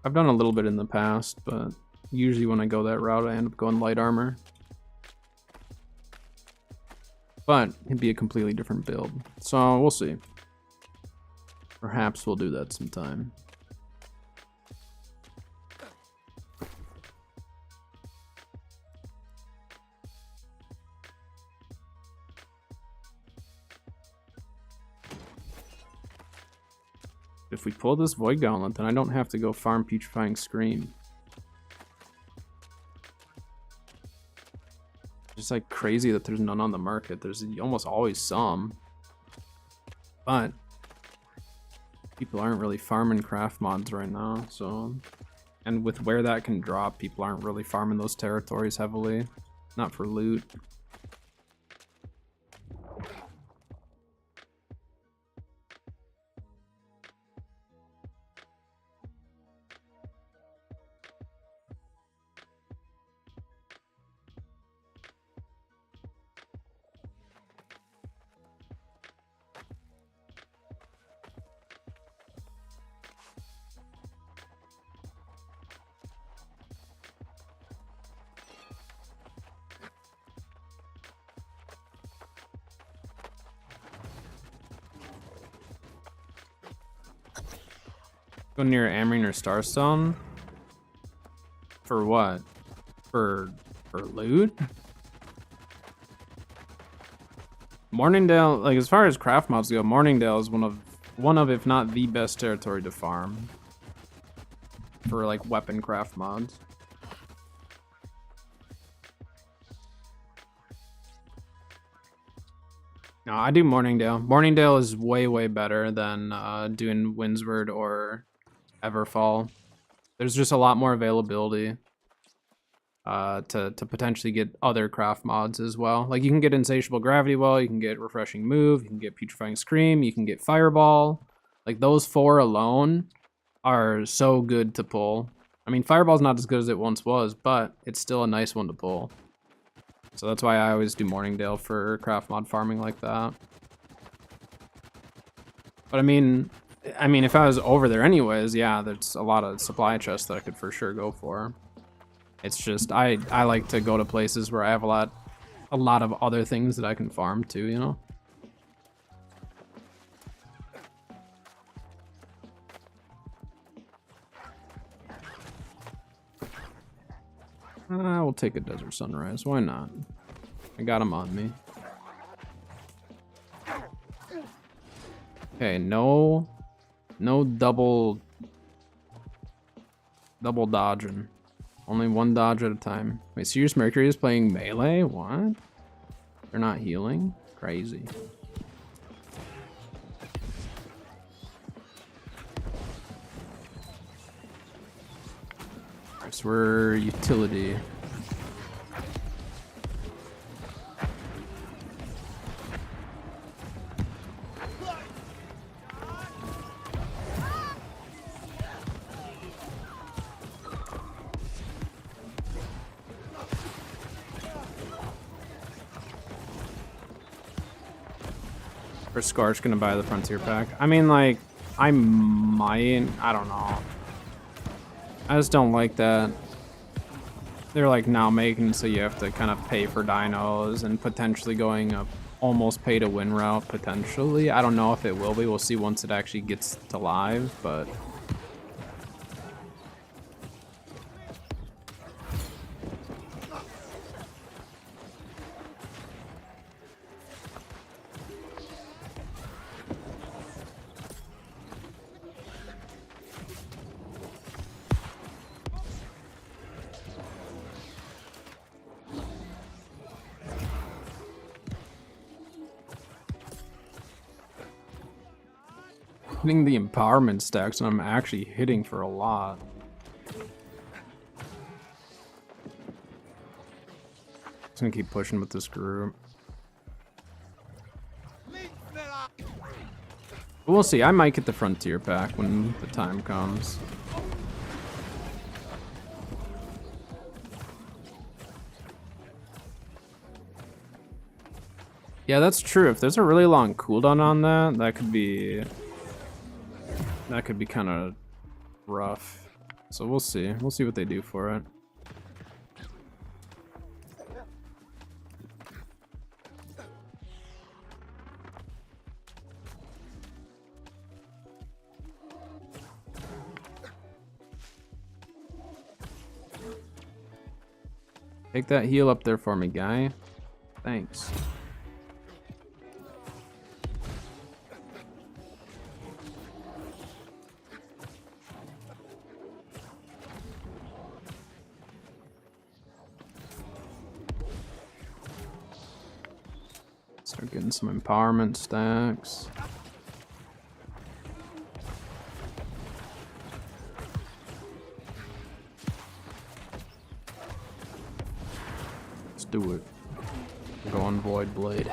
I've done a little bit in the past, but usually when I go that route, I end up going light armor. But it'd be a completely different build, so we'll see. Perhaps we'll do that sometime. If we pull this Void Gauntlet, then I don't have to go farm Putrefying Scream. It's like crazy that there's none on the market. There's almost always some. but people aren't really farming craft mods right now, so... And with where that can drop, people aren't really farming those territories heavily. Not for loot. Go near Amrine or Starstone? For what? For loot? Morningdale, like as far as craft mods go, Morningdale is one of if not the best territory to farm. For like weapon craft mods. No, I do Morningdale. Morningdale is way better than doing Windsward or Everfall. There's just a lot more availability to potentially get other craft mods as well. Like you can get Insatiable Gravity Well, you can get Refreshing Move, you can get Putrefying Scream, you can get Fireball. Like those 4 alone are so good to pull. I mean, Fireball's not as good as it once was, but it's still a nice one to pull. So that's why I always do Morningdale for craft mod farming like that. But I mean, if I was over there anyways, yeah, there's a lot of supply chests that I could for sure go for. It's just I like to go to places where I have a lot of other things that I can farm too, you know? I will take a Desert Sunrise. Why not? I got him on me. Okay, no double dodging. Only one dodge at a time. Wait, Sirius Mercury is playing melee? What? They're not healing? Crazy. Alright, so we're utility. Or Scar's gonna buy the Frontier pack. I mean, like, I might. I don't know. I just don't like that. They're like now making so you have to kind of pay for dinos and potentially going a almost pay to win route potentially. I don't know if it will be. We'll see once it actually gets to live, but. Hitting the empowerment stacks and I'm actually hitting for a lot. Just gonna keep pushing with this group. But we'll see. I might get the Frontier pack when the time comes. Yeah, that's true. If there's a really long cooldown on that, that could be kind of rough. So we'll see. We'll see what they do for it. Take that heal up there for me, guy. Thanks. Start getting some empowerment stacks. do it. Go on Void Blade.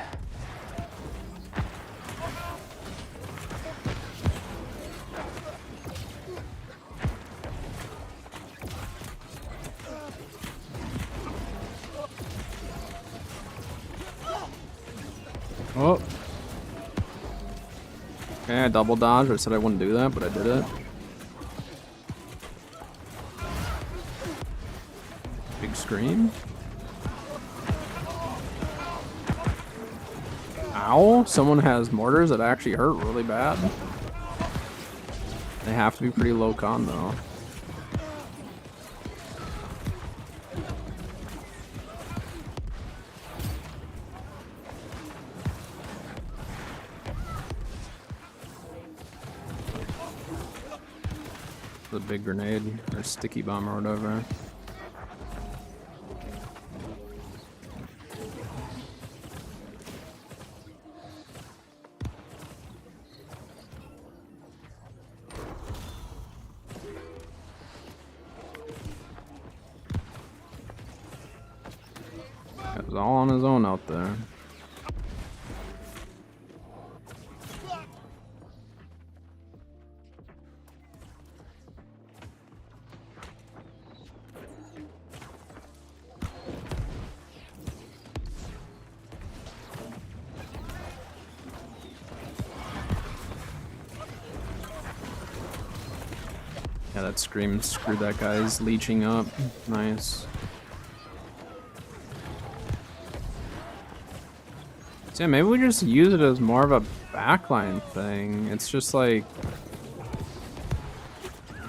Oh. Okay, I double dodged. I said I wouldn't do that, but I did it. Big scream. Ow, someone has mortars that actually hurt really bad. They have to be pretty low con though. The big grenade or sticky bomb or whatever. He's all on his own out there. Yeah, that scream screwed that guy's leeching up. Nice. So yeah, maybe we just use it as more of a backline thing. It's just like,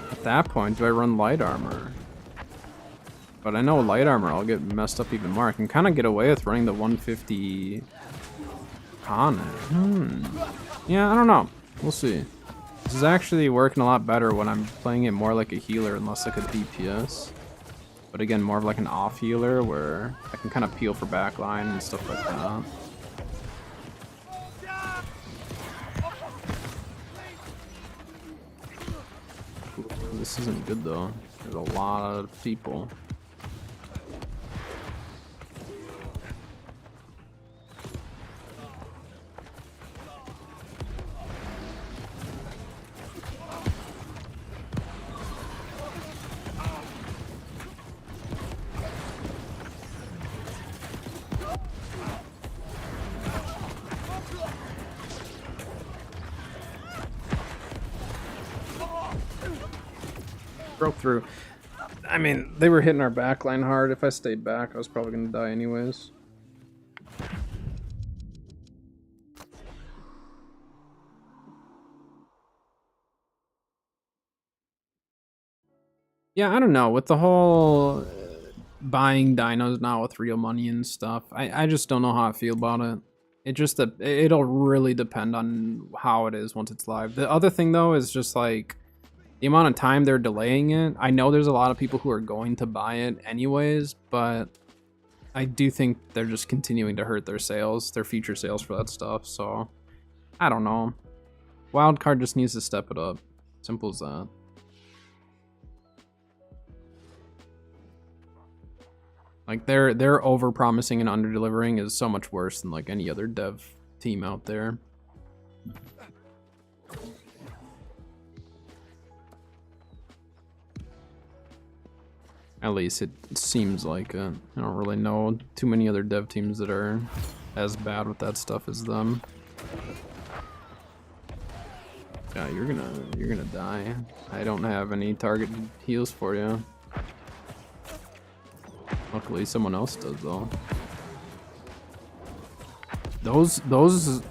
at that point, do I run light armor? But I know light armor, I'll get messed up even more. I can kind of get away with running the 150 on it. Yeah, I don't know. We'll see. This is actually working a lot better when I'm playing it more like a healer and less like a DPS. But again, more of like an off healer where I can kind of peel for backline and stuff like that. Ooh, this isn't good though. There's a lot of people. Broke through. I mean, they were hitting our backline hard. If I stayed back, I was probably gonna die anyways. Yeah, I don't know. With the whole buying dinos now with real money and stuff, I just don't know how I feel about it. It just, it'll really depend on how it is once it's live. The other thing though is just like, the amount of time they're delaying it. I know there's a lot of people who are going to buy it anyways, but I do think they're just continuing to hurt their sales, their future sales for that stuff. So I don't know. Wildcard just needs to step it up. Simple as that. Like they're over promising and under delivering is so much worse than like any other dev team out there. At least it seems like it. I don't really know too many other dev teams that are as bad with that stuff as them. Yeah, you're gonna die. I don't have any target heals for you. Luckily someone else does though. Those those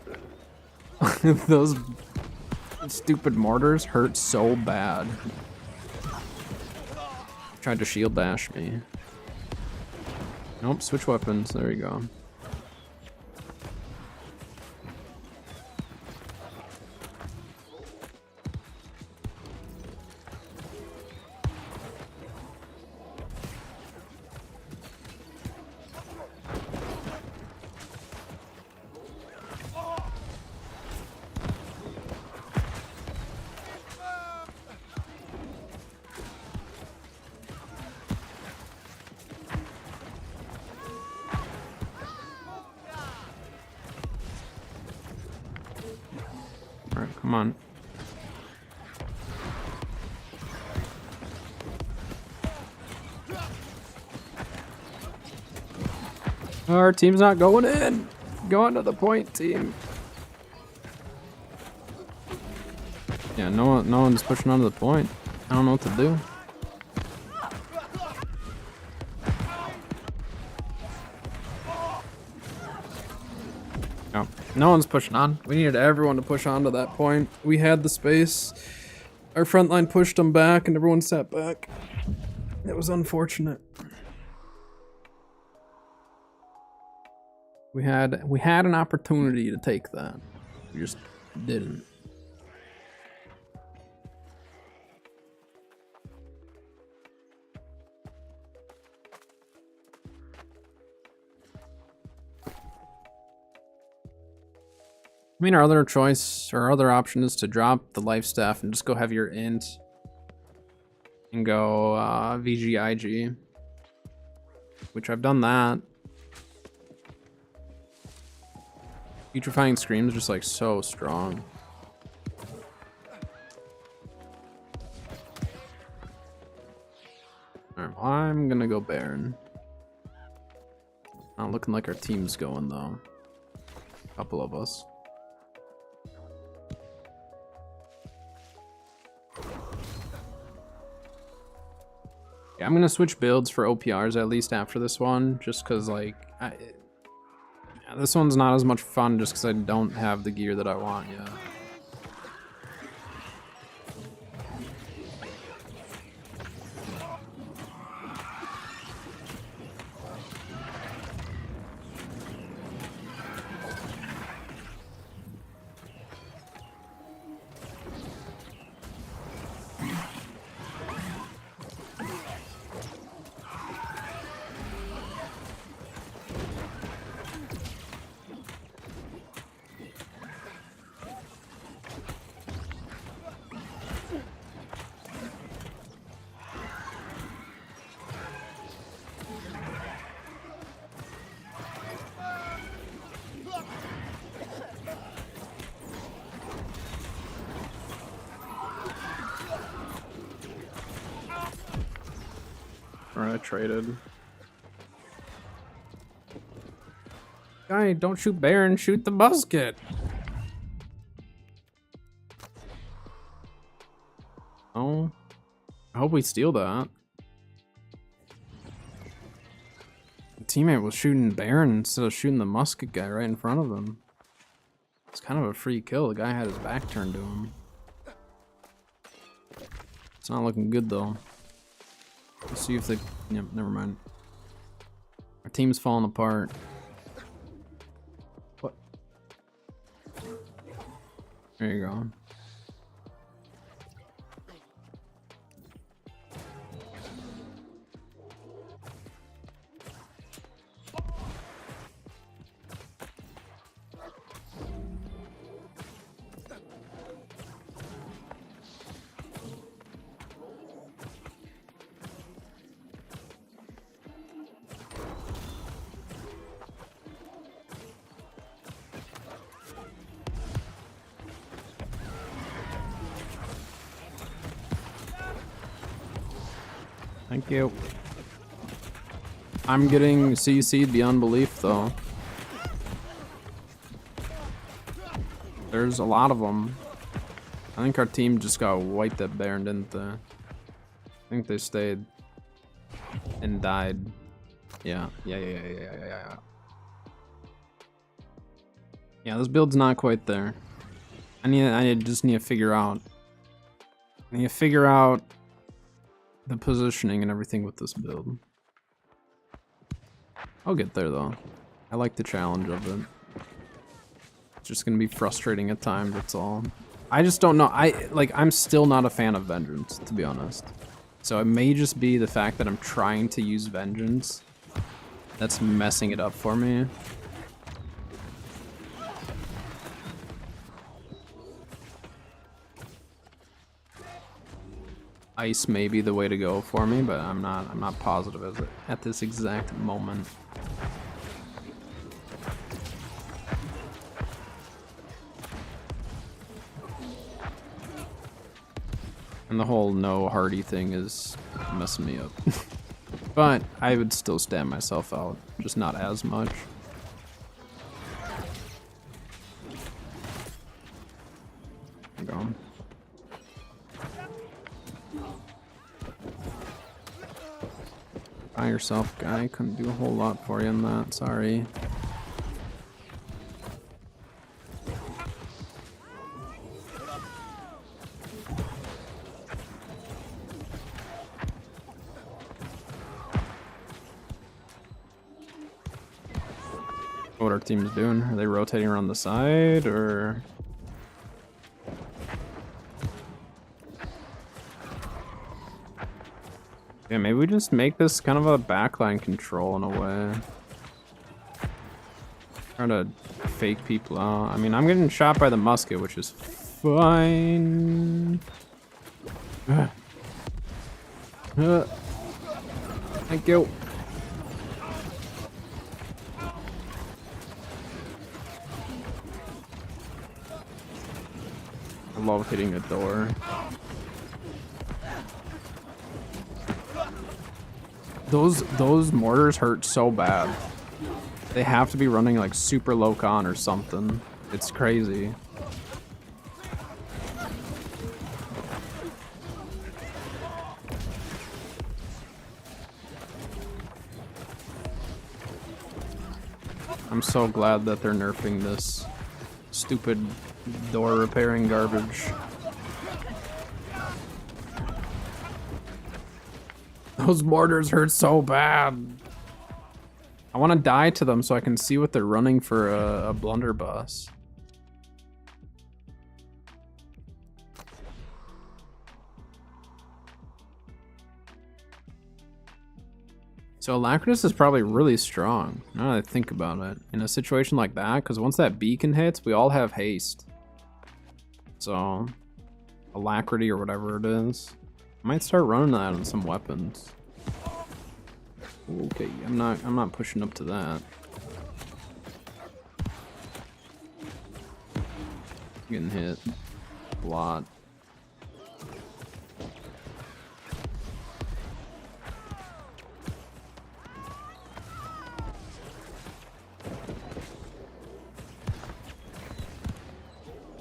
stupid mortars hurt so bad. Tried to shield bash me. Nope, switch weapons. There you go. Come on. Our team's not going in. Going to the point, team. Yeah, no one's pushing onto the point. I don't know what to do. Oh, no one's pushing on. We needed everyone to push on to that point. We had the space. Our front line pushed them back and everyone sat back. It was unfortunate. We had an opportunity to take that. We just didn't. I mean, our other choice, or our other option is to drop the life staff and just go heavier int. And go VGIG. Which I've done that. Putrefying Scream is just like so strong. Alright, well, I'm gonna go Baron. Not looking like our team's going though. A couple of us. Yeah, I'm gonna switch builds for OPRs at least after this one, just cause like this one's not as much fun just because I don't have the gear that I want yet. Alright, I traded. Guy, don't shoot Baron, shoot the musket. Oh, I hope we steal that. The teammate was shooting Baron instead of shooting the musket guy right in front of him. It's kind of a free kill. The guy had his back turned to him. It's not looking good though. Let's see if they... Yep, never mind. Our team's falling apart. What? There you go. Thank you. I'm getting CC'd beyond belief though. There's a lot of them. I think our team just got wiped that Baron, didn't they? I think they stayed and died. Yeah. Yeah, this build's not quite there. I just need to figure out. I need to figure out the positioning and everything with this build. I'll get there though. I like the challenge of it. It's just gonna be frustrating at times, that's all. I just don't know. I'm still not a fan of Vengeance, to be honest. So it may just be the fact that I'm trying to use Vengeance that's messing it up for me. Ice may be the way to go for me, but I'm not positive at this exact moment. And the whole no hardy thing is messing me up. But I would still stand myself out, just not as much. Go. By yourself, guy. Couldn't do a whole lot for you in that. Sorry. What our team's doing? Are they rotating around the side or? Yeah, maybe we just make this kind of a backline control in a way. Try to fake people out. I mean, I'm getting shot by the musket, which is fine. Thank you. I love hitting a door. Those mortars hurt so bad. They have to be running like super low con or something. It's crazy. I'm so glad that they're nerfing this stupid door repairing garbage. Those mortars hurt so bad. I want to die to them so I can see what they're running for a blunderbuss. So Alacritus is probably really strong, now that I think about it, in a situation like that, because once that beacon hits, we all have haste. So, Alacrity or whatever it is. I might start running that on some weapons. Okay, I'm not pushing up to that. Getting hit a lot.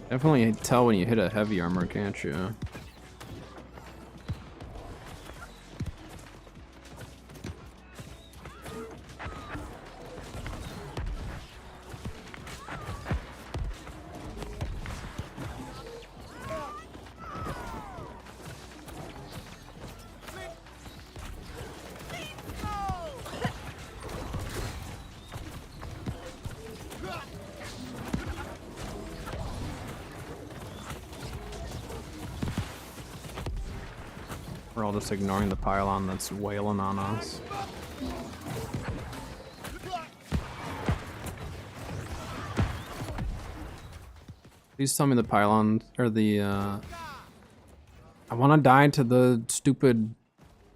Definitely tell when you hit a heavy armor, can't you? We're all just ignoring the pylon that's wailing on us. Please tell me the pylon or the I want to die to the stupid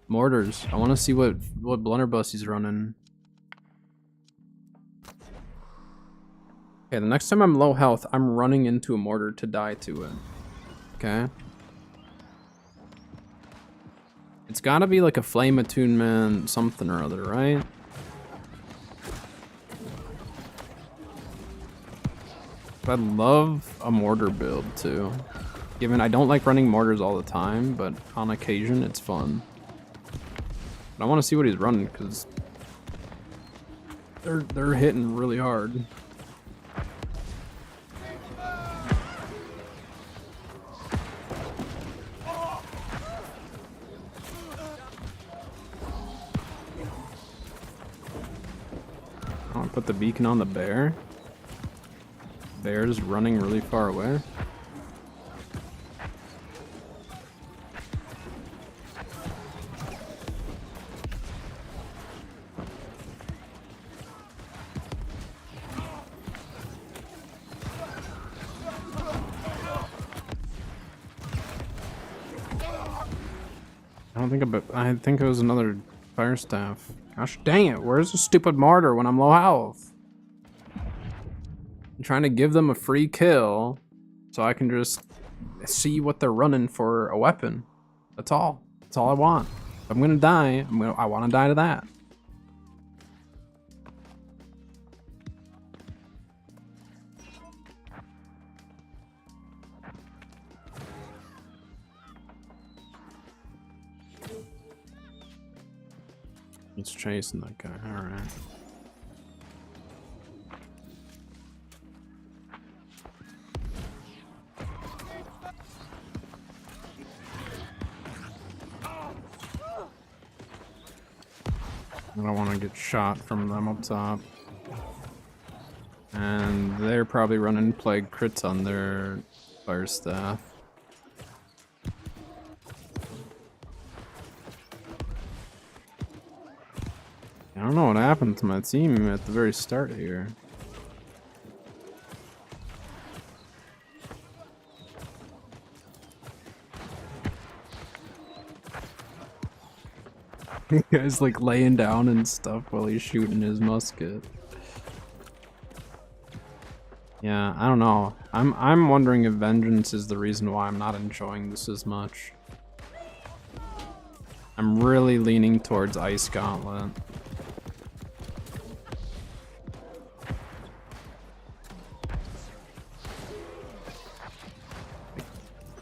mortars. I want to see what blunderbuss he's running. Okay, the next time I'm low health, I'm running into a mortar to die to it. Okay. It's gotta be like a flame attunement, something or other, right? I'd love a mortar build too. Given I don't like running mortars all the time, but on occasion it's fun. But I want to see what he's running because they're hitting really hard. I'll put the beacon on the bear. Bear's running really far away. I think it was another fire staff. Gosh dang it, where's the stupid martyr when I'm low health? I'm trying to give them a free kill so I can just see what they're running for a weapon. That's all. That's all I want. If I'm gonna die, I want to die to that. He's chasing that guy. All right. I don't want to get shot from them up top. And they're probably running plague crits on their fire staff. I don't know what happened to my team at the very start here. The guy's like laying down and stuff while he's shooting his musket. Yeah, I don't know. I'm wondering if vengeance is the reason why I'm not enjoying this as much. I'm really leaning towards Ice Gauntlet.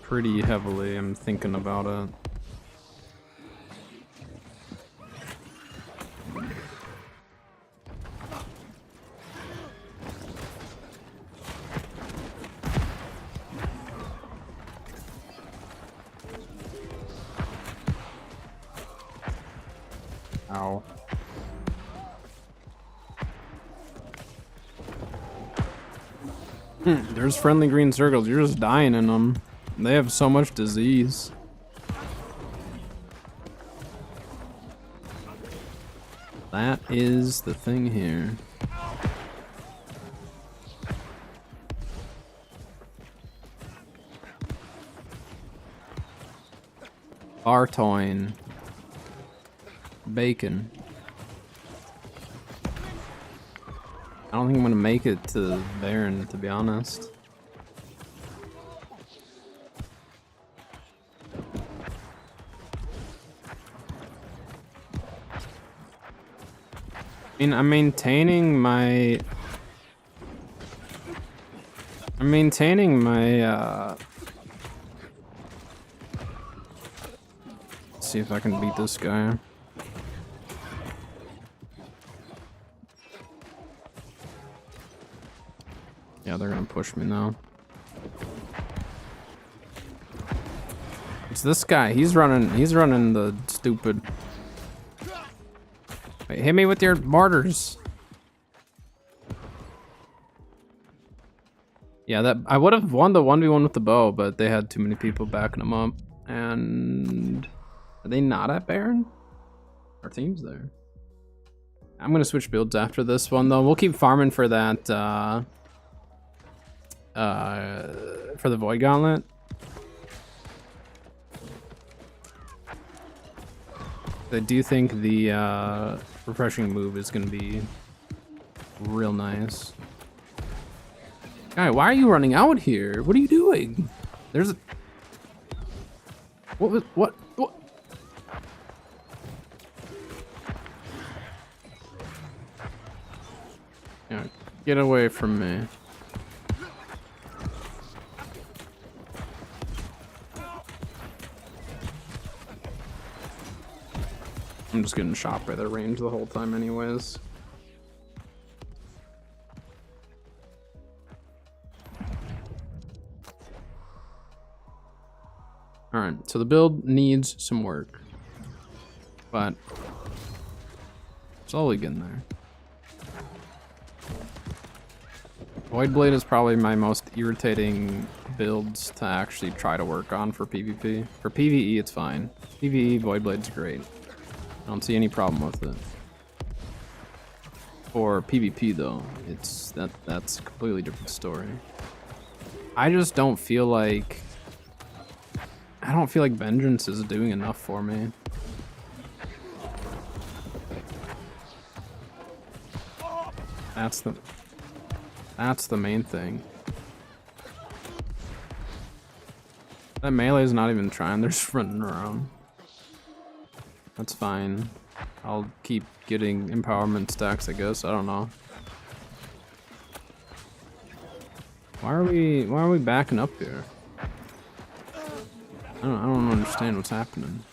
Pretty heavily, I'm thinking about it. Ow. There's friendly green circles. You're just dying in them. They have so much disease. That is the thing here. Artoin. Bacon. I don't think I'm gonna make it to Baron, to be honest. I mean, I'm maintaining my let's see if I can beat this guy. Yeah, they're gonna push me now. It's this guy. He's running the stupid. Wait, hit me with your mortars. Yeah, that I would have won the 1v1 with the bow, but they had too many people backing them up. And are they not at Baron? Our team's there. I'm gonna switch builds after this one though. We'll keep farming for that for the Void Gauntlet. I do think the refreshing move is gonna be real nice. Guy, why are you running out here? What are you doing? There's a... What? Yeah, get away from me. I'm just getting shot by their range the whole time anyways. Alright, so the build needs some work. But slowly getting there. Voidblade is probably my most irritating builds to actually try to work on for PvP. For PvE, it's fine. PvE, Voidblade's great. I don't see any problem with it. For PvP though, that's a completely different story. I just don't feel like Vengeance is doing enough for me. That's the main thing. That melee's not even trying, they're just running around. That's fine. I'll keep getting empowerment stacks, I guess. I don't know. Why are we backing up here? I don't understand what's happening.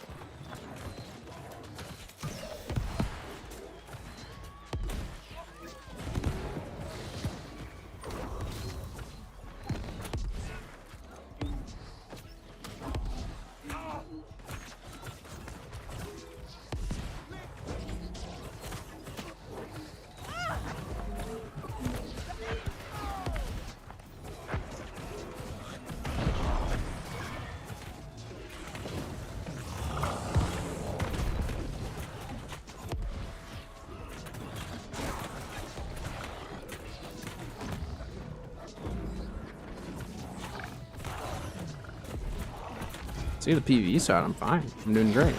See the PvE side, I'm fine. I'm doing great.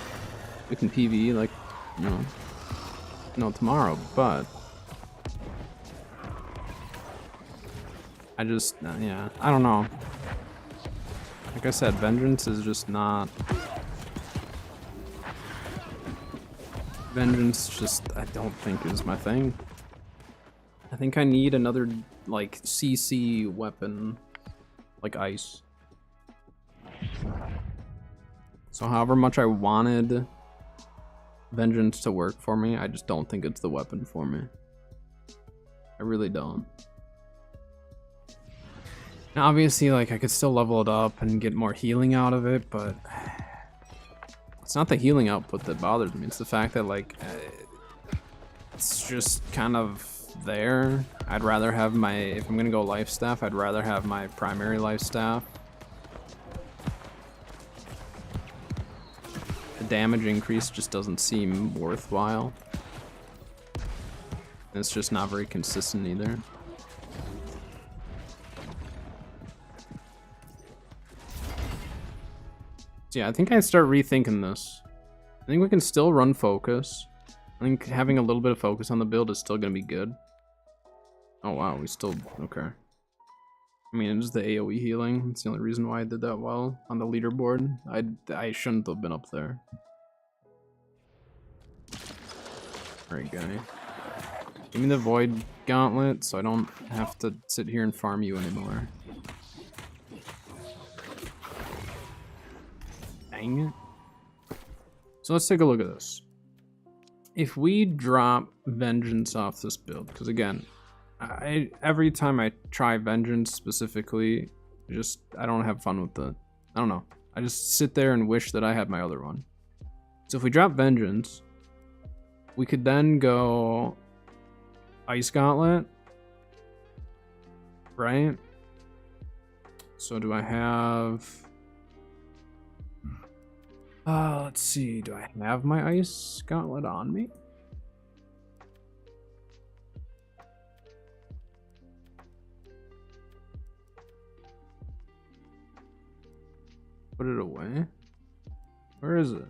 We can PvE like, you know, tomorrow, but I just, yeah, I don't know. Like I said, Vengeance is just not. Vengeance just, I don't think is my thing. I think I need another, like, CC weapon, like ice. So however much I wanted Vengeance to work for me, I just don't think it's the weapon for me. I really don't. Now obviously, like, I could still level it up and get more healing out of it, but it's not the healing output that bothers me. It's the fact that, like, it's just kind of there. I'd rather have my, if I'm gonna go life staff, I'd rather have my primary life staff. The damage increase just doesn't seem worthwhile. It's just not very consistent either. So yeah, I think I start rethinking this. I think we can still run focus. I think having a little bit of focus on the build is still gonna be good. Oh wow, we still, okay. I mean, it's the AoE healing. It's the only reason why I did that well on the leaderboard. I shouldn't have been up there. Alright, guy. Give me the Void Gauntlet so I don't have to sit here and farm you anymore. Dang it. So let's take a look at this. If we drop Vengeance off this build, because again, every time I try Vengeance specifically, I don't have fun with it. I don't know. I just sit there and wish that I had my other one. So if we drop Vengeance, we could then go Ice Gauntlet, right? So do I have... let's see. Do I have my Ice Gauntlet on me? Put it away. Where is it?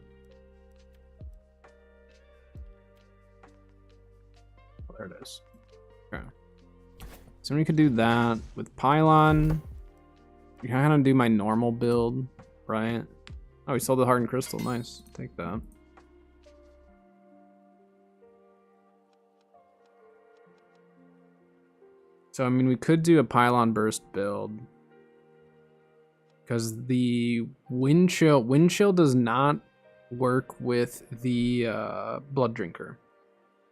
Oh, there it is. Okay. So we could do that with Pylon. You kind of do my normal build, right? Oh, we sold the Hardened Crystal. Nice. Take that. So, I mean, we could do a Pylon Burst build. Because the Wind Chill does not work with the Blood Drinker.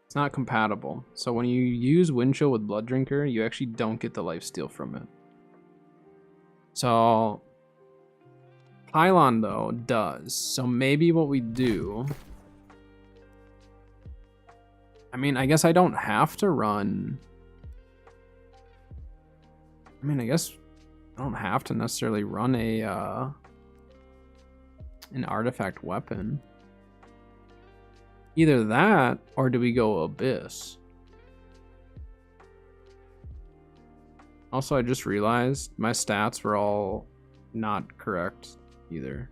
It's not compatible. So when you use Wind Chill with Blood Drinker, you actually don't get the lifesteal from it. So Pylon though does. So maybe what we do, I mean, I guess I don't have to run. I mean, I guess I don't have to necessarily run an artifact weapon. Either that, or do we go Abyss? Also, I just realized my stats were all not correct either.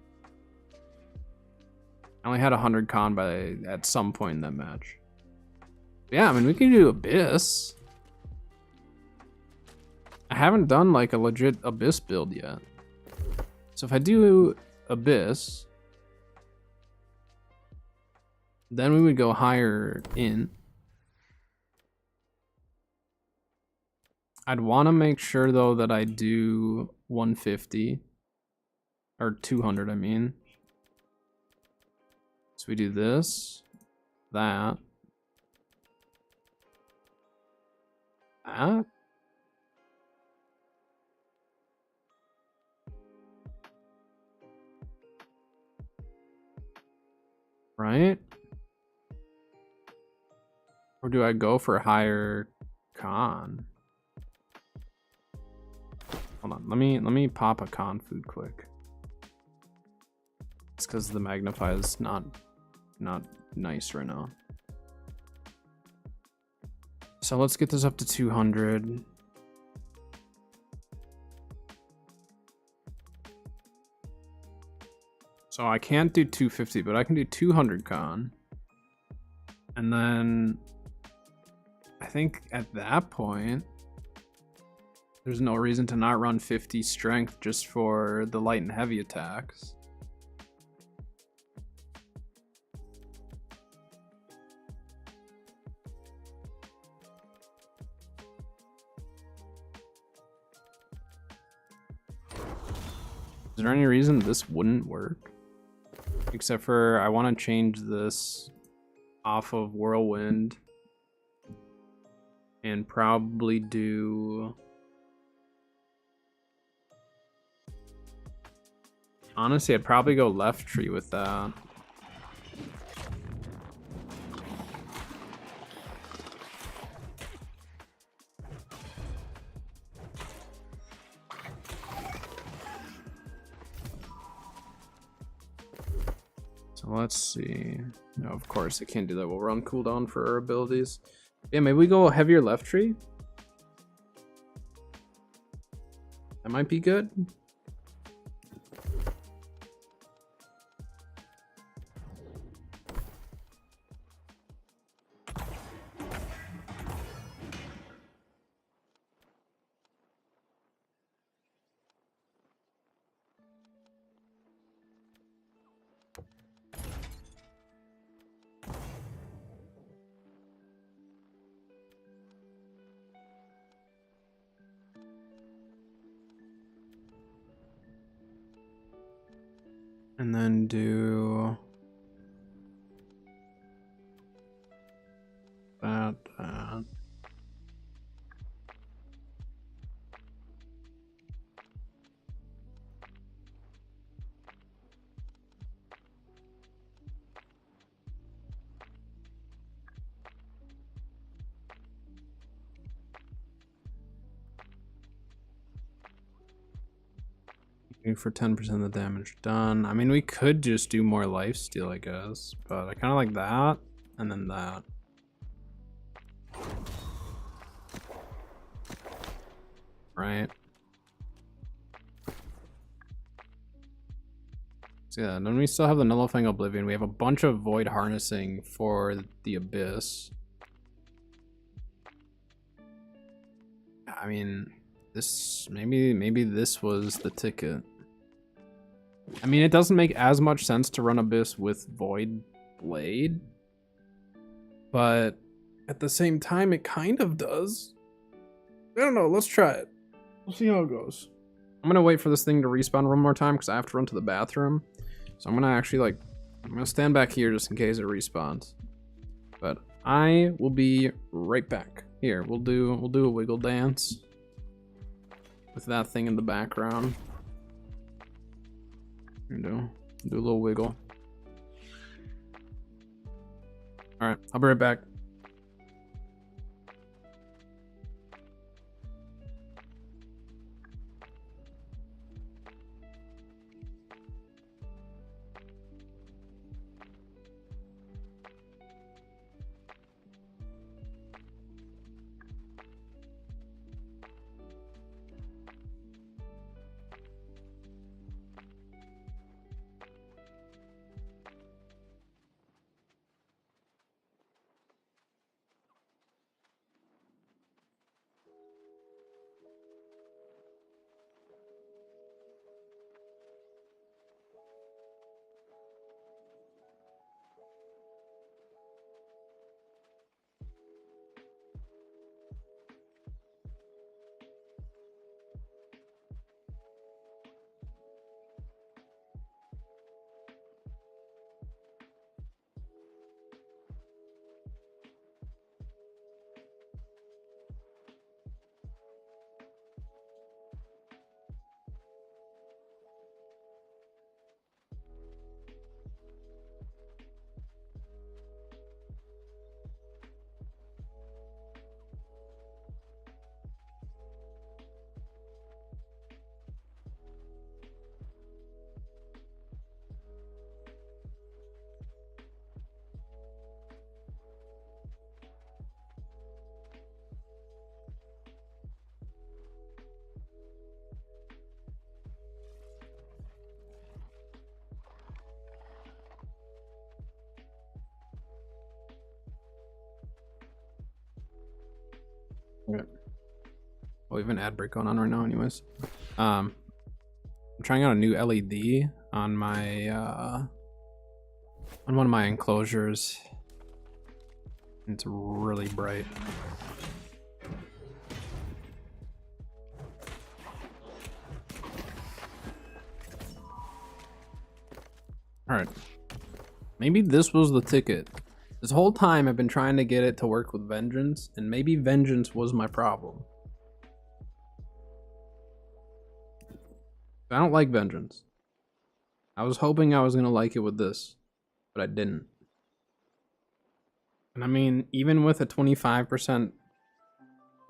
I only had 100 con at some point in that match. Yeah, I mean, we can do Abyss. I haven't done like a legit Abyss build yet. So So if I do Abyss, then we would go higher in. I'd want to make sure though that I do 150 or 200, I mean. So we do this, that, that. Right? Or do I go for higher con? Hold on, let me pop a con food quick. It's because the magnify is not nice right now. So let's get this up to 200. So I can't do 250, but I can do 200 con. And then I think at that point, there's no reason to not run 50 strength just for the light and heavy attacks. Is there any reason this wouldn't work? Except for I want to change this off of Whirlwind and probably do... Honestly, I'd probably go left tree with that. So let's see. No, of course I can't do that. We'll run cooldown for our abilities. Yeah, maybe we go heavier left tree. That might be good. And then do that. For 10% of the damage done. I mean, we could just do more lifesteal, I guess, but I kind of like that and then that. Right? So yeah, and then we still have the Nullifying Oblivion. We have a bunch of Void Harnessing for the Abyss. I mean, this maybe this was the ticket. I mean, it doesn't make as much sense to run Abyss with Void Blade, but at the same time, it kind of does. I don't know. Let's try it. We'll see how it goes. I'm gonna wait for this thing to respawn one more time because I have to run to the bathroom. So I'm gonna actually I'm gonna stand back here just in case it respawns. But I will be right back. Here, we'll do a wiggle dance with that thing in the background. Do a little wiggle. All right, I'll be right back. Okay. Well, we have an ad break going on right now anyways. I'm trying out a new LED on my on one of my enclosures. It's really bright. Alright. Maybe this was the ticket. This whole time I've been trying to get it to work with Vengeance, and maybe Vengeance was my problem. I don't like Vengeance. I was hoping I was gonna like it with this, but I didn't. And I mean, even with a 25%...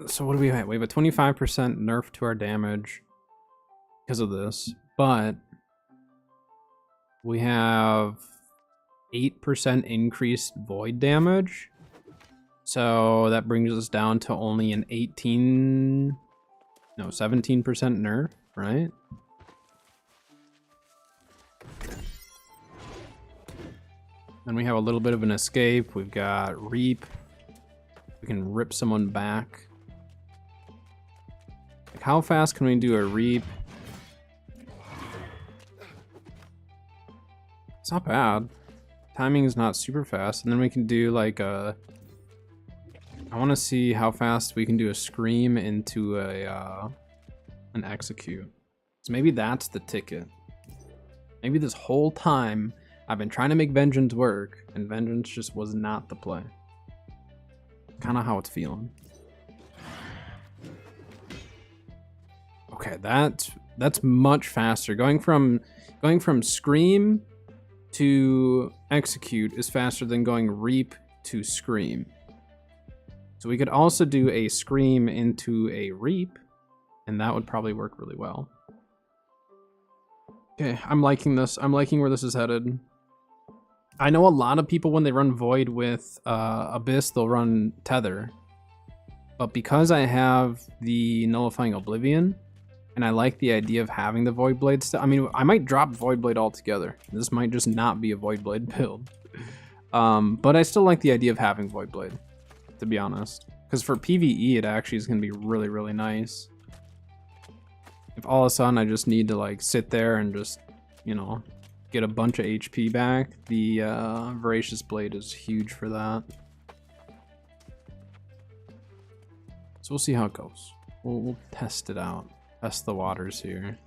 So what do we have? We have a 25% nerf to our damage because of this, but we have 8% increased void damage. So that brings us down to only an 17% nerf, right? Then we have a little bit of an escape. We've got Reap. We can rip someone back. Like, how fast can we do a Reap? It's not bad. Timing is not super fast. And then we can do like a... I want to see how fast we can do a Scream into a an Execute. So maybe that's the ticket. Maybe this whole time I've been trying to make Vengeance work, and Vengeance just was not the play. Kind of how it's feeling. Okay, that's much faster. Going from Scream to Execute is faster than going Reap to Scream. So we could also do a Scream into a Reap, and that would probably work really well. Okay, I'm liking this. I'm liking where this is headed. I know a lot of people, when they run Void with Abyss, they'll run Tether. But because I have the Nullifying Oblivion, and I like the idea of having the Void Blade still, I mean, I might drop Void Blade altogether. This might just not be a Void Blade build. But I still like the idea of having Void Blade, to be honest. Because for PvE, it actually is going to be really, really nice. If all of a sudden I just need to like sit there and just, you know, get a bunch of HP back, the Voracious Blade is huge for that. So we'll see how it goes. We'll test it out. Test the waters here.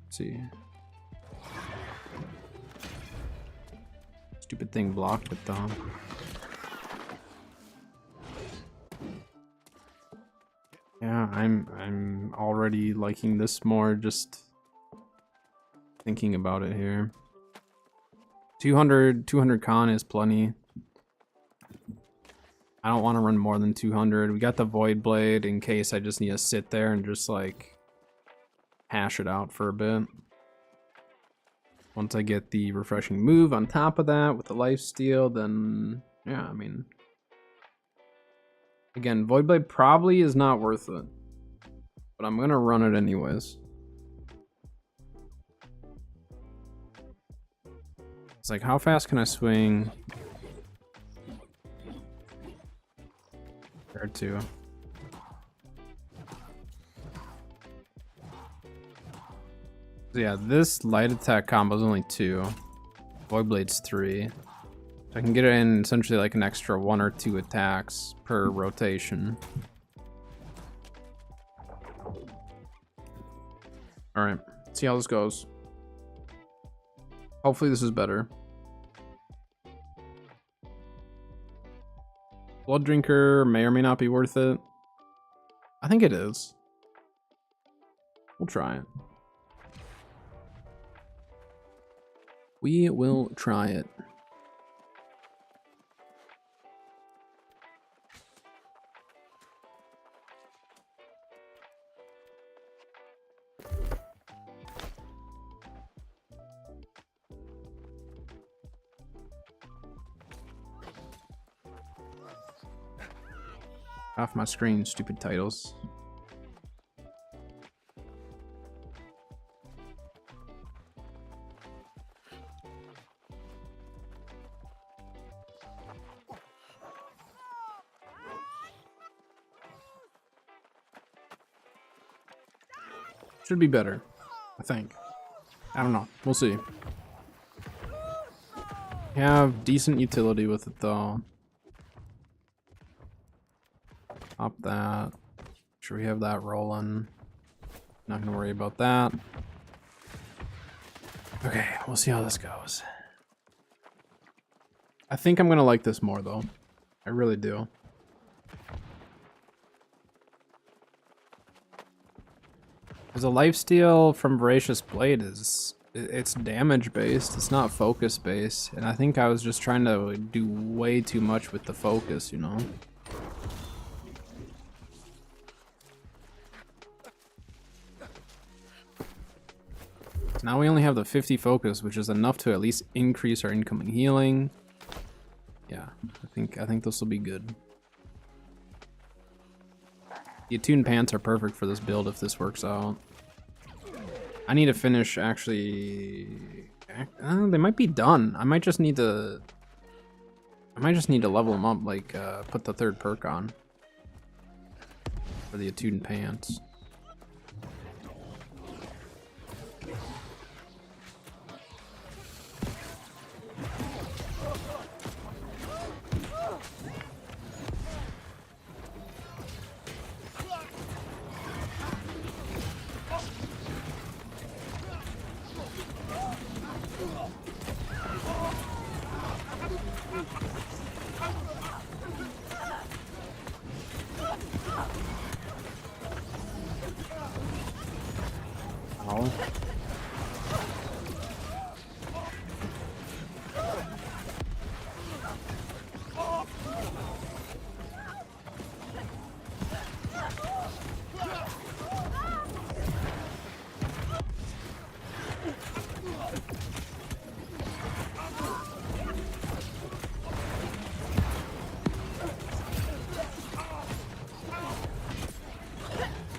Let's see. Stupid thing blocked it though. Yeah, I'm already liking this more, just thinking about it here. 200 con is plenty. I don't want to run more than 200. We got the Void Blade in case I just need to sit there and just like hash it out for a bit. Once I get the Refreshing Move on top of that with the Lifesteal, then yeah, I mean, again, Void Blade probably is not worth it, but I'm gonna run it anyways. It's like, how fast can I swing? Compared to. So yeah, this light attack combo is only 2. Void Blade's 3. So I can get it in essentially like an extra 1 or 2 attacks per rotation. Alright, see how this goes. Hopefully this is better. Blood Drinker may or may not be worth it. I think it is. We'll try it. We will try it. Off my screen, stupid titles. Should be better, I think. I don't know. We'll see. Have decent utility with it though. Pop that. Sure we have that rolling. Not gonna worry about that. Okay, we'll see how this goes. I think I'm gonna like this more though. I really do. Because a lifesteal from Voracious Blade is, it's damage based, it's not focus based, and I think I was just trying to do way too much with the focus, you know? So now we only have the 50 focus, which is enough to at least increase our incoming healing. Yeah, I think this will be good. The attuned pants are perfect for this build if this works out. I need to finish actually. They might be done. I might just need to level them up, like put the third perk on for the attuned pants.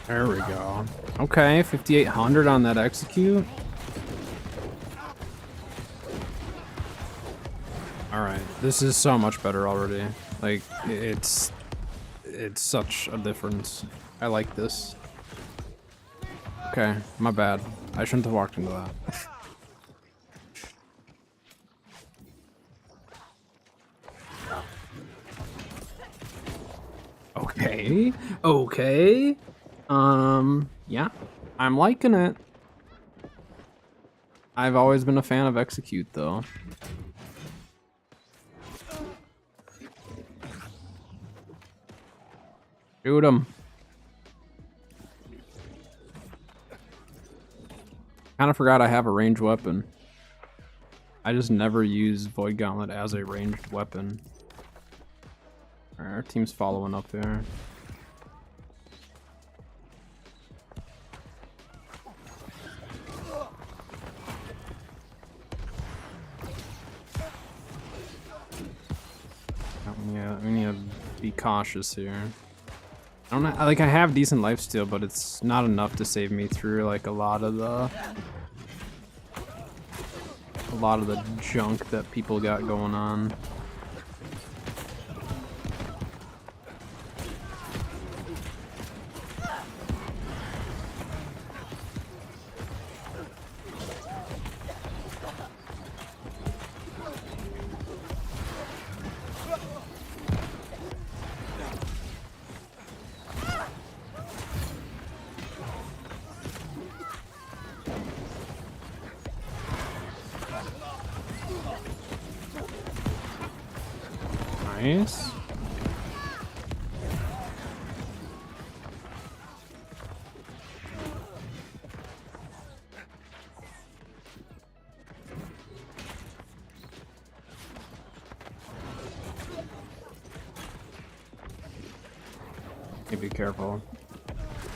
There we go. Okay, 5,800 on that execute. Alright, this is so much better already. Like, it's such a difference. I like this. Okay, my bad. I shouldn't have walked into that. Okay, okay. Yeah, I'm liking it. I've always been a fan of execute though. Shoot him. Kinda forgot I have a ranged weapon. I just never use Void Gauntlet as a ranged weapon. Alright, our team's following up there. Yeah, we need to be cautious here. I don't know, like I have decent lifesteal, but it's not enough to save me through like a lot of the junk that people got going on. Nice. Be careful.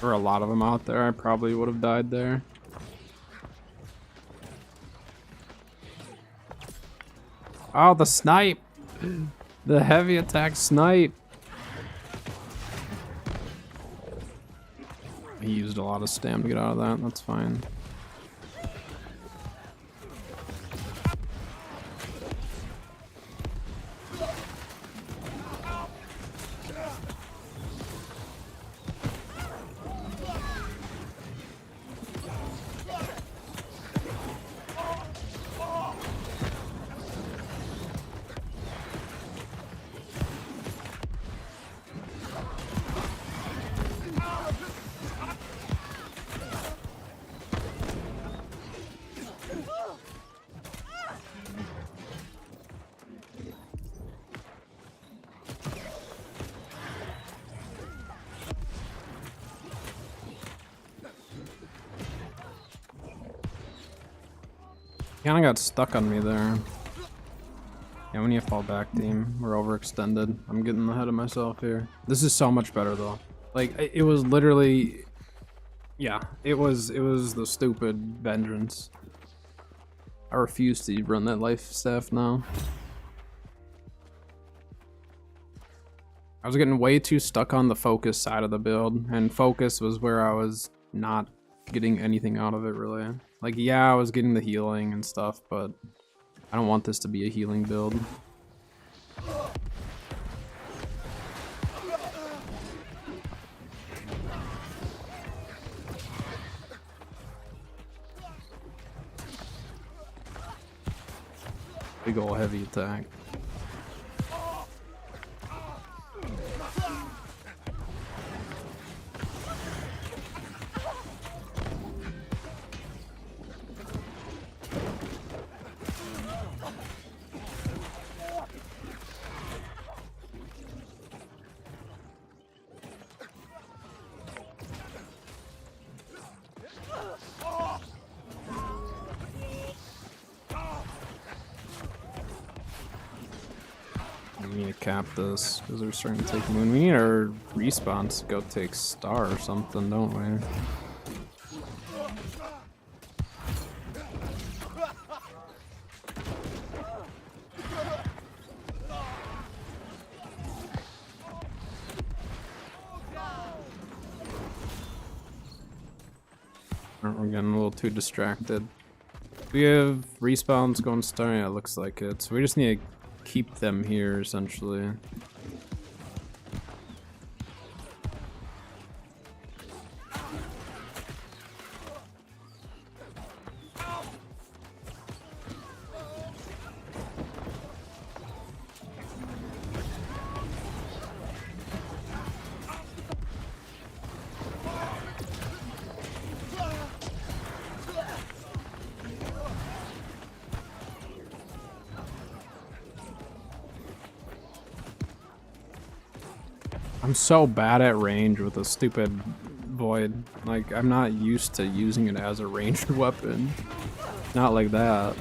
There were a lot of them out there. I probably would have died there. Oh, the snipe! The heavy attack snipe! He used a lot of stam to get out of that. That's fine. Kinda got stuck on me there. Yeah, we need to fall back, team. We're overextended. I'm getting ahead of myself here. This is so much better though. Like it was literally, yeah, it was the stupid vengeance. I refuse to run that life staff now. I was getting way too stuck on the focus side of the build, and focus was where I was not getting anything out of it really. Like, yeah, I was getting the healing and stuff, but I don't want this to be a healing build. Big ol' heavy attack. We need to cap this because we're starting to take moon. We need our respawns to go take star or something, don't we? We're getting a little too distracted. We have respawns going star. Yeah, it looks like it. So we just need to keep them here essentially. I'm so bad at range with a stupid void. Like, I'm not used to using it as a ranged weapon. Not like that.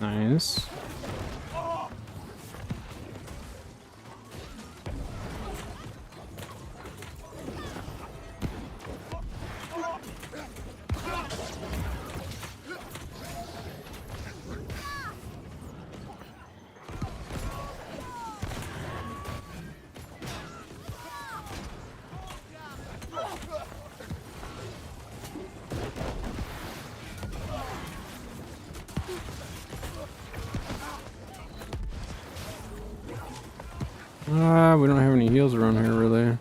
Nice. We don't have any heals around here, really.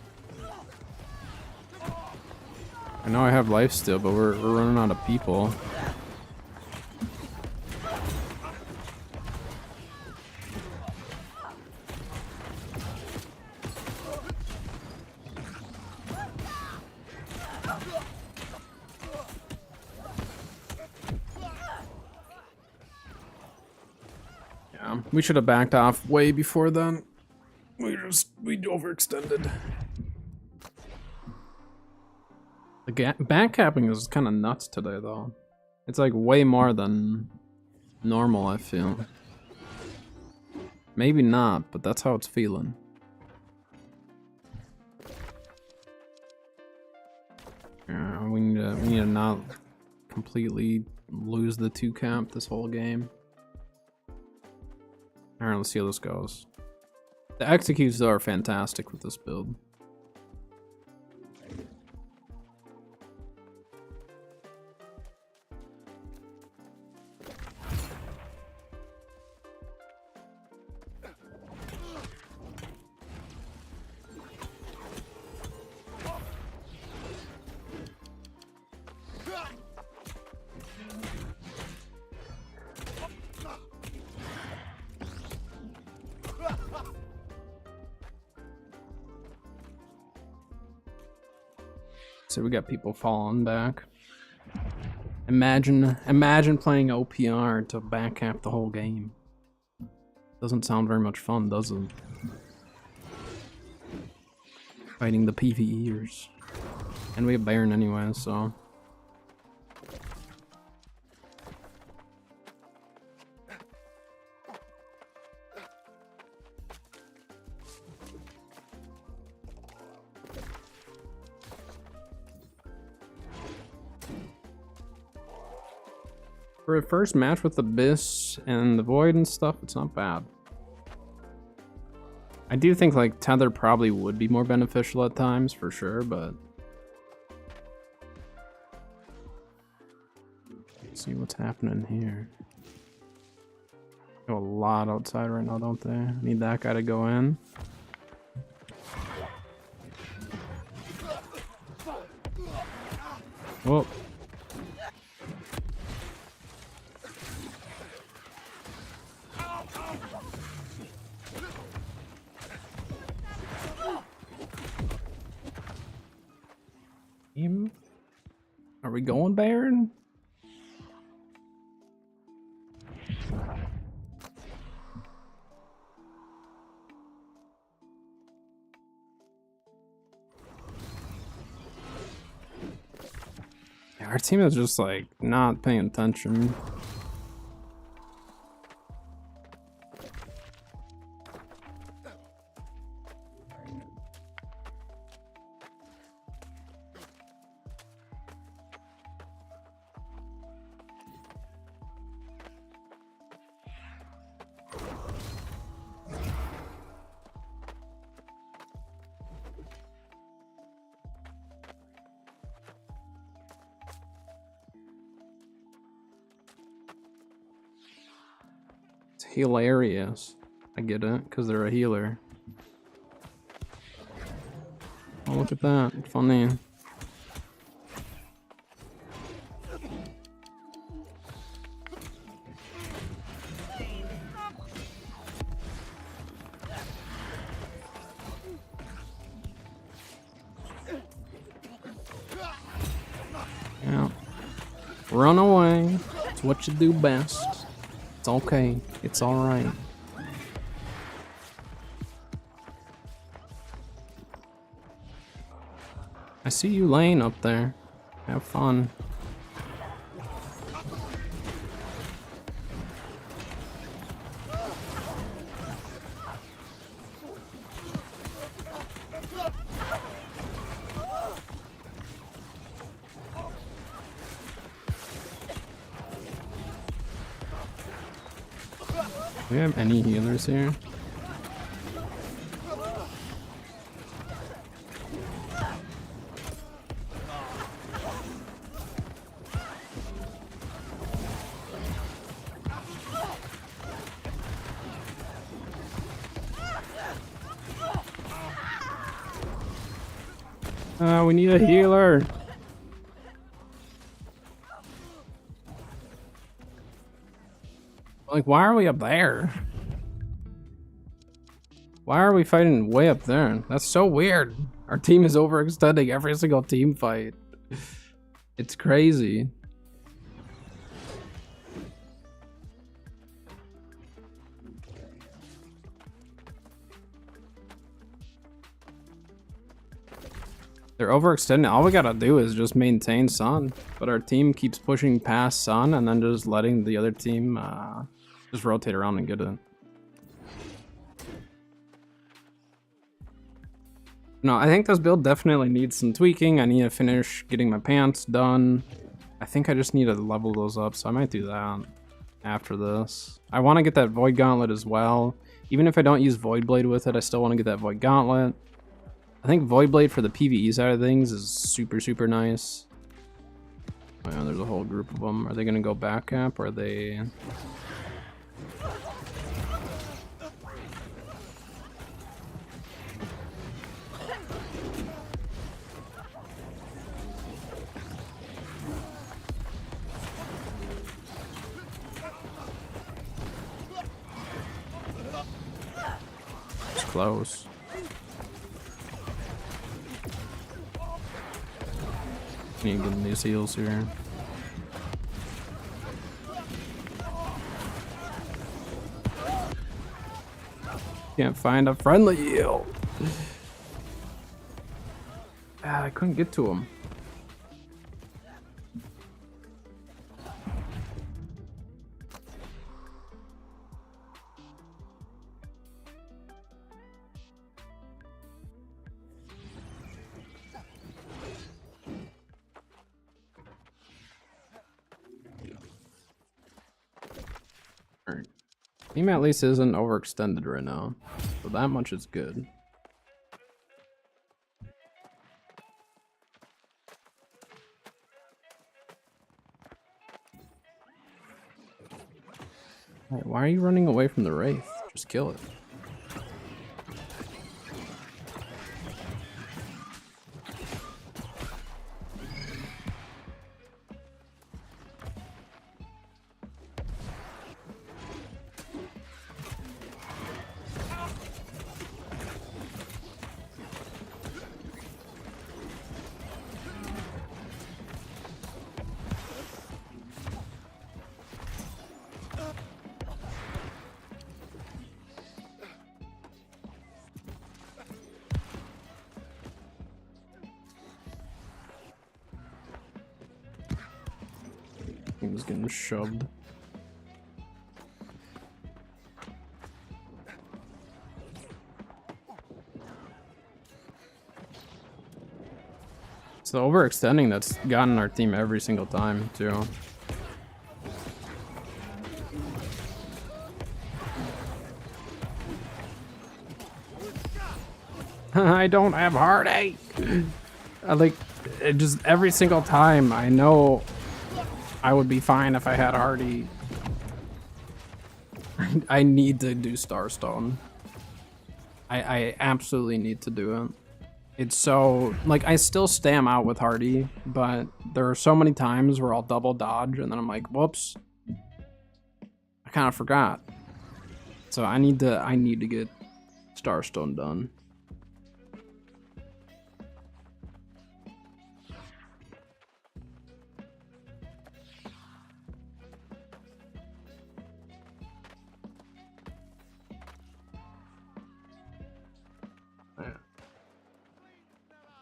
I know I have life still, but we're running out of people. Yeah, we should have backed off way before then. We overextended. The backcapping is kind of nuts today, though. It's like way more than normal, I feel. Maybe not, but that's how it's feeling. Yeah, we need to not completely lose the 2 camp this whole game. Alright, let's see how this goes. The executes though are fantastic with this build. So we got people falling back. Imagine playing OPR to backcap the whole game. Doesn't sound very much fun, does it? Fighting the PvEers. And we have Baron anyway, so. For a first match with Abyss and the Void and stuff, it's not bad. I do think like Tether probably would be more beneficial at times for sure, but let's see what's happening here. Go a lot outside right now, don't they? Need that guy to go in. Whoa. Are we going, Baron? Yeah, our team is just like not paying attention. Hilarious. I get it, because they're a healer. Oh, look at that. Funny. Yeah. Run away. It's what you do best. It's okay. It's alright. I see you laying up there. Have fun. Do we have any healers here? We need a healer. Like, why are we up there? Why are we fighting way up there? That's so weird. Our team is overextending every single team fight. It's crazy. They're overextending. All we gotta do is just maintain Sun. But our team keeps pushing past Sun and then just letting the other team just rotate around and get it. No, I think this build definitely needs some tweaking. I need to finish getting my pants done. I think I just need to level those up, so I might do that after this. I want to get that Void Gauntlet as well. Even if I don't use Void Blade with it, I still want to get that Void Gauntlet. I think Void Blade for the PvE side of things is super, super nice. Oh yeah, there's a whole group of them. Are they going to go back cap, or are they... It's close. Need to get them these heals here. Can't find a friendly heal. Ah, I couldn't get to him. Alright. Team at least isn't overextended right now, so that much is good. Wait, why are you running away from the Wraith? Just kill it. He was getting shoved. It's the overextending that's gotten our team every single time, too. I don't have heartache. I like it just every single time. I know I would be fine if I had Hardy. I need to do Starstone. I absolutely need to do it. It's so like I still stam out with Hardy, but there are so many times where I'll double dodge and then I'm like, whoops. I kind of forgot. So I need to get Starstone done.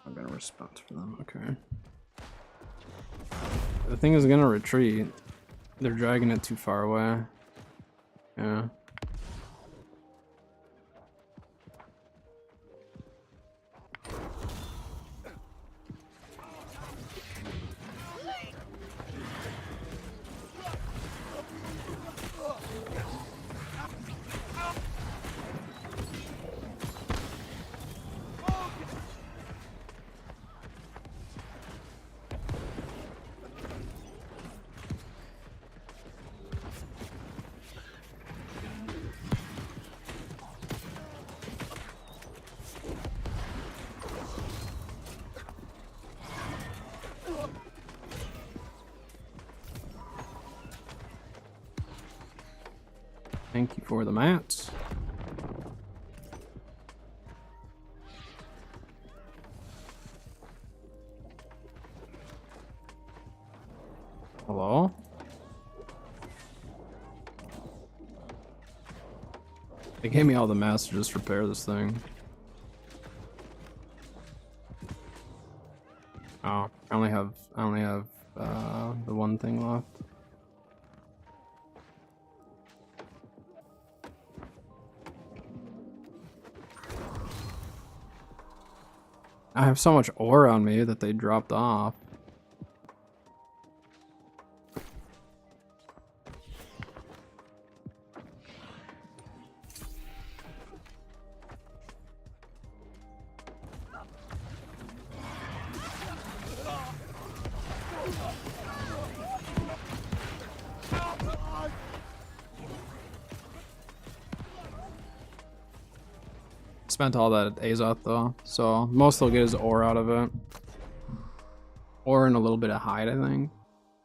I'm gonna respond for them. Okay. The thing is gonna retreat. They're dragging it too far away. Yeah. Thank you for the mats. Hello? They gave me all the mats to just repair this thing. Oh, I only have the one thing left. I have so much ore on me that they dropped off. Spent all that at Azoth though, so most they'll get is ore out of it. Ore and a little bit of hide, I think.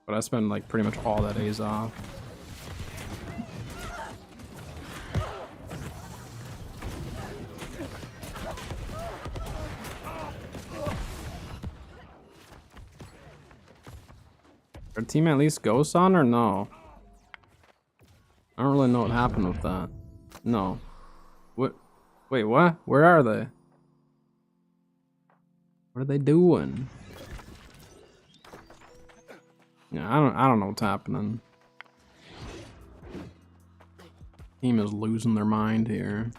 But I spent like pretty much all that Azoth. Our team at least Ghost on or no? I don't really know what happened with that. No. What? Wait, what? Where are they? What are they doing? Yeah, I don't know what's happening. Team is losing their mind here.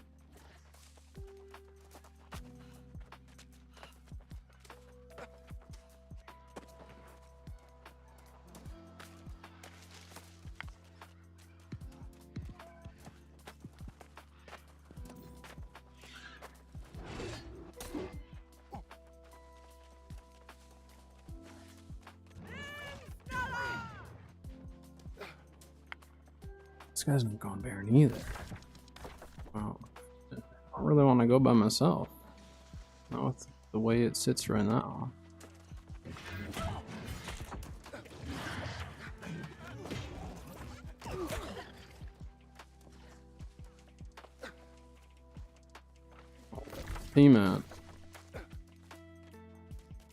This guy's not going Baron either. Well, I don't really want to go by myself. Not with the way it sits right now. Teammate.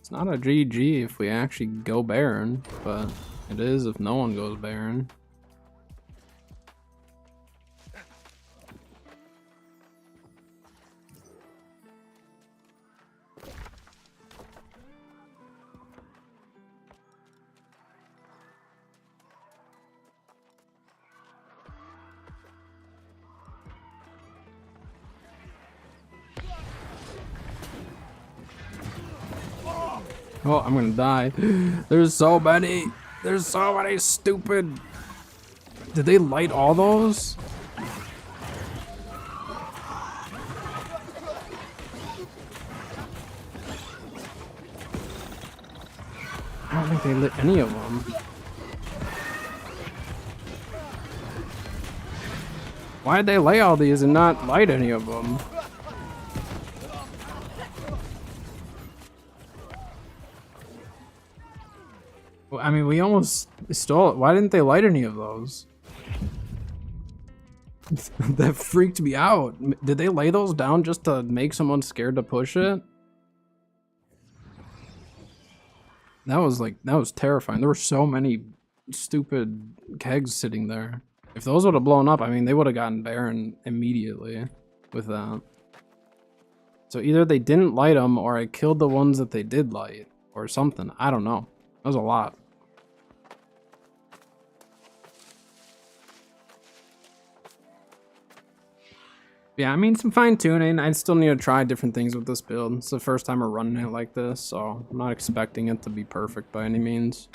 It's not a GG if we actually go Baron, but it is if no one goes Baron. Oh, I'm gonna die. There's so many. There's so many stupid. Did they light all those? I don't think they lit any of them. Why did they lay all these and not light any of them? I mean, we almost stole it. Why didn't they light any of those? That freaked me out. Did they lay those down just to make someone scared to push it? That was terrifying. There were so many stupid kegs sitting there. If those would have blown up, I mean, they would have gotten Baron immediately with that. So either they didn't light them or I killed the ones that they did light or something. I don't know. That was a lot. Yeah, I mean, some fine tuning. I still need to try different things with this build. It's the first time we're running it like this, so I'm not expecting it to be perfect by any means.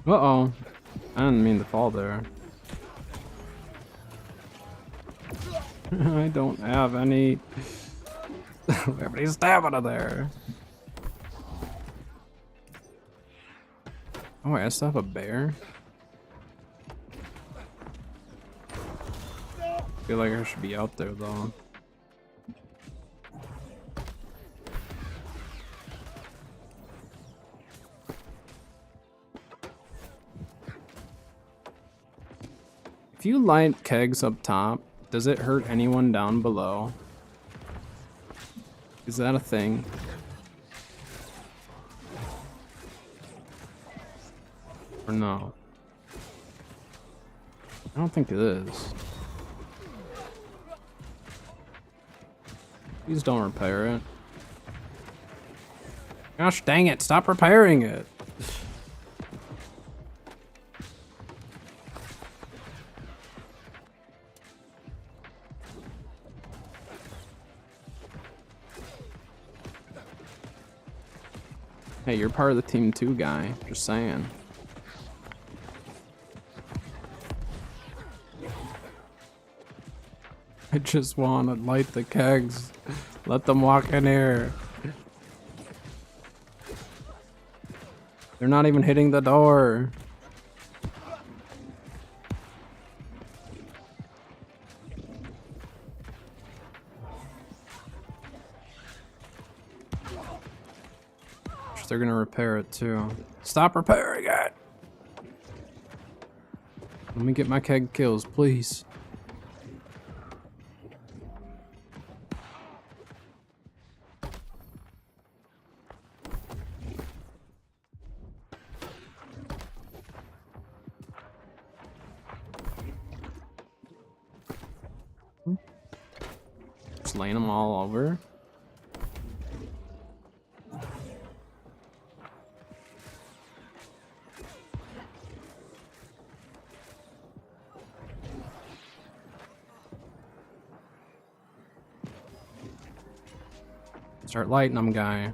Uh-oh. I didn't mean to fall there. I don't have any... Everybody's stamina there. Oh wait, I still have a bear? I feel like I should be out there though. If you light kegs up top, does it hurt anyone down below? Is that a thing? Or no? I don't think it is. Please don't repair it. Gosh dang it, stop repairing it. Hey, you're part of the team 2 guy, just saying. I just want to light the kegs. Let them walk in here. They're not even hitting the door. They're gonna repair it too. Stop repairing it! Let me get my keg kills, please. Just laying them all over. Start lighting them, guy.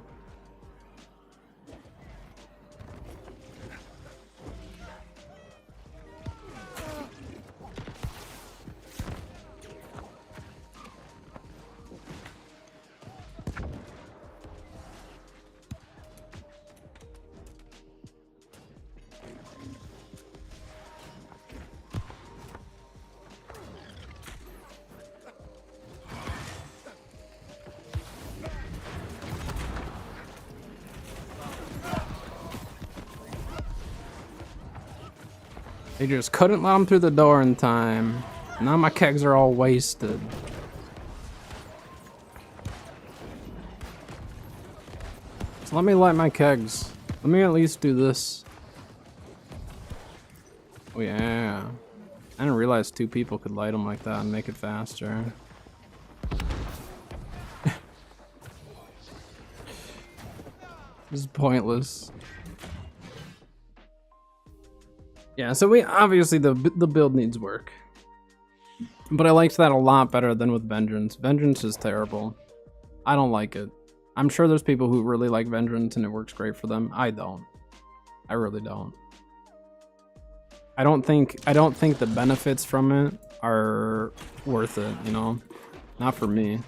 They just couldn't let them through the door in time. Now my kegs are all wasted. So let me light my kegs. Let me at least do this. Oh yeah. I didn't realize 2 people could light them like that and make it faster. This is pointless. Yeah, so we obviously the build needs work, but I liked that a lot better than with Vengeance. Vengeance is terrible. I don't like it. I'm sure there's people who really like Vengeance and it works great for them. I don't. I really don't. I don't think the benefits from it are worth it, you know? Not for me.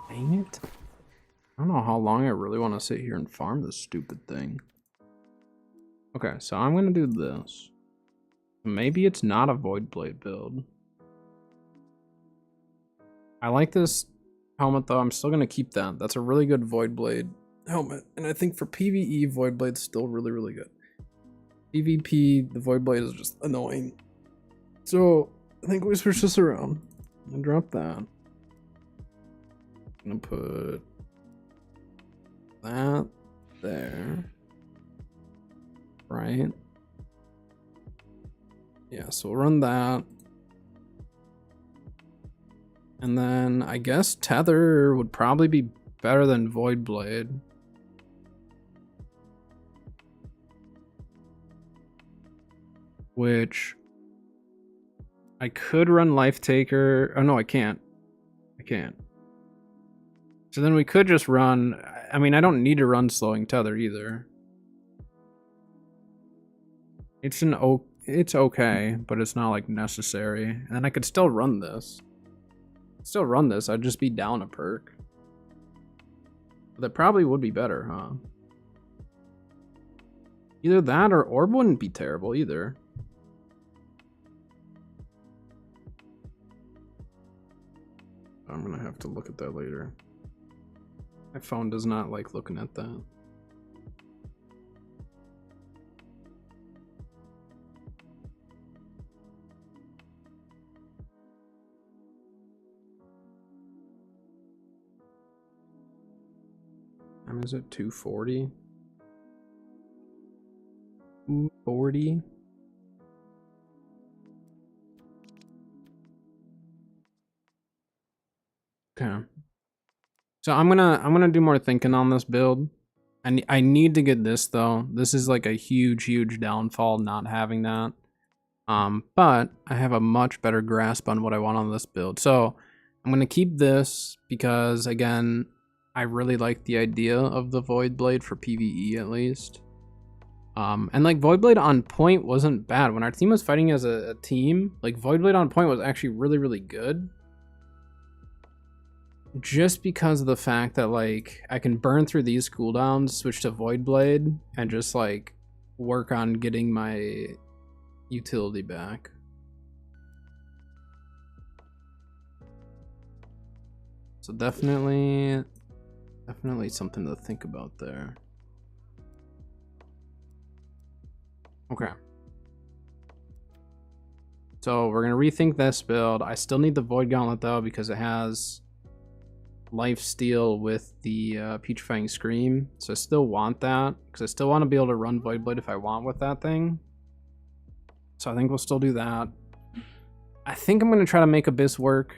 Dang it. I don't know how long I really want to sit here and farm this stupid thing. Okay, so I'm going to do this. Maybe it's not a Void Blade build. I like this helmet though. I'm still going to keep that. That's a really good Void Blade helmet. And I think for PvE, Void Blade's still really, really good. PvP, the Void Blade is just annoying. So I think we switch this around and drop that. I'm gonna put that there, right? Yeah, so we'll run that. And then I guess Tether would probably be better than Void Blade. Which I could run Life Taker. Oh no, I can't. I can't. So then we could just run, I mean, I don't need to run Slowing Tether either. It's okay, but it's not like necessary. And then I could still run this. I'd just be down a perk. But that probably would be better, huh? Either that or Orb wouldn't be terrible either. I'm gonna have to look at that later. My phone does not like looking at that. Is it 240? 240? Okay. So I'm gonna do more thinking on this build. I need to get this though. This is like a huge downfall not having that. But I have a much better grasp on what I want on this build. So I'm gonna keep this because again, I really like the idea of the Void Blade for PvE at least. And like Void Blade on point wasn't bad. When our team was fighting as a team, like Void Blade on point was actually really good. Just because of the fact that like I can burn through these cooldowns, switch to Void Blade, and just like work on getting my utility back. So definitely something to think about there. Okay. So we're gonna rethink this build. I still need the Void Gauntlet though because it has lifesteal with the Putrefying Scream, so I still want that because I still want to be able to run Voidblade if I want with that thing. So I think we'll still do that. I think I'm gonna try to make Abyss work.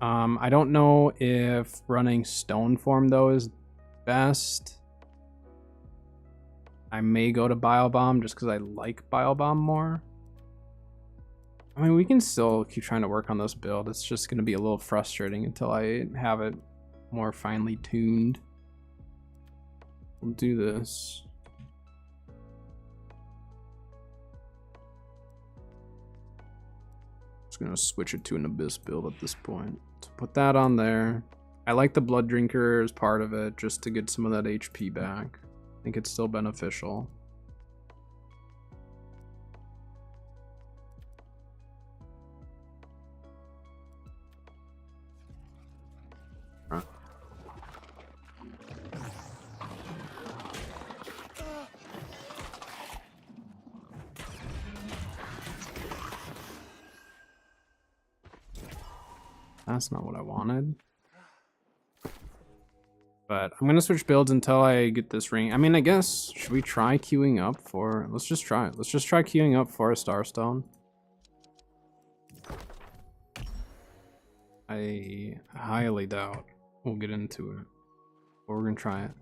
I don't know if running Stone Form though is best. I may go to Bile Bomb just because I like Bile Bomb more. I mean, we can still keep trying to work on this build. It's just going to be a little frustrating until I have it more finely tuned. We'll do this. Just going to switch it to an Abyss build at this point. So put that on there. I like the Blood Drinker as part of it just to get some of that HP back. I think it's still beneficial. That's not what I wanted. But I'm gonna switch builds until I get this ring. I mean, I guess, should we try queuing up for... Let's just try it. Let's just try queuing up for a Starstone. I highly doubt we'll get into it. But we're gonna try it.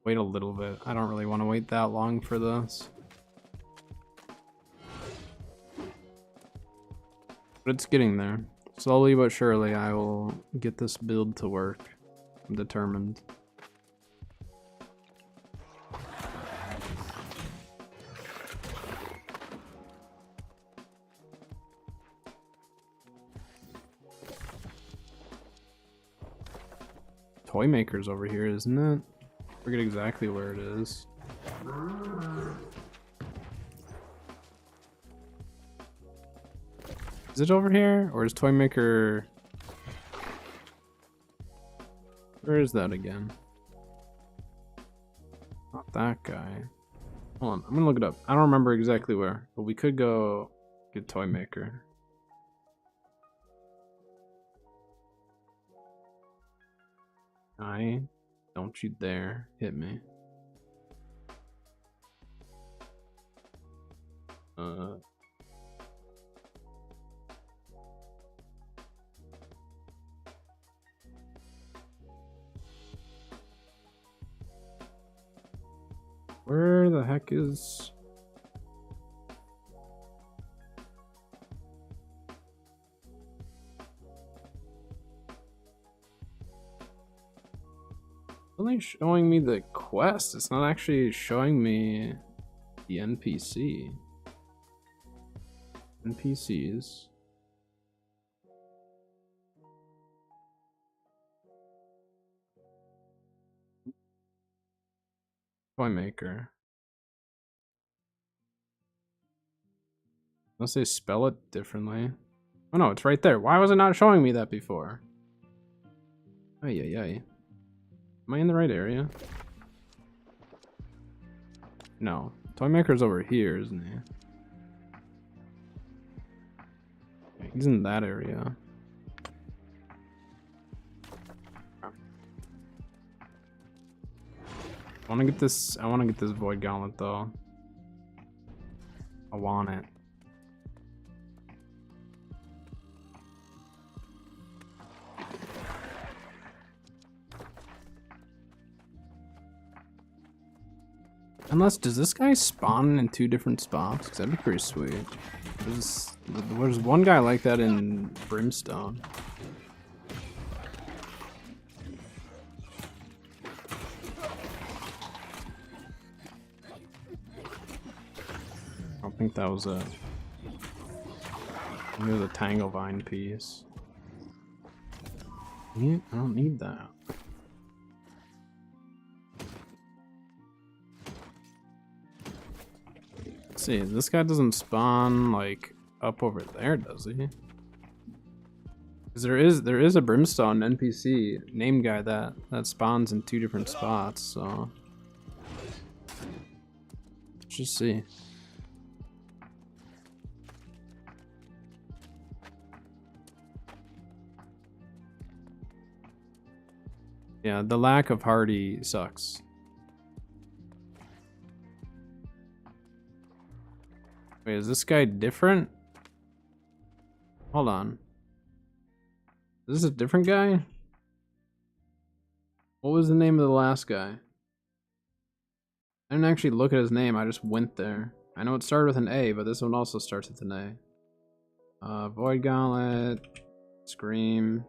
Wait a little bit. I don't really want to wait that long for this. But it's getting there. Slowly but surely I will get this build to work. I'm determined. Toymaker's over here, isn't it? I forget exactly where it is. Is it over here? Or is Toymaker... Where is that again? Not that guy. Hold on, I'm gonna look it up. I don't remember exactly where, but we could go get Toymaker. Don't you dare hit me. Where the heck is... It's only showing me the quest. It's not actually showing me the NPC. NPCs. Toymaker. Unless they spell it differently. Oh no, it's right there. Why was it not showing me that before? Ay, ay, ay. Am I in the right area? No. Toymaker's over here, isn't he? He's in that area. I want to get this Void Gauntlet though. I want it. Unless, does this guy spawn in 2 different spots? Because that'd be pretty sweet. There's one guy like that in Brimstone. I don't think that was it. Maybe the Tanglevine piece. Yeah, I don't need that. See, this guy doesn't spawn like up over there, does he? Because there is a Brimstone NPC name guy that spawns in 2 different spots, so let's just see. Yeah, the lack of hardy sucks. Wait, is this guy different? Hold on. Is this a different guy? What was the name of the last guy? I didn't actually look at his name, I just went there. I know it started with an A, but this one also starts with an A. Void Gauntlet, Scream.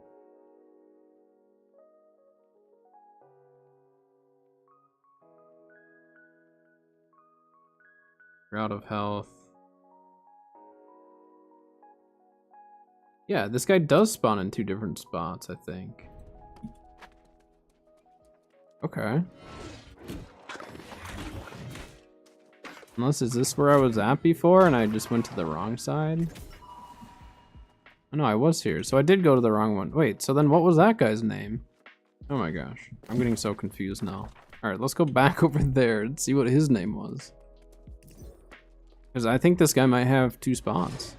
You're out of health. Yeah, this guy does spawn in 2 different spots, I think. Okay. Unless, is this where I was at before and I just went to the wrong side? Oh, no, I was here, so I did go to the wrong one. Wait, so then what was that guy's name? Oh my gosh, I'm getting so confused now. Alright, let's go back over there and see what his name was. Because I think this guy might have 2 spawns.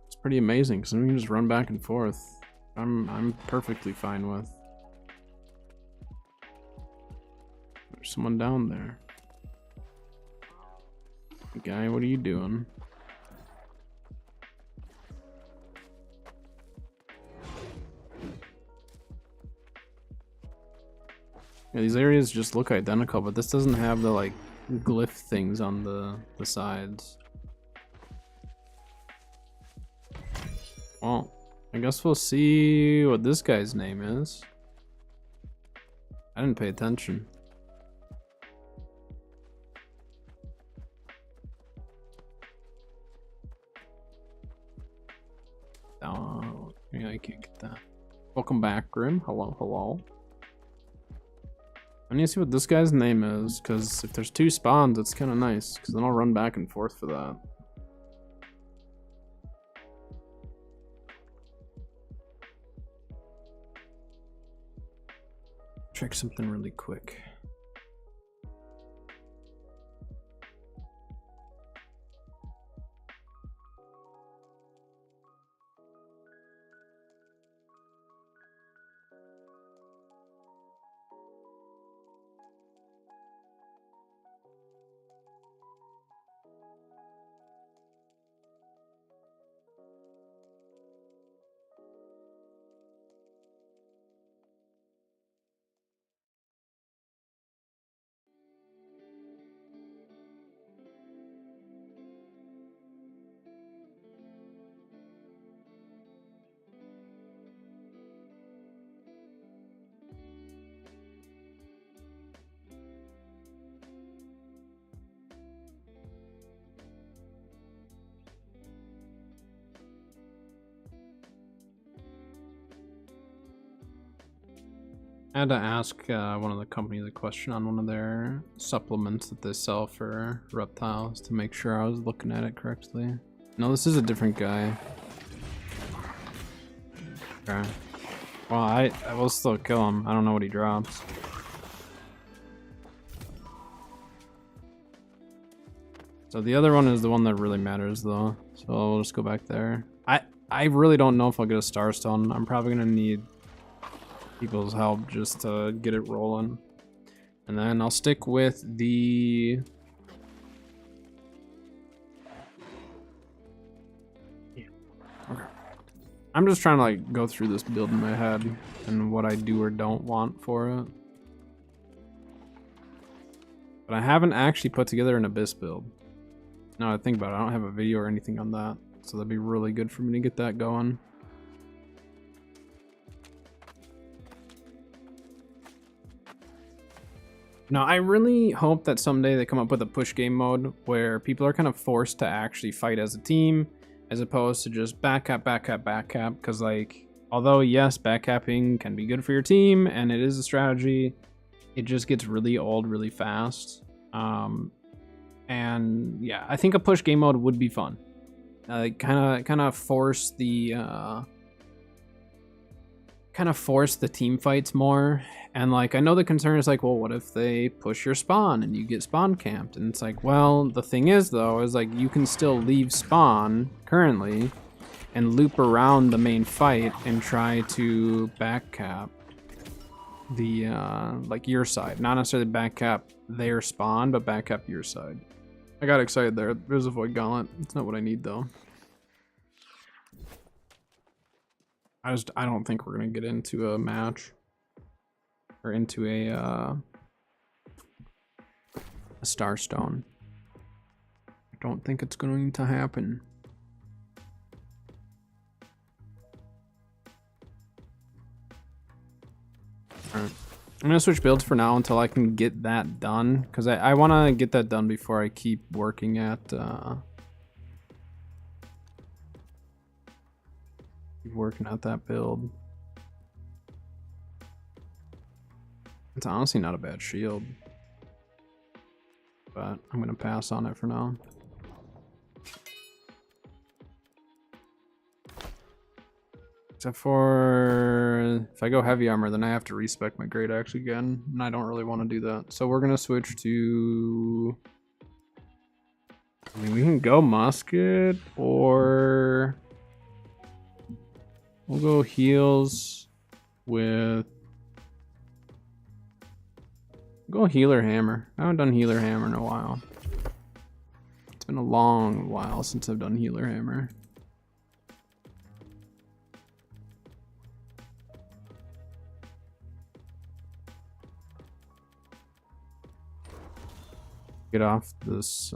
It's pretty amazing, because we can just run back and forth. I'm perfectly fine with. There's someone down there. Guy, what are you doing? Yeah, these areas just look identical, but this doesn't have the like glyph things on the sides. Well, I guess we'll see what this guy's name is. I didn't pay attention. Oh, yeah, I can't get that. Welcome back, Grim. Hello, hello. I need to see what this guy's name is, because if there's 2 spawns, it's kind of nice, because then I'll run back and forth for that. Check something really quick. I had to ask one of the companies a question on one of their supplements that they sell for reptiles to make sure I was looking at it correctly. No, this is a different guy. Okay. Well, I will still kill him. I don't know what he drops. So the other one is the one that really matters though. So we'll just go back there. I really don't know if I'll get a Starstone. I'm probably gonna need people's help just to get it rolling. And then I'll stick with the... Yeah. Okay. I'm just trying to like go through this build in my head and what I do or don't want for it. But I haven't actually put together an Abyss build. Now I think about it, I don't have a video or anything on that. So that'd be really good for me to get that going. Now, I really hope that someday they come up with a push game mode where people are kind of forced to actually fight as a team as opposed to just backcap, because like, although yes, backcapping can be good for your team and it is a strategy, it just gets really old really fast. And yeah, I think a push game mode would be fun. Kind of force the team fights more. And like, I know the concern is like, well, what if they push your spawn and you get spawn camped? And it's like, well, the thing is though, is like you can still leave spawn currently and loop around the main fight and try to backcap the like your side. Not necessarily backcap their spawn, but backcap your side. I got excited there. There's a Void Gauntlet. It's not what I need though. I don't think we're gonna get into a match or into a Starstone. I don't think it's going to happen. Alright. I'm gonna switch builds for now until I can get that done, because I want to get that done before I keep working at that build. It's honestly not a bad shield, but I'm gonna pass on it for now. Except for if I go heavy armor, then I have to respec my great axe again, and I don't really want to do that. So we're gonna switch to. I mean, we can go musket, or we'll go heals with. We'll go healer hammer. I haven't done healer hammer in a while. It's been a long while since I've done healer hammer. Get off this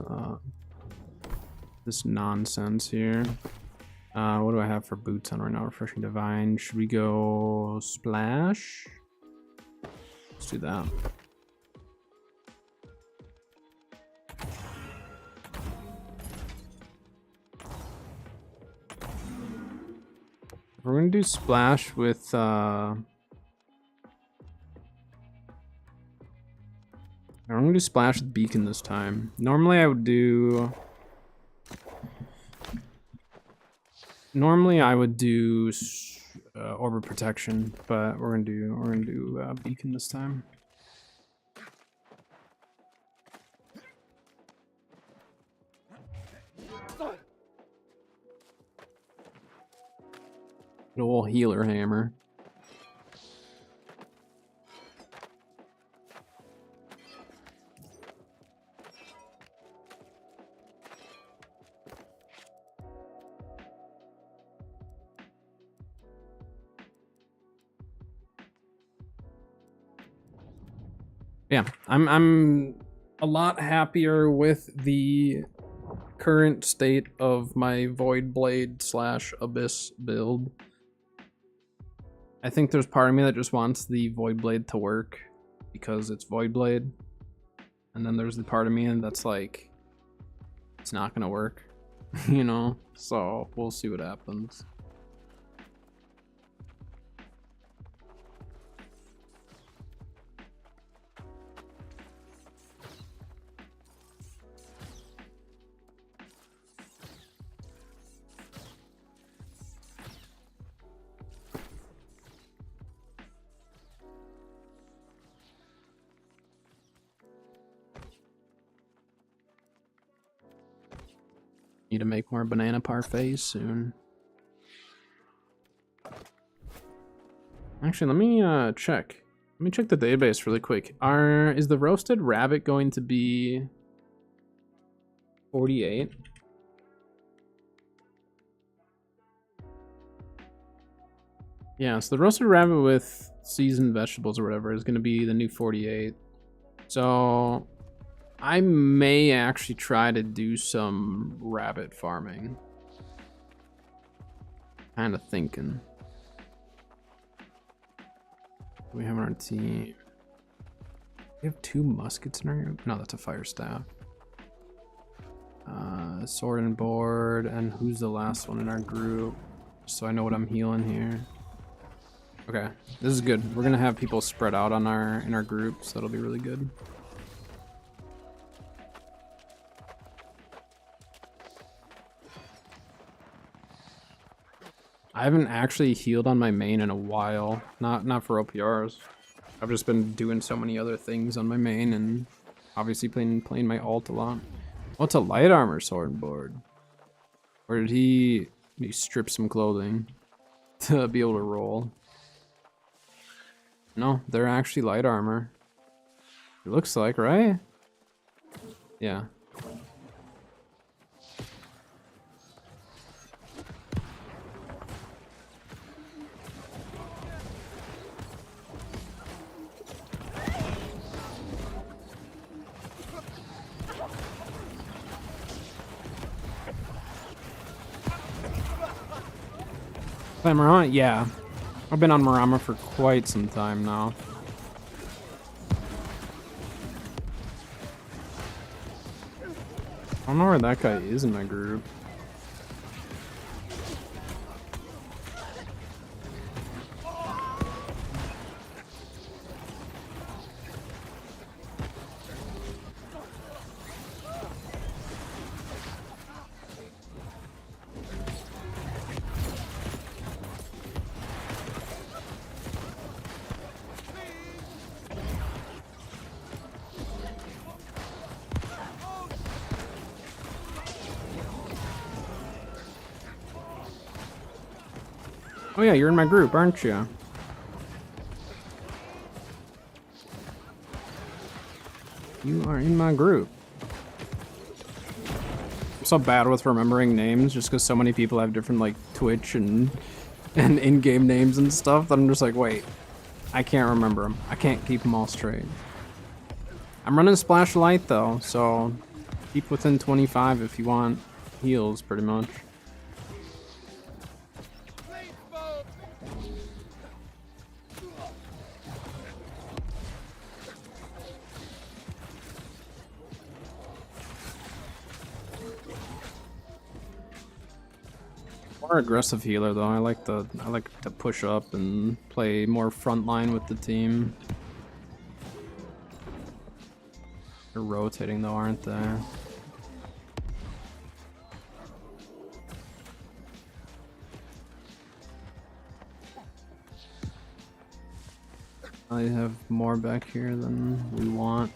this nonsense here. What do I have for boots on right now? Refreshing Divine. Should we go splash? Let's do that. We're gonna do splash with I'm gonna do splash with beacon this time. Normally I would do orb of protection, but we're gonna do beacon this time. Good old healer hammer. Yeah, I'm a lot happier with the current state of my Void Blade / Abyss build. I think there's part of me that just wants the Void Blade to work because it's Void Blade, and then there's the part of me that's like, it's not gonna work, you know? So we'll see what happens. Need to make more banana parfaits soon. Actually, let me check. Let me check the database really quick. Is the roasted rabbit going to be 48? Yeah, so the roasted rabbit with seasoned vegetables or whatever is going to be the new 48. So I may actually try to do some rabbit farming. Kind of thinking. What do we have on our team? We have 2 muskets in our group? No, that's a fire staff. Sword and board, and who's the last one in our group? So I know what I'm healing here. Okay, this is good. We're gonna have people spread out on in our group, so that'll be really good. I haven't actually healed on my main in a while. Not for OPRs. I've just been doing so many other things on my main, and obviously playing my ult a lot. Oh, it's a light armor sword board. Or did he You strip some clothing to be able to roll. No, they're actually light armor. It looks like, right? Yeah. Play Marama? Yeah. I've been on Marama for quite some time now. I don't know where that guy is in my group. Oh yeah, you're in my group, aren't you? You are in my group. I'm so bad with remembering names just because so many people have different like Twitch and in-game names and stuff that I'm just like, wait, I can't remember them. I can't keep them all straight. I'm running Splash Light though, so keep within 25 if you want heals, pretty much. More aggressive healer though. I like to push up and play more frontline with the team. They're rotating though, aren't they? I have more back here than we want.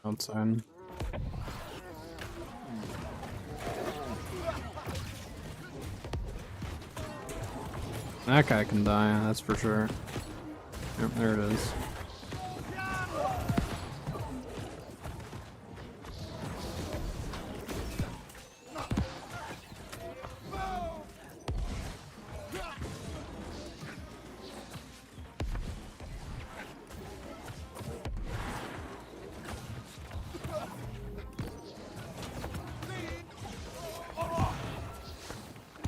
Outside. That guy can die, that's for sure. Yep, there it is.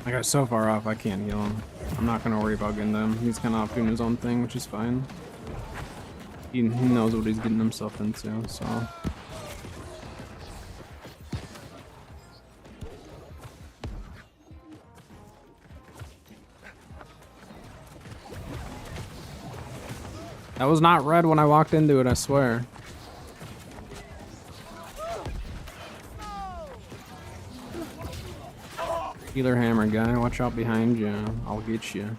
I got so far off, I can't heal him. I'm not gonna worry about getting them. He's kind of off doing his own thing, which is fine. He knows what he's getting himself into, so. That was not red when I walked into it, I swear. Healer hammer guy, watch out behind you. I'll get you.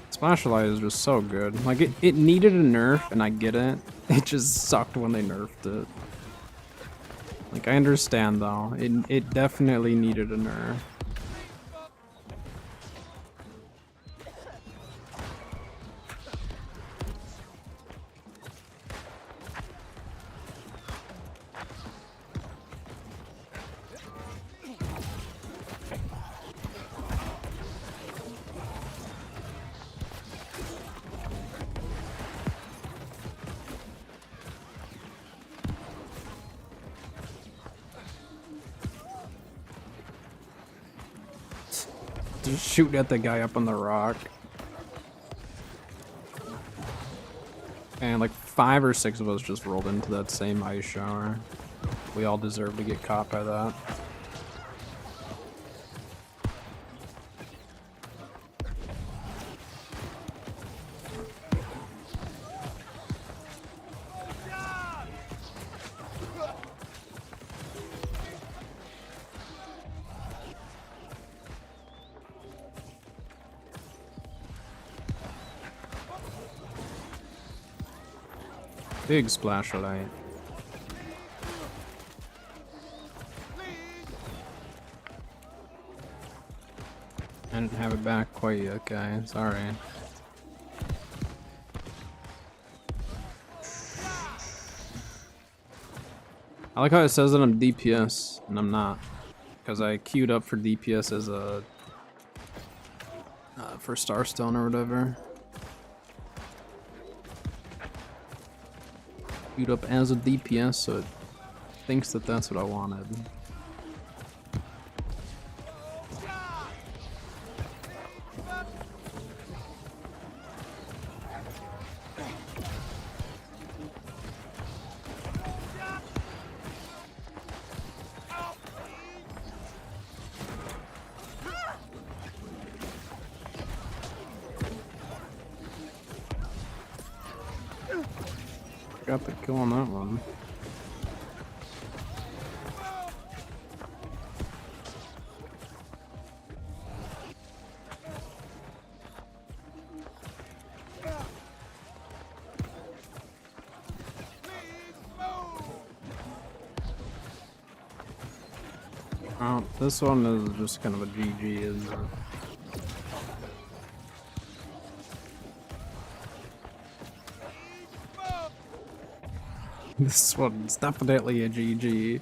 Splash Light is just so good. Like it needed a nerf, and I get it. It just sucked when they nerfed it. Like I understand though. It definitely needed a nerf. Just shooting at the guy up on the rock. And like 5 or 6 of us just rolled into that same ice shower. We all deserve to get caught by that. Big splash of light. I didn't have it back quite yet, guys. Sorry. I like how it says that I'm DPS, and I'm not. Because I queued up for DPS as a... for Starstone or whatever. Queued up as a DPS, so it thinks that that's what I wanted. Got the kill on that one. Oh, this one is just kind of a GG, isn't it? This one's definitely a GG.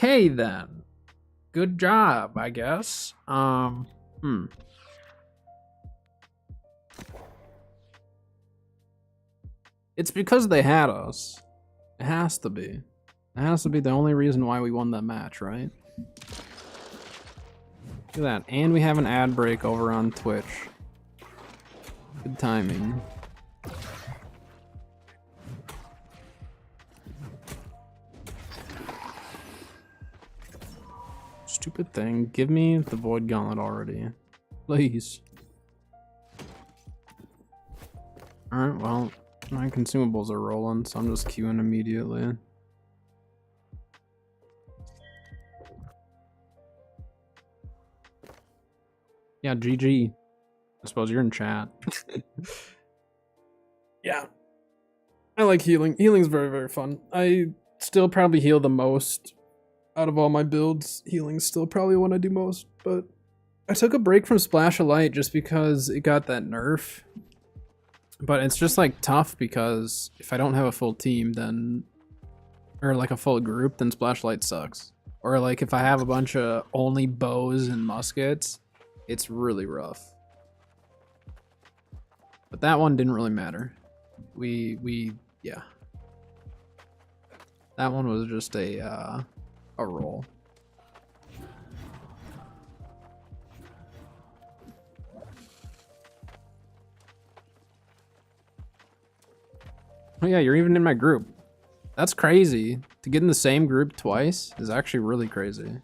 Okay then. Good job, I guess. It's because they had us. It has to be. It has to be the only reason why we won that match, right? Look at that. And we have an ad break over on Twitch. Good timing. Stupid thing. Give me the Void Gauntlet already. Please. Alright, well, my consumables are rolling, so I'm just queuing immediately. Yeah, GG. I suppose you're in chat. Yeah. I like healing. Healing's very, very fun. I still probably heal the most. Out of all my builds, healing's still probably what I do most, but I took a break from Splash of Light just because it got that nerf. But it's just like tough because if I don't have a full team, then, or like a full group, then Splash of Light sucks. Or like if I have a bunch of only bows and muskets, it's really rough. But that one didn't really matter. Yeah. That one was just a roll. Oh yeah, you're even in my group. That's crazy. To get in the same group twice is actually really crazy.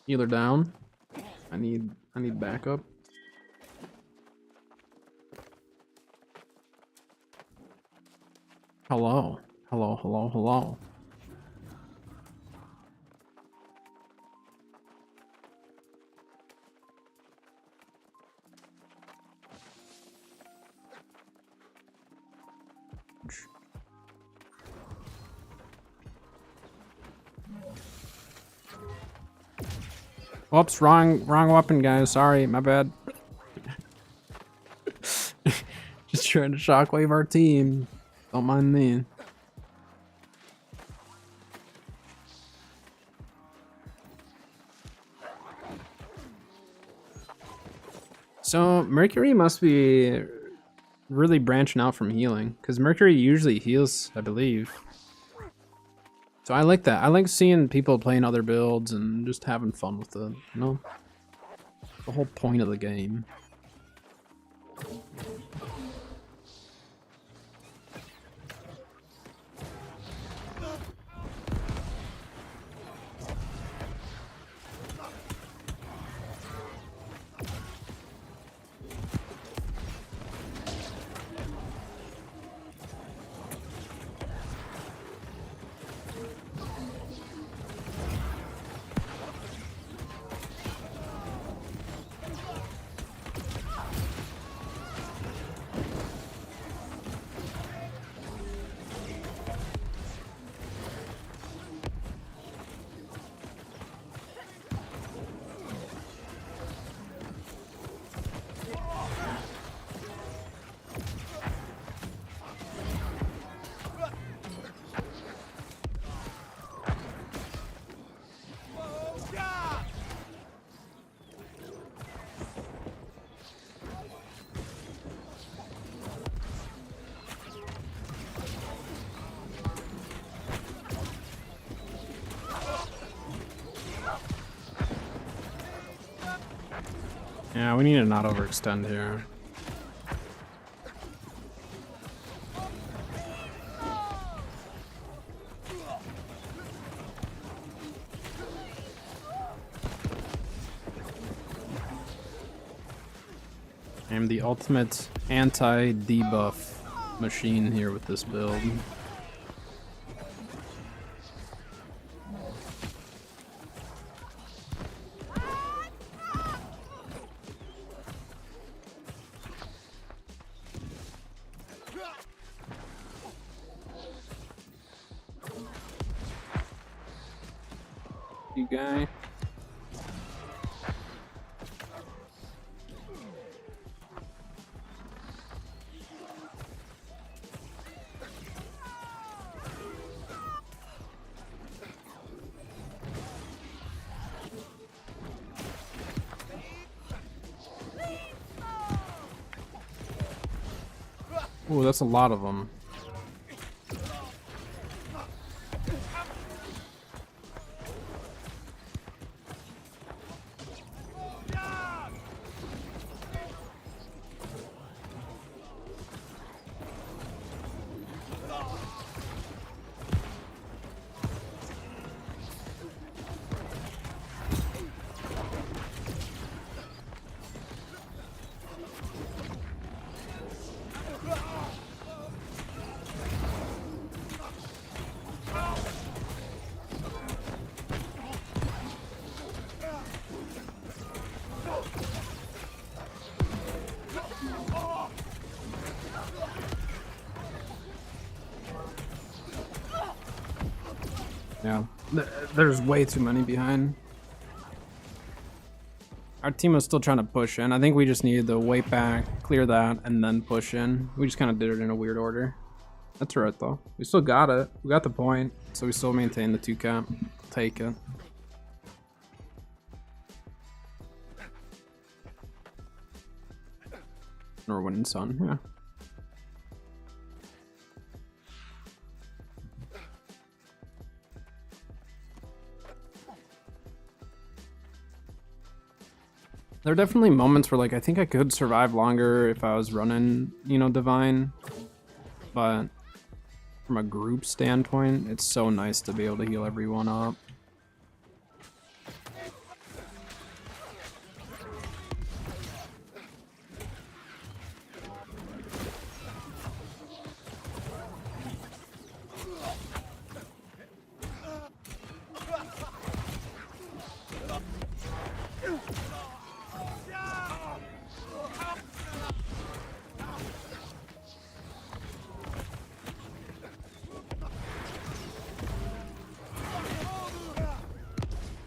Healer down. I need backup. Hello. Hello, hello, hello. Whoops, wrong weapon, guys. Sorry, my bad. Just trying to shockwave our team. Don't mind me. So Mercury must be really branching out from healing, because Mercury usually heals, I believe. So I like that. I like seeing people playing other builds and just having fun with it, you know? The whole point of the game. Yeah, we need to not overextend here. I'm the ultimate anti-debuff machine here with this build. You guy. Ooh, that's a lot of them. Yeah, there's way too many behind. Our team was still trying to push in. I think we just needed to wait back, clear that, and then push in. We just kind of did it in a weird order. That's right, though. We still got it. We got the point, so we still maintain the 2 cap. Take it. Or winning Sun, yeah. There are definitely moments where, like, I think I could survive longer if I was running, you know, Divine. But from a group standpoint, it's so nice to be able to heal everyone up.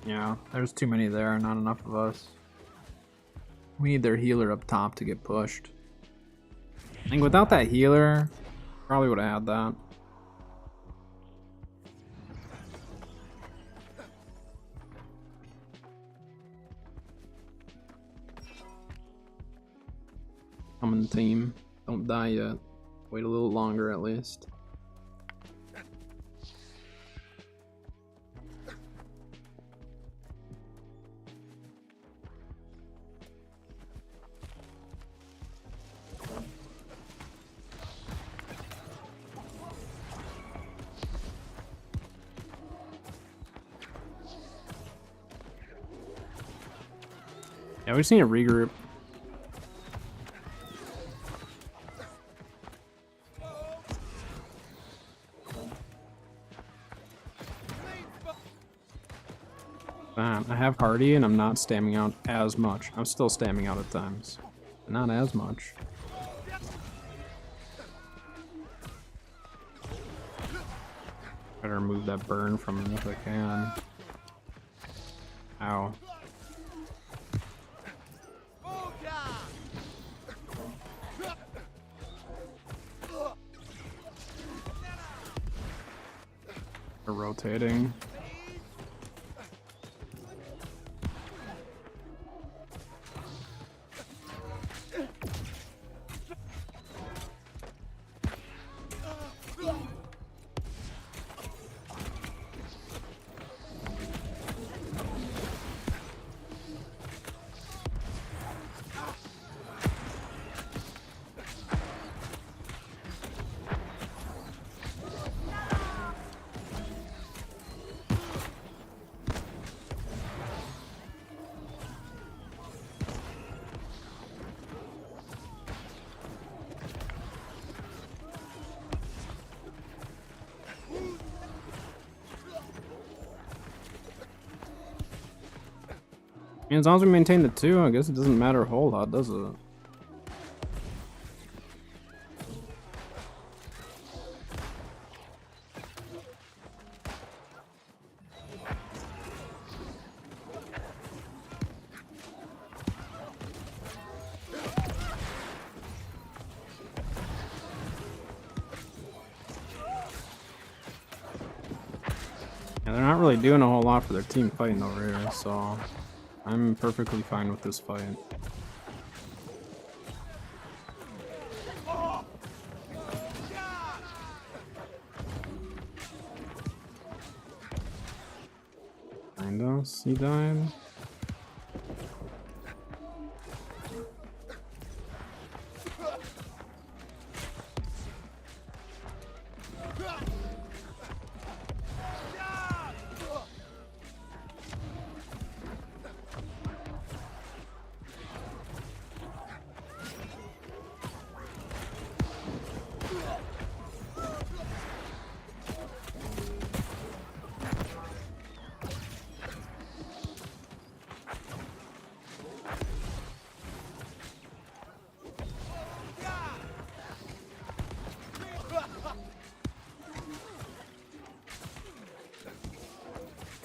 Yeah, there's too many there, not enough of us. We need their healer up top to get pushed. I think without that healer, probably would have had that. Come on, team. Don't die yet. Wait a little longer at least. Yeah, we just need to regroup. I have Hardy and I'm not stamming out as much. I'm still stamming out at times. Not as much. Better remove that burn from him if I can. Ow. They're rotating. I mean, as long as we maintain the 2, I guess it doesn't matter a whole lot, does it? Yeah, they're not really doing a whole lot for their team fighting over here, so I'm perfectly fine with this fight. Kinda, he died.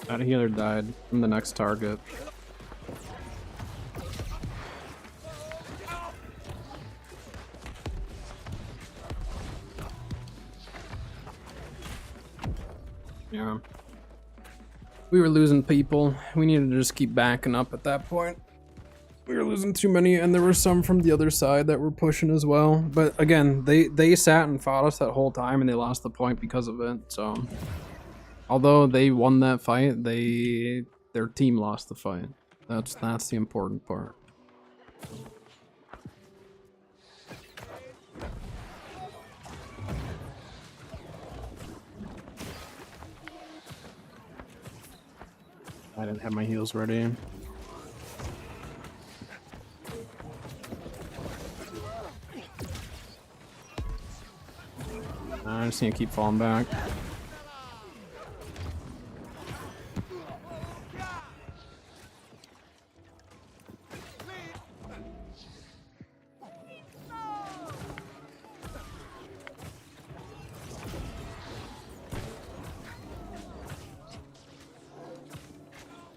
That healer died from the next target. Yeah. We were losing people. We needed to just keep backing up at that point. We were losing too many, and there were some from the other side that were pushing as well. But again, they sat and fought us that whole time, and they lost the point because of it. So, although they won that fight, their team lost the fight. That's the important part. I didn't have my heals ready. I just need to keep falling back.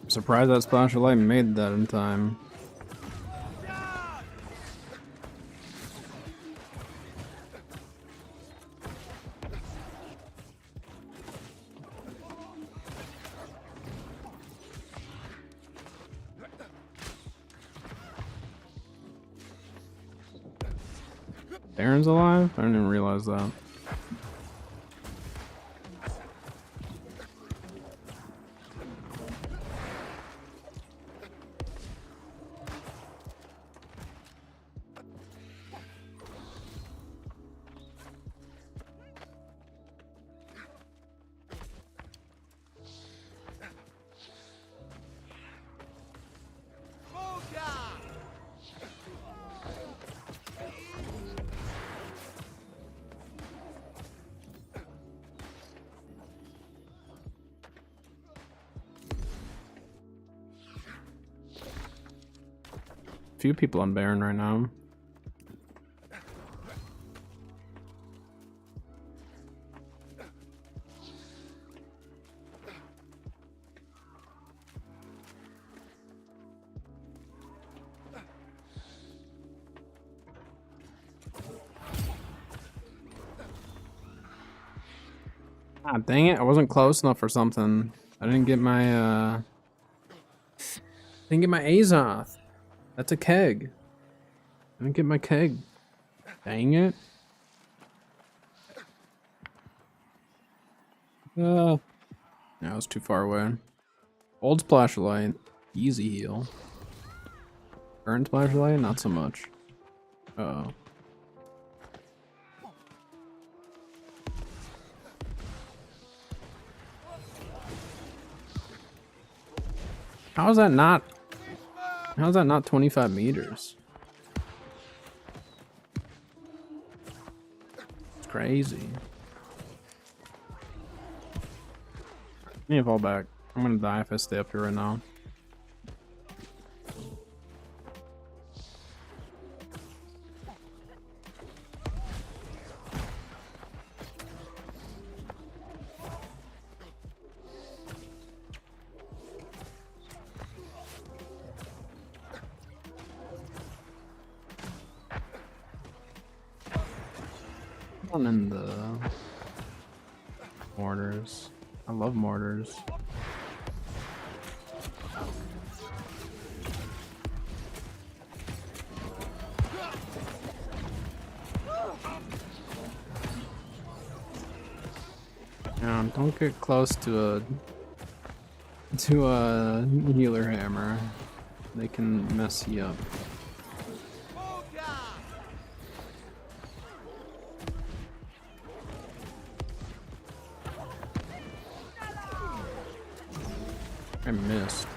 I'm surprised that Splash of Light made that in time. Baron's alive? I didn't even realize that. few people on Baron right now. Ah, dang it, I wasn't close enough for something. I didn't get my Azoth. That's a keg. I didn't get my keg. Dang it. That was too far away. Old splash light, easy heal. Current splash light, not so much. Uh-oh. How is that not 25 meters? It's crazy. I need to fall back. I'm gonna die if I stay up here right now. One in the mortars. I love mortars. Don't get close to a healer hammer. They can mess you up. I missed.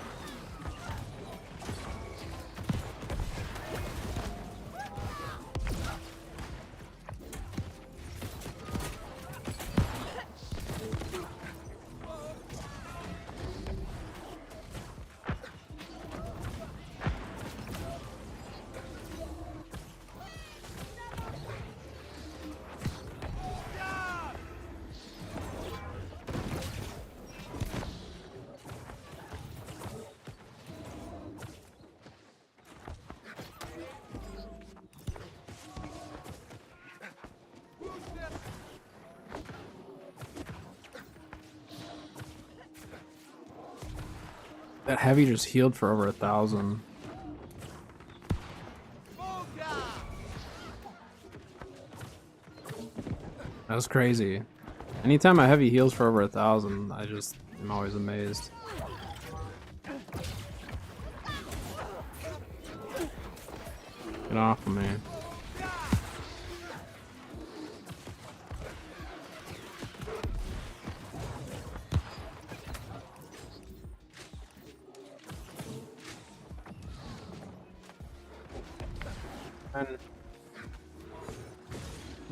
That heavy just healed for over 1,000. That was crazy. Anytime a heavy heals for over 1,000, I'm always amazed. Get off of me.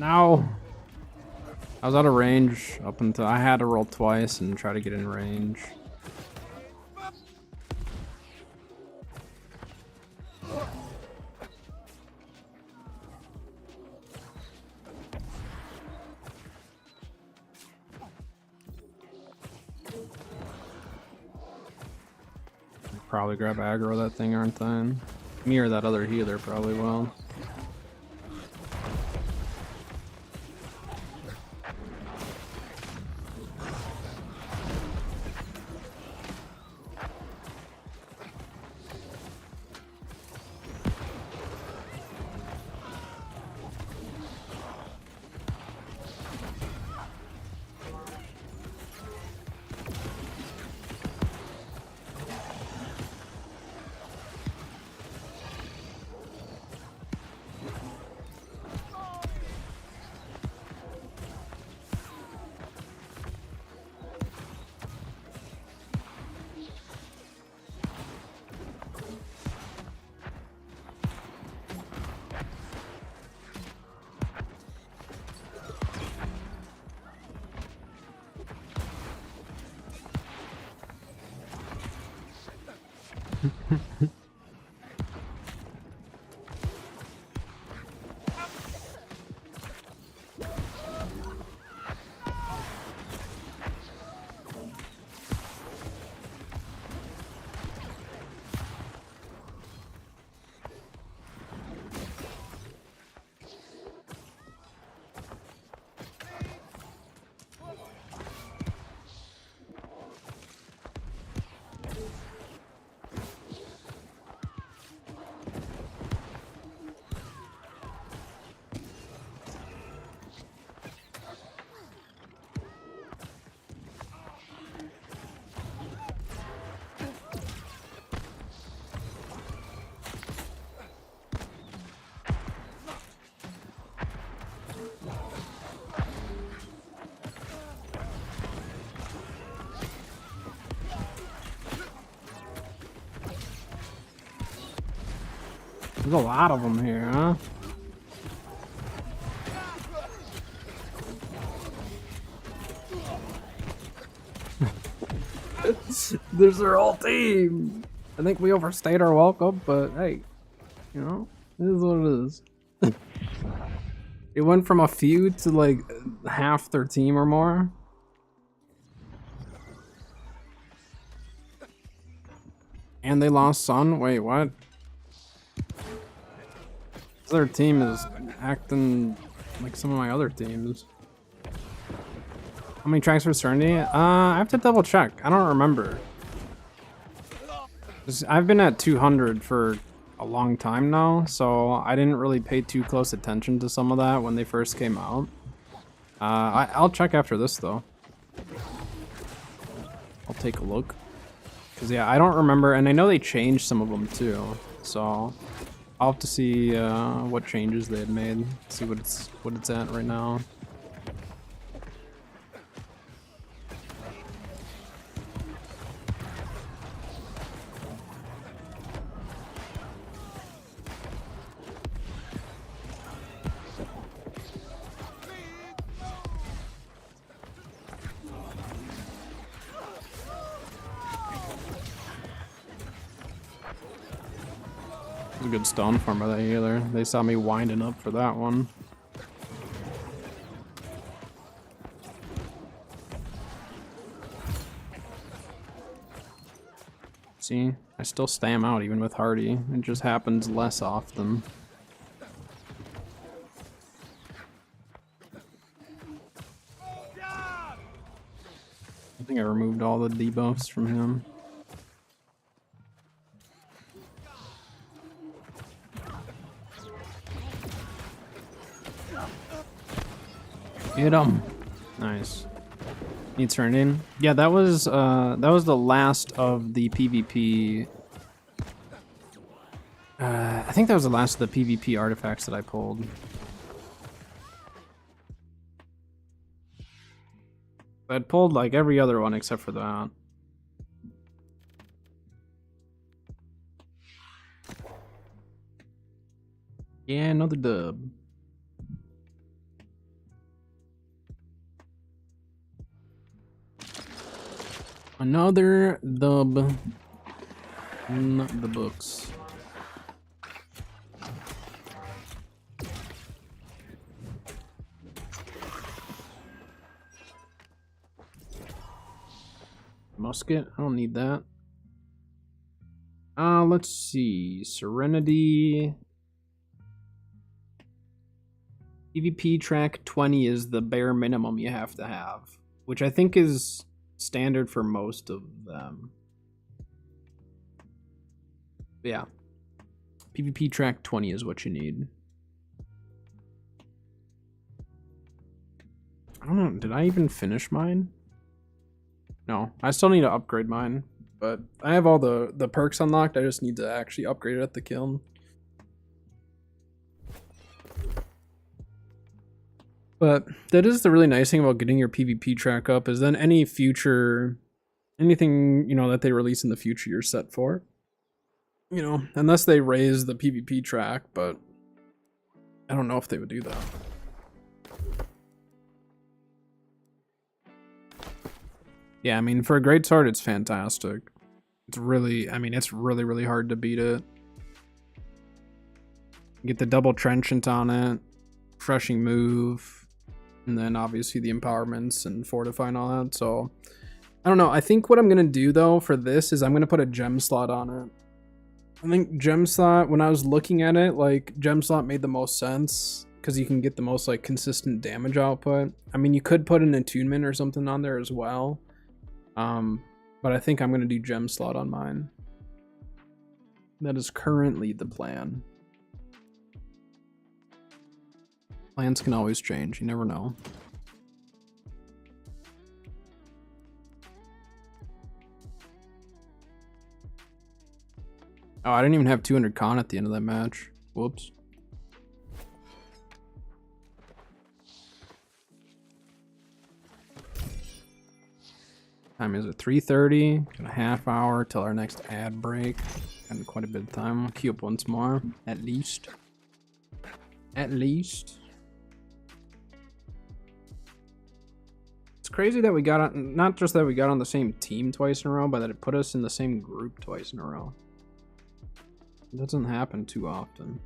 No. I was out of range up until I had to roll twice and try to get in range. Probably grab aggro that thing, aren't I? Me or that other healer probably will. There's a lot of them here, huh? There's their whole team. I think we overstayed our welcome, but hey, you know, it is what it is. It went from a few to like half their team or more. And they lost Sun? Wait, what? Their team is acting like some of my other teams. How many tracks for Serenity? I have to double check. I don't remember. I've been at 200 for a long time now, so I didn't really pay too close attention to some of that when they first came out. I'll check after this though. I'll take a look. Cause yeah, I don't remember, and I know they changed some of them too. So I'll have to see what changes they had made. See what it's at right now. It was a good stone farm by that healer. They saw me winding up for that one. See, I still stam out even with Hardy. It just happens less often. I think I removed all the debuffs from him. Hit him. Nice. Need turned in. Yeah, that was the last of the PvP. I think that was the last of the PvP artifacts that I pulled. I'd pulled like every other one except for that. Yeah, another dub. Another dub in the books. Musket? I don't need that. Let's see. Serenity. PvP track 20 is the bare minimum you have to have, which I think is standard for most of them. But yeah. PvP track 20 is what you need. I don't know. Did I even finish mine? No, I still need to upgrade mine, but I have all the perks unlocked. I just need to actually upgrade it at the kiln. But that is the really nice thing about getting your PvP track up, is then any future, anything, you know, that they release in the future, you're set for. You know, unless they raise the PvP track, but I don't know if they would do that. Yeah, I mean, for a great sword, it's fantastic. It's really, I mean, it's really, really hard to beat it. Get the double trenchant on it, refreshing move, and then obviously the empowerments and fortify and all that. So, I don't know. I think what I'm going to do, though, for this is I'm going to put a gem slot on it. I think gem slot, when I was looking at it, like, gem slot made the most sense, because you can get the most, like, consistent damage output. I mean, you could put an attunement or something on there as well. But I think I'm going to do gem slot on mine. That is currently the plan. Plans can always change. You never know. Oh, I didn't even have 200 con at the end of that match. Whoops. Time is at 3:30. Got a half hour till our next ad break. And quite a bit of time. I'll queue up once more, at least. At least. It's crazy that we got on, not just that we got on the same team twice in a row, but that it put us in the same group twice in a row. It doesn't happen too often.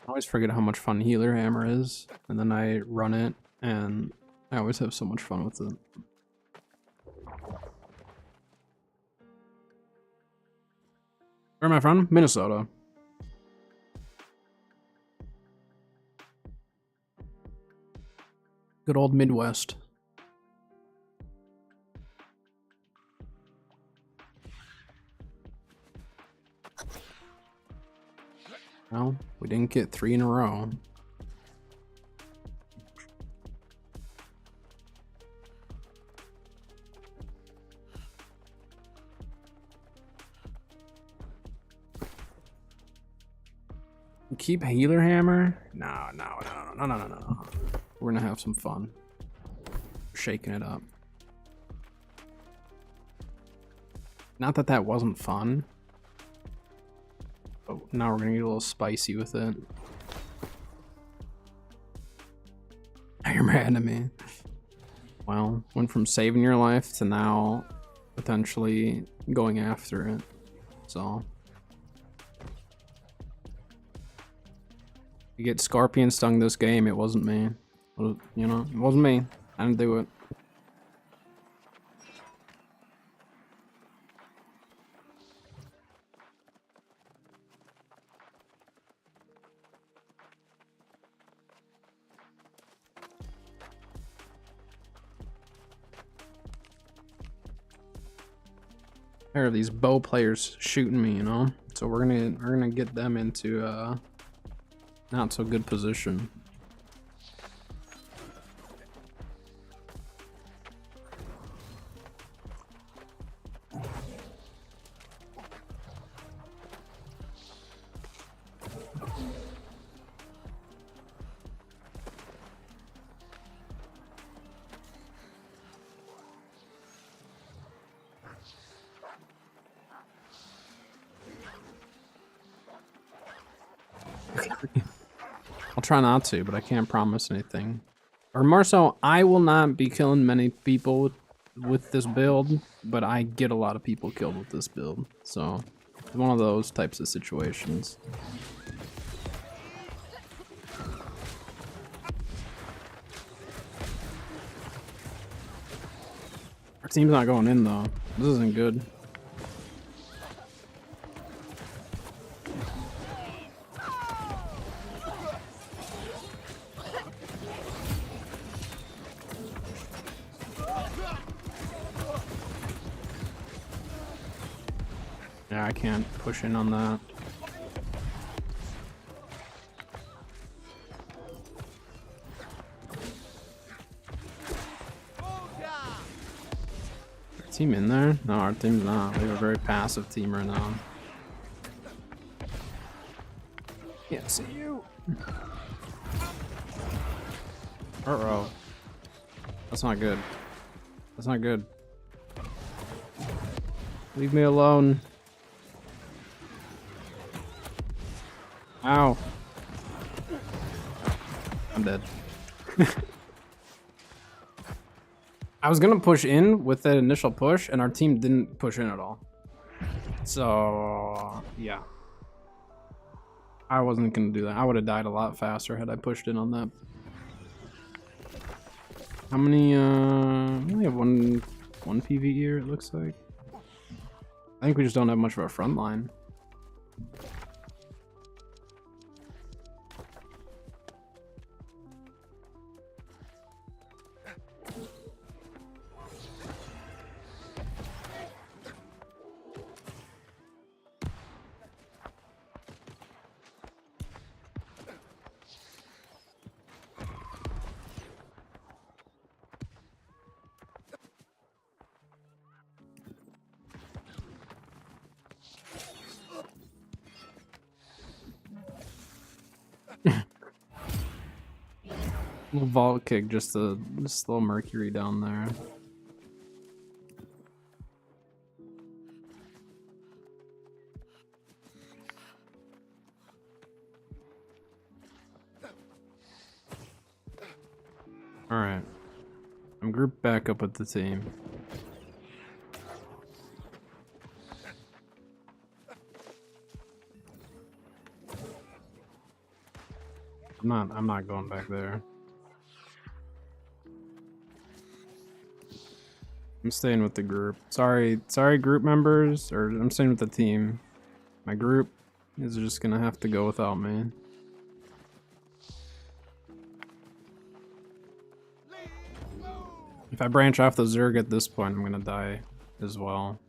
I always forget how much fun Healer Hammer is, and then I run it, and I always have so much fun with it. Where am I from? Minnesota. Good old Midwest. Well, we didn't get 3 in a row. Keep Healer Hammer? No. We're gonna have some fun. Shaking it up. Not that that wasn't fun. Oh, now we're gonna get a little spicy with it. Now you're mad at me. Well, went from saving your life to now potentially going after it. So you get scorpion stung this game, it wasn't me. You know, it wasn't me. I didn't do it. There are these bow players shooting me, you know? So we're gonna get them into not so good position. I'll try not to, but I can't promise anything. Or more so, I will not be killing many people with this build, but I get a lot of people killed with this build. So, it's one of those types of situations. Our team's not going in though. This isn't good. Yeah, I can't push in on that. Team in there? No, our team's not. We have a very passive team right now. Can't see you. Uh-oh. That's not good. That's not good. Leave me alone. Ow. I'm dead. I was gonna push in with that initial push, and our team didn't push in at all. So, yeah. I wasn't gonna do that. I would have died a lot faster had I pushed in on that. How many, we only have one PvE here, it looks like. I think we just don't have much of a front line. Little vault kick, just a little Mercury down there. Alright. I'm grouped back up with the team. I'm not going back there. I'm staying with the group. Sorry group members, or I'm staying with the team. My group is just gonna have to go without me. If I branch off the Zerg at this point, I'm gonna die as well.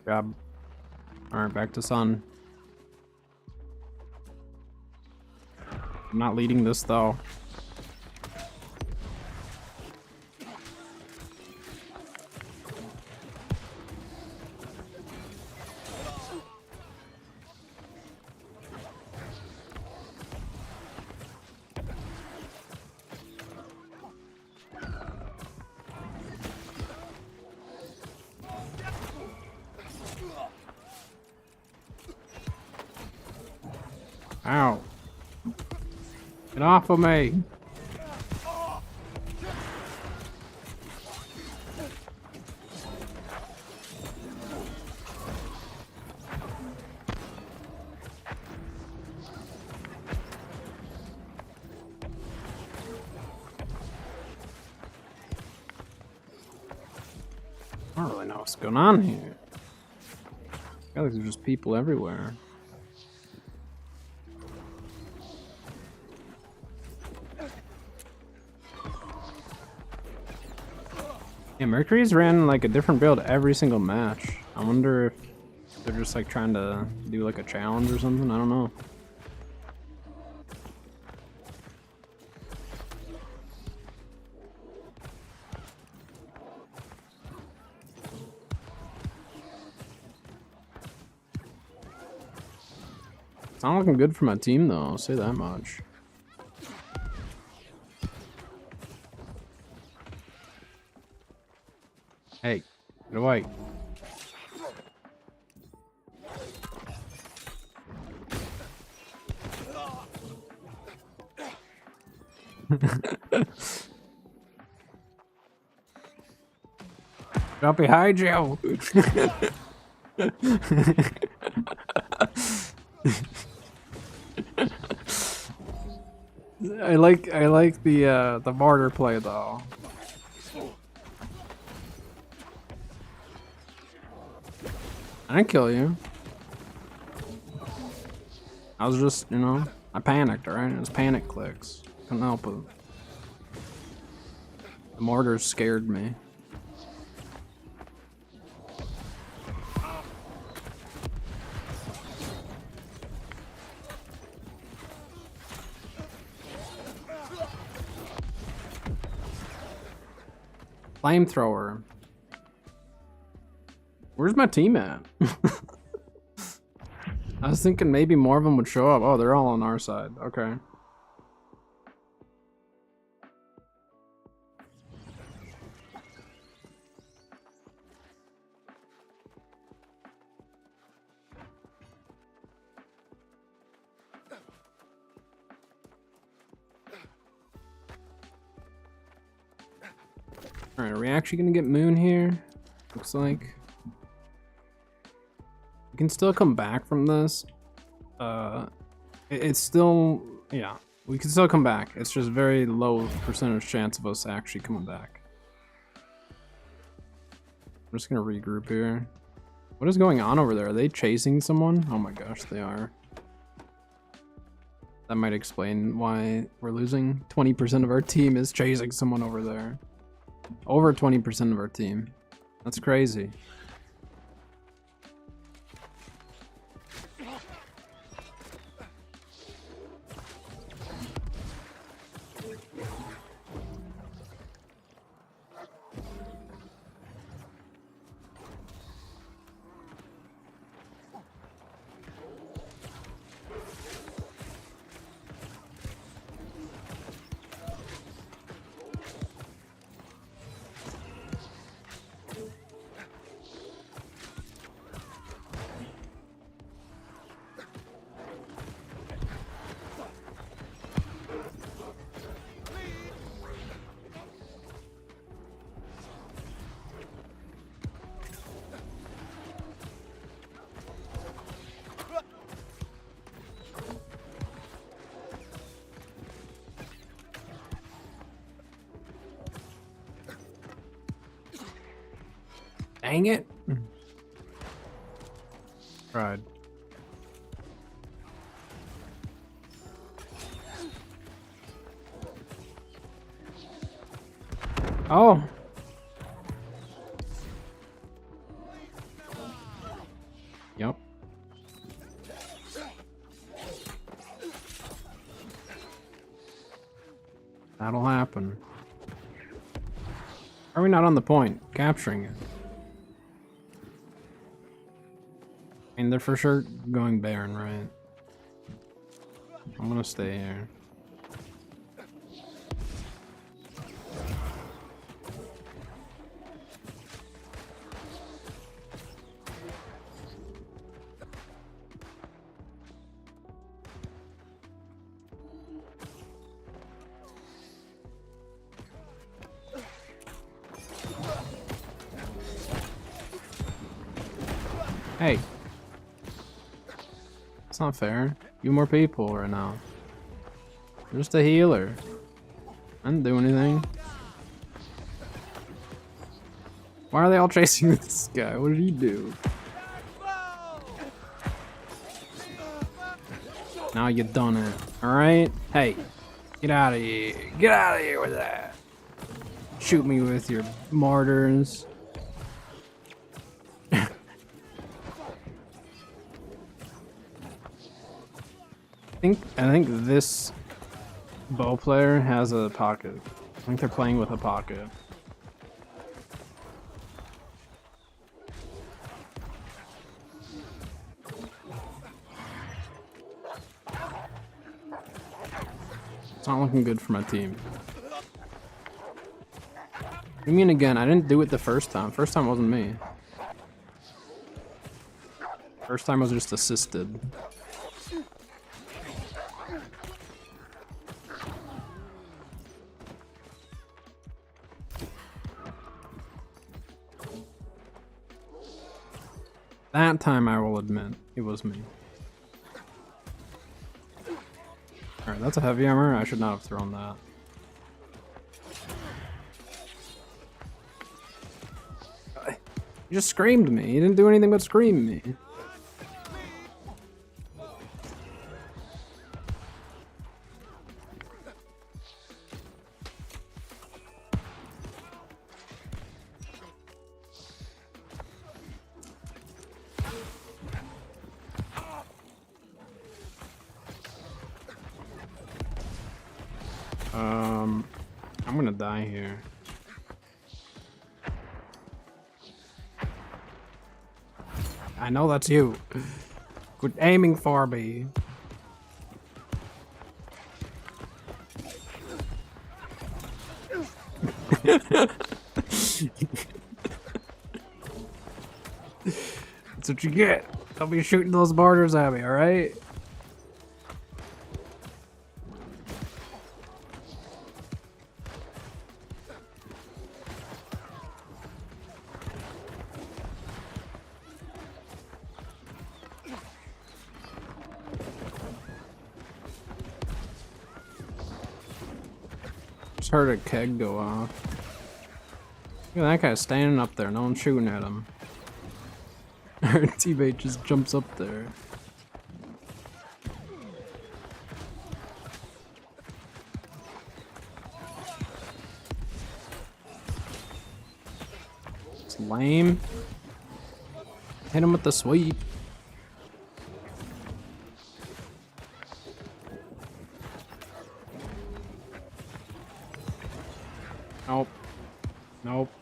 Grab. Alright, back to Sun. I'm not leading this though. Ow. Get off of me. I don't really know what's going on here. I feel like there's just people everywhere. Yeah, Mercury's ran like a different build every single match. I wonder if they're just like trying to do like a challenge or something. I don't know. It's not looking good for my team though, I'll say that much. Hey, get away. Drop behind you. I like the martyr play though. I didn't kill you. I was just, you know, I panicked, alright? It was panic clicks. Couldn't help it. The mortars scared me. Flamethrower. Where's my team at? I was thinking maybe more of them would show up. Oh, they're all on our side. Okay. Alright, are we actually gonna get Moon here? Looks like. We can still come back from this. It's still, yeah, we can still come back. It's just very low percentage chance of us actually coming back. I'm just gonna regroup here. What is going on over there? Are they chasing someone? Oh my gosh, they are. That might explain why we're losing. 20% of our team is chasing someone over there. Over 20% of our team. That's crazy. Dang it. Tried. Oh. Yep. That'll happen. Are we not on the point? Capturing it. I mean, they're for sure going Baron, right? I'm gonna stay here. Hey. It's not fair. You more people right now. I'm just a healer. I didn't do anything. Why are they all chasing this guy? What did he do? Now you done it. Alright? Hey. Get out of here. Get out of here with that. Shoot me with your mortars. I think this bow player has a pocket. I think they're playing with a pocket. It's not looking good for my team. You mean again? I didn't do it the first time. First time wasn't me. First time was just assisted. That time I will admit, it was me. Alright, that's a heavy armor. I should not have thrown that. You just screamed me. You didn't do anything but scream me. I'm gonna die here. I know that's you. Quit aiming for me. That's what you get. Don't be shooting those mortars at me, alright? just heard a keg go off. Look at that guy standing up there, no one's shooting at him. Our teammate just jumps up there. It's lame. Hit him with the sweep. Nope. Nope.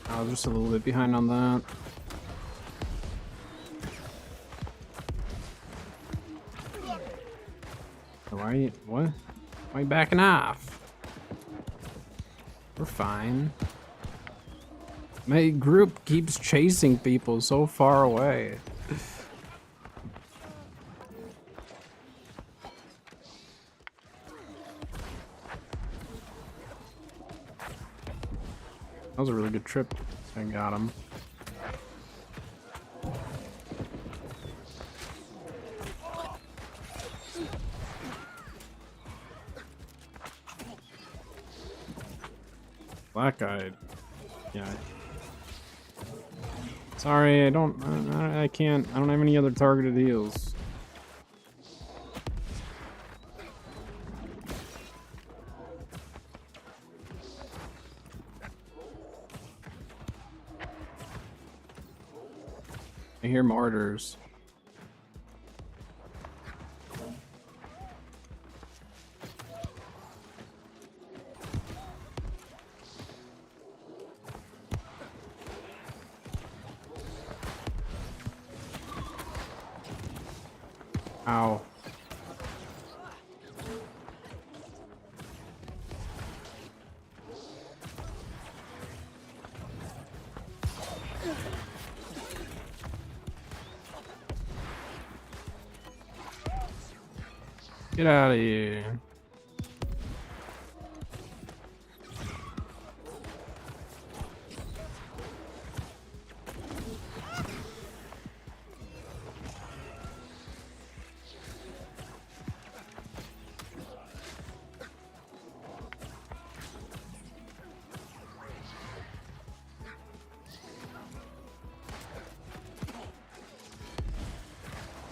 I was just a little bit behind on that. Why? What? Why are you backing off? We're fine. My group keeps chasing people so far away. That was a really good trip. I got him. Black guy. Yeah. Sorry, I don't. I can't. I don't have any other targeted heals. I hear mortars. Ow. Get out of here.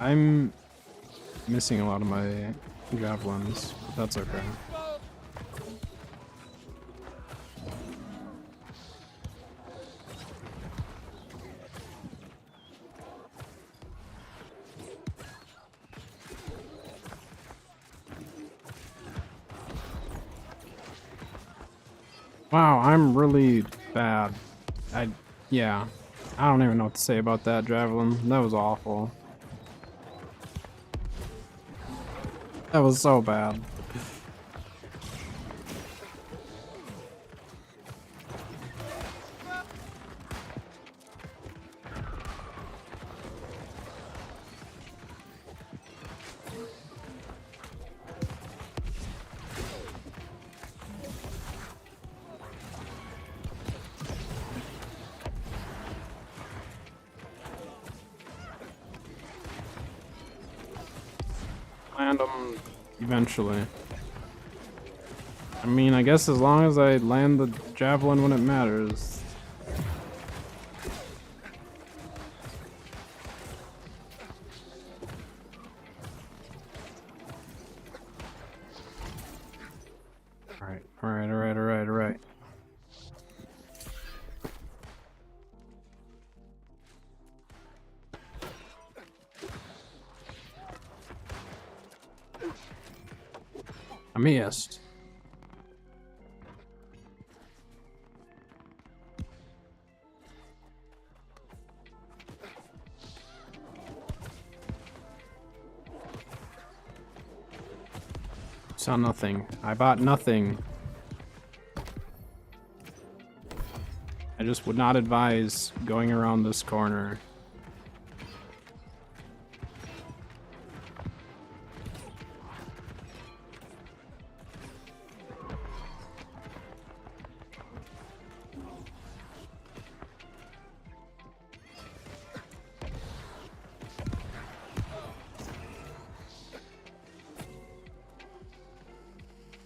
I'm missing a lot of my javelins, but that's okay. Wow, I'm really bad. Yeah. I don't even know what to say about that javelin. That was awful. That was so bad. Land them eventually. I mean, I guess as long as I land the javelin when it matters. Alright, alright, alright, alright, alright. I missed. Saw nothing. I bought nothing. I just would not advise going around this corner.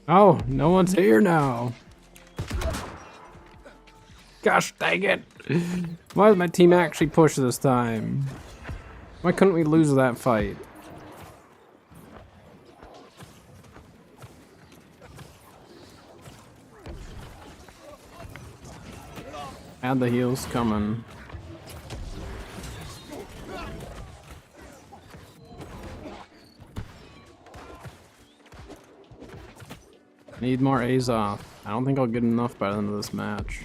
Oh, no one's here now. Gosh dang it. Why did my team actually push this time? Why couldn't we lose that fight? Had the heals coming. Need more Azoth. I don't think I'll get enough by the end of this match.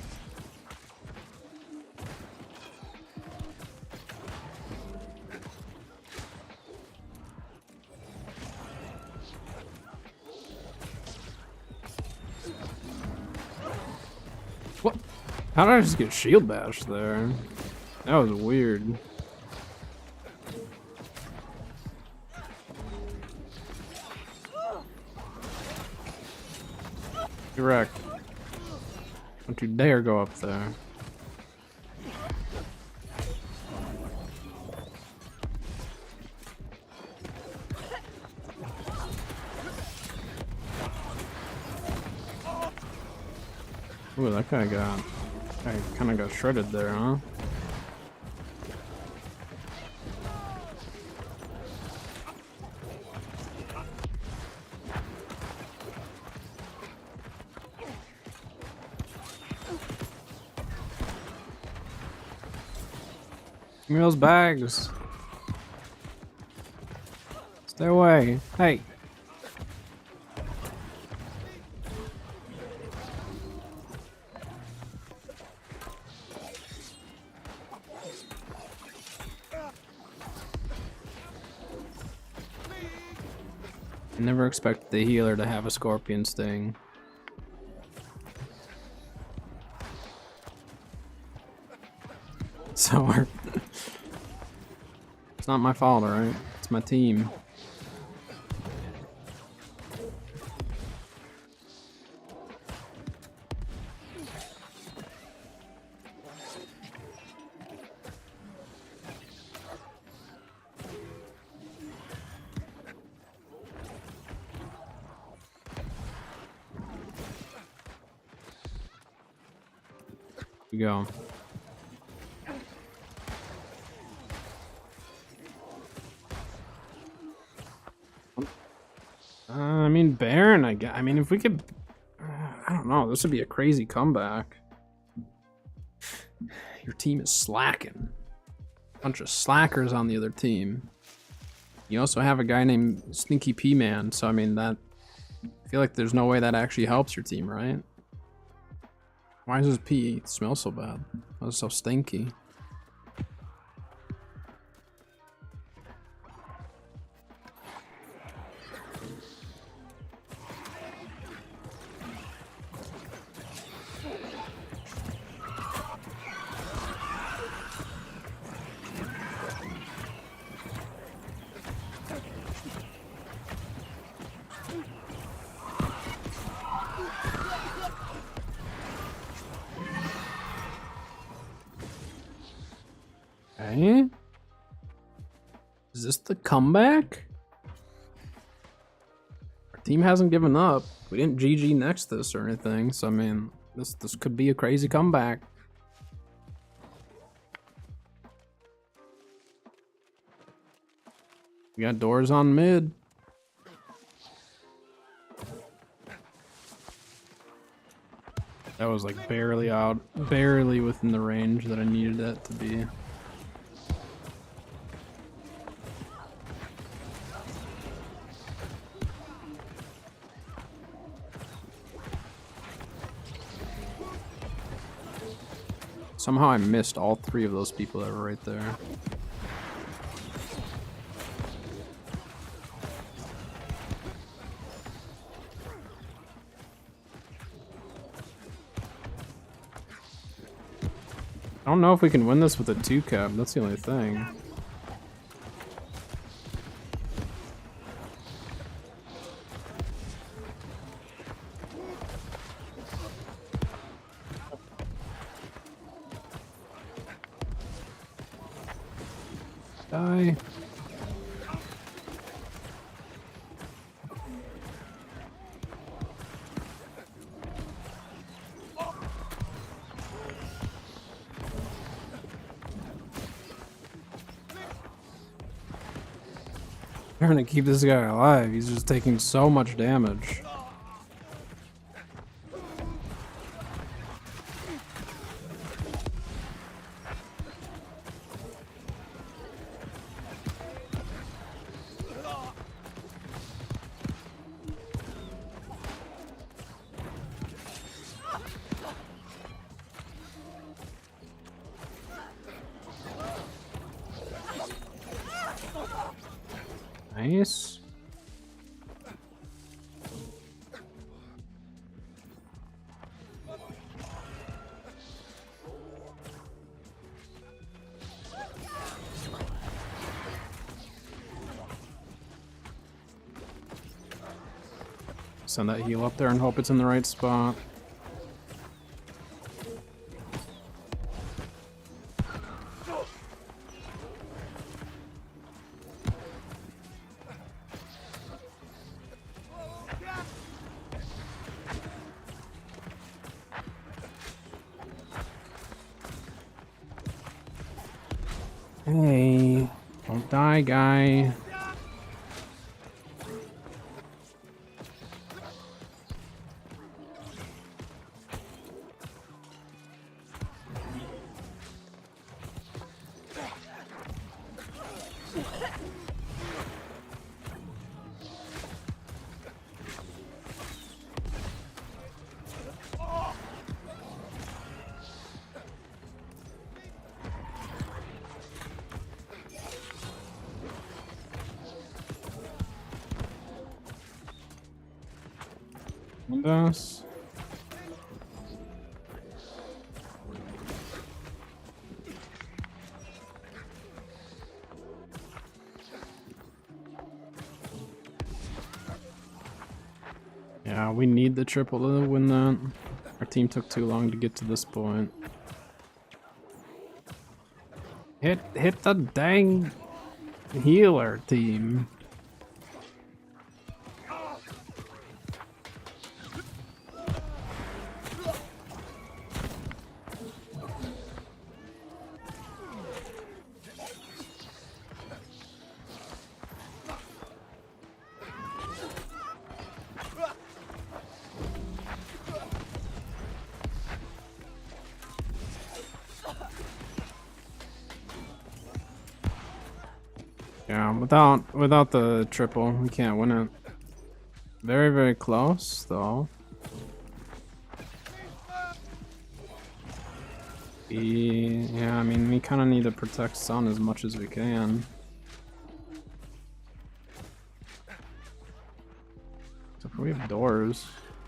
What? How did I just get shield bashed there? That was weird. Correct. Don't you dare go up there. Ooh, that guy kind of got shredded there, huh? Give me those bags. Stay away. Hey. I never expected the healer to have a scorpion sting. So it's not my fault, alright? It's my team. We go. I mean, Baron, I mean, if we could... I don't know, this would be a crazy comeback. Your team is slacking. Bunch of slackers on the other team. You also have a guy named Stinky P-Man, so I mean, that... I feel like there's no way that actually helps your team, right? Why does his pee smell so bad? Why is it so stinky? Okay. Is this the comeback? Our team hasn't given up. We didn't GG next this or anything, so I mean, this could be a crazy comeback. We got doors on mid. That was like barely within the range that I needed that to be. Somehow I missed all three of those people that were right there. I don't know if we can win this with a 2-cap, that's the only thing. Die. Trying to keep this guy alive. He's just taking so much damage. Nice. Send that heal up there and hope it's in the right spot. Hey, don't die, guy. Windows. Yeah, we need the triple to win that. Our team took too long to get to this point. Hit the dang healer, team. Yeah, without the triple, we can't win it. Very, very close, though. Yeah, I mean, we kind of need to protect Sun as much as we can. So if we have doors,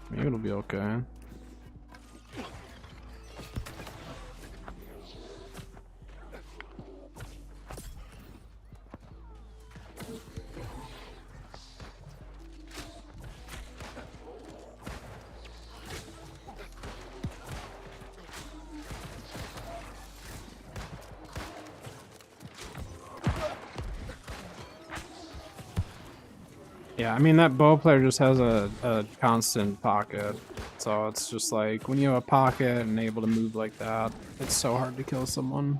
maybe it'll be okay. Yeah, I mean, that bow player just has a constant pocket. So it's just like, when you have a pocket and able to move like that, it's so hard to kill someone.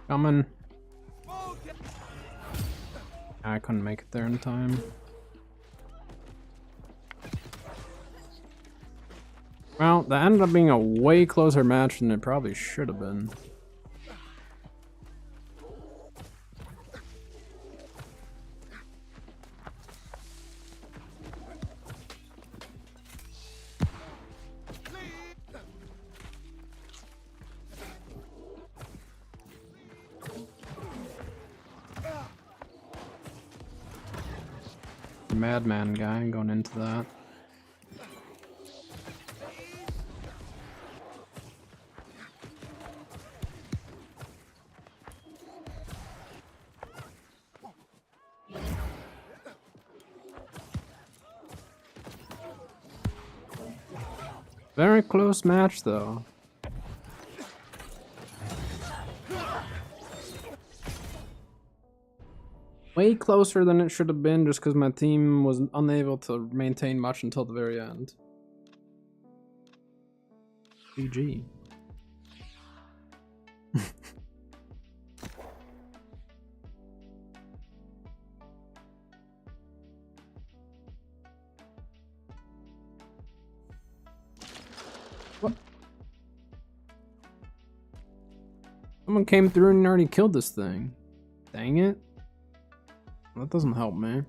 Coming. I couldn't make it there in time. Well, that ended up being a way closer match than it probably should have been. Madman guy going into that. Very close match, though. Way closer than it should have been just because my team was unable to maintain much until the very end. GG. What? Someone came through and already killed this thing. Dang it. That doesn't help me.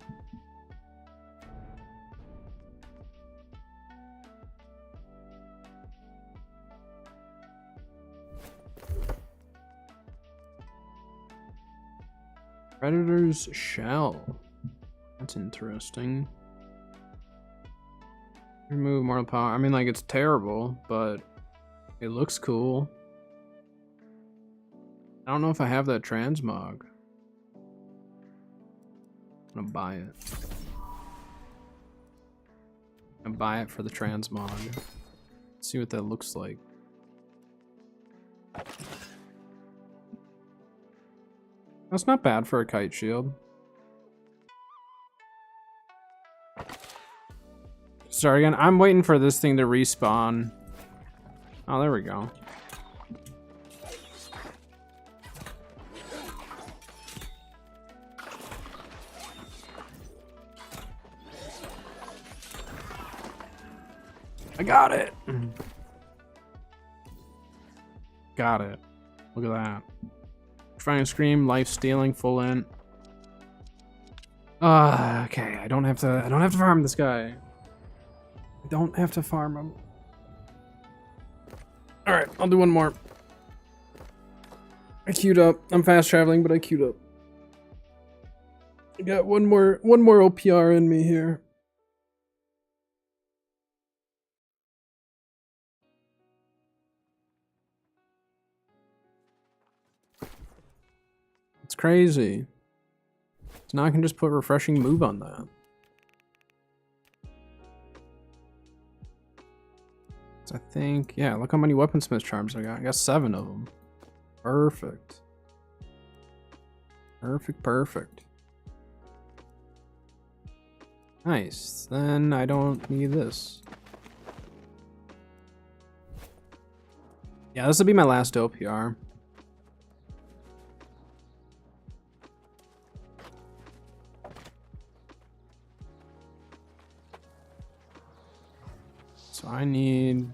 Predator's shell. That's interesting. Remove mortal power. I mean, like, it's terrible, but it looks cool. I don't know if I have that transmog. I'm gonna buy it. I'm gonna buy it for the transmog. Let's see what that looks like. That's not bad for a kite shield. Sorry again, I'm waiting for this thing to respawn. Oh, there we go. I got it. Got it. Look at that. Trying to scream, life stealing, full int. Okay, I don't have to farm this guy. I don't have to farm him. Alright, I'll do one more. I queued up. I'm fast traveling, but I queued up. I got one more OPR in me here. It's crazy. So now I can just put refreshing move on that. So I think, yeah, look how many weaponsmith charms I got. I got 7 of them. Perfect. Perfect, perfect. Nice. Then I don't need this. Yeah, this will be my last OPR. So I need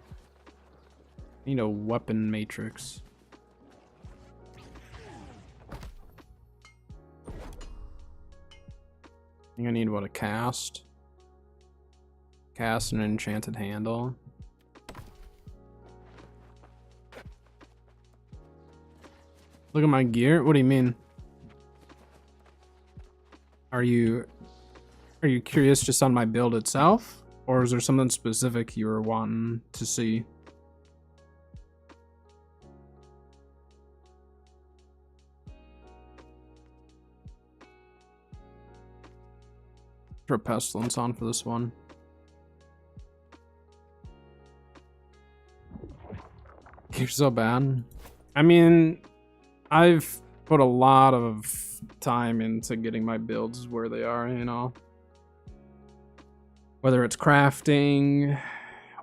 a weapon matrix. I think I need what, a cast? Cast an enchanted handle. Look at my gear. What do you mean? Are you curious just on my build itself? Or is there something specific you were wanting to see? Throw pestilence on for this one. You're so bad. I mean, I've put a lot of time into getting my builds where they are, you know. Whether it's crafting,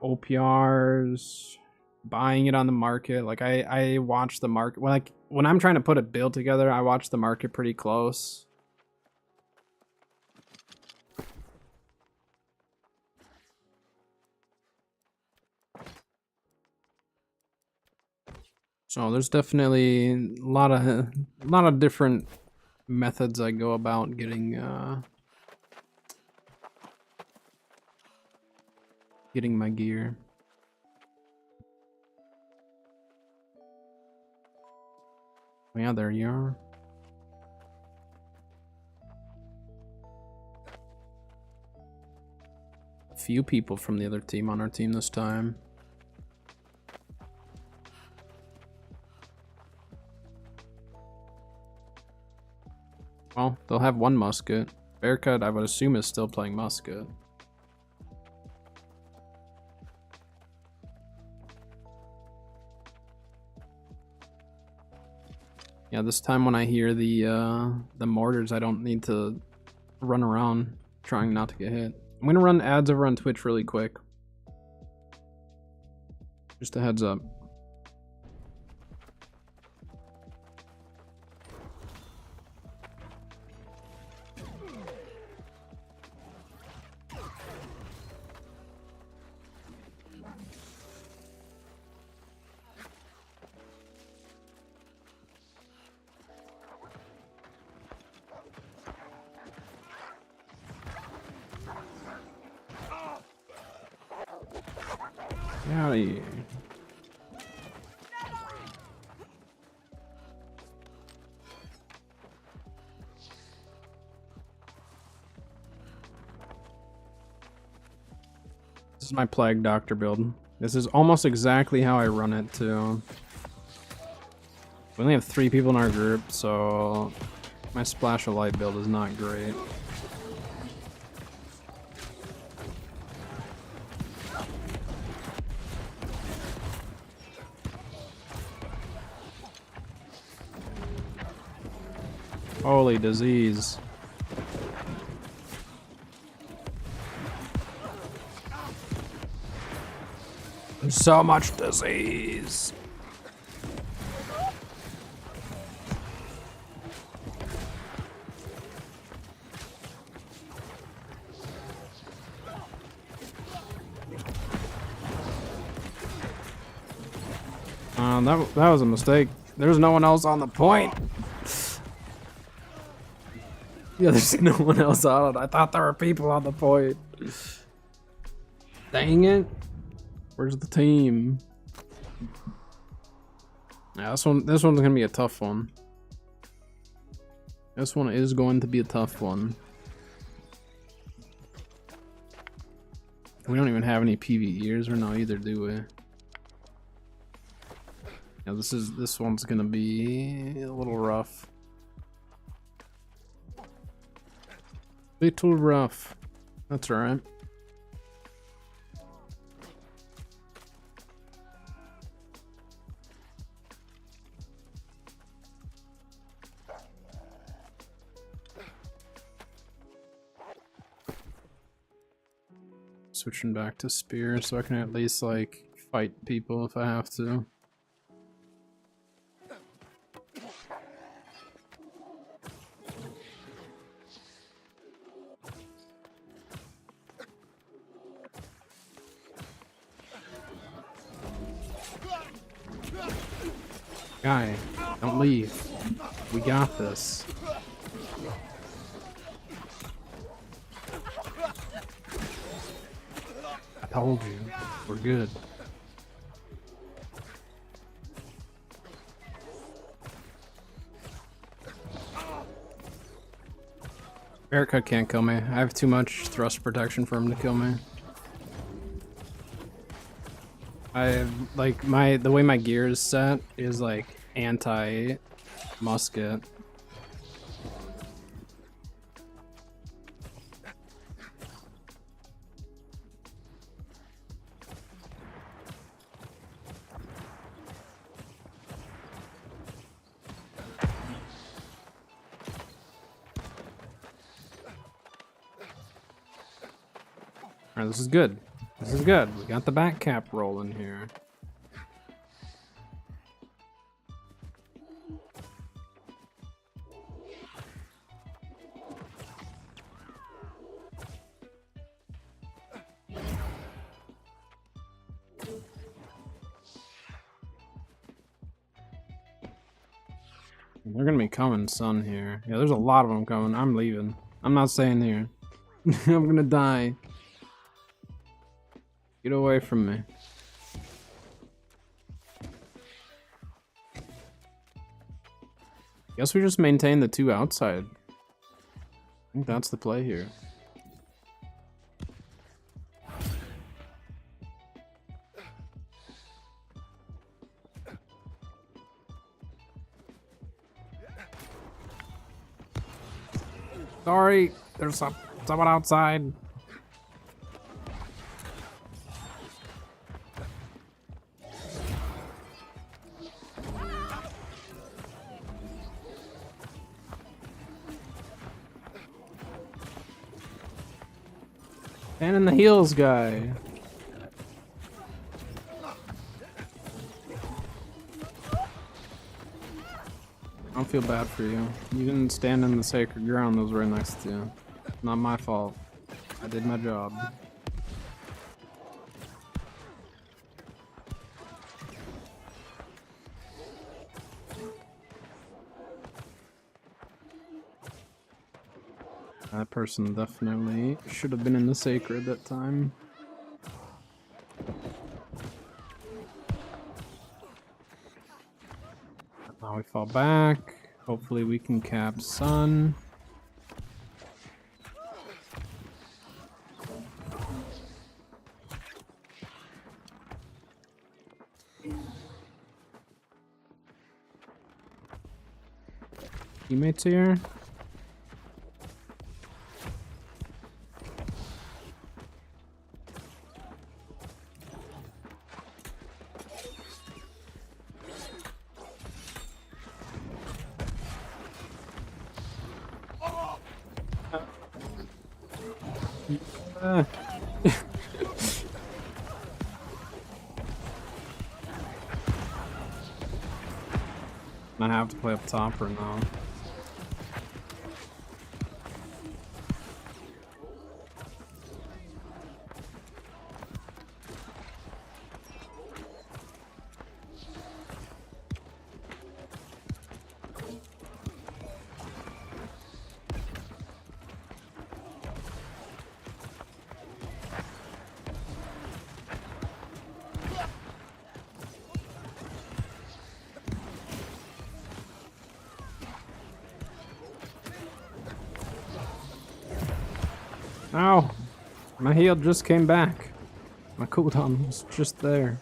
OPRs, buying it on the market. Like I watch the market. Like when I'm trying to put a build together, I watch the market pretty close. So there's definitely a lot of different methods I go about getting my gear. Oh, yeah, there you are. A few people from the other team on our team this time. Well, they'll have one musket. Bearcut, I would assume, is still playing musket. Yeah, this time when I hear the mortars, I don't need to run around trying not to get hit. I'm gonna run ads over on Twitch really quick. Just a heads up. Get out of here. This is my Plague Doctor build. This is almost exactly how I run it too. We only have 3 people in our group, so my Splash of Light build is not great. Holy disease. There's so much disease. That was a mistake. There's no one else on the point. Yeah, there's no one else on it. I thought there were people on the point. Dang it. Where's the team? Yeah, this one's gonna be a tough one. This one is going to be a tough one. We don't even have any PvEers or no either, do we? Yeah, this one's gonna be a little rough. Little rough. That's alright. Switching back to spear so I can at least like fight people if I have to. Guy, don't leave. We got this. I told you, we're good. Erica can't kill me. I have too much thrust protection for him to kill me. The way my gear is set is like anti-musket. Alright, this is good. This is good. We got the back cap rolling here. They're gonna be coming, son, here. Yeah, there's a lot of them coming. I'm leaving. I'm not staying here. I'm gonna die. Get away from me. Guess we just maintain the 2 outside. I think that's the play here. Sorry, there's someone outside. And in the heels, guy. I don't feel bad for you. You didn't stand in the sacred ground that was right next to you. Not my fault. I did my job. That person definitely should have been in the sacred that time. Now we fall back. Hopefully we can cap Sun. Teammates here. I have to play up top or no? Ow! My heal just came back. My cooldown was just there.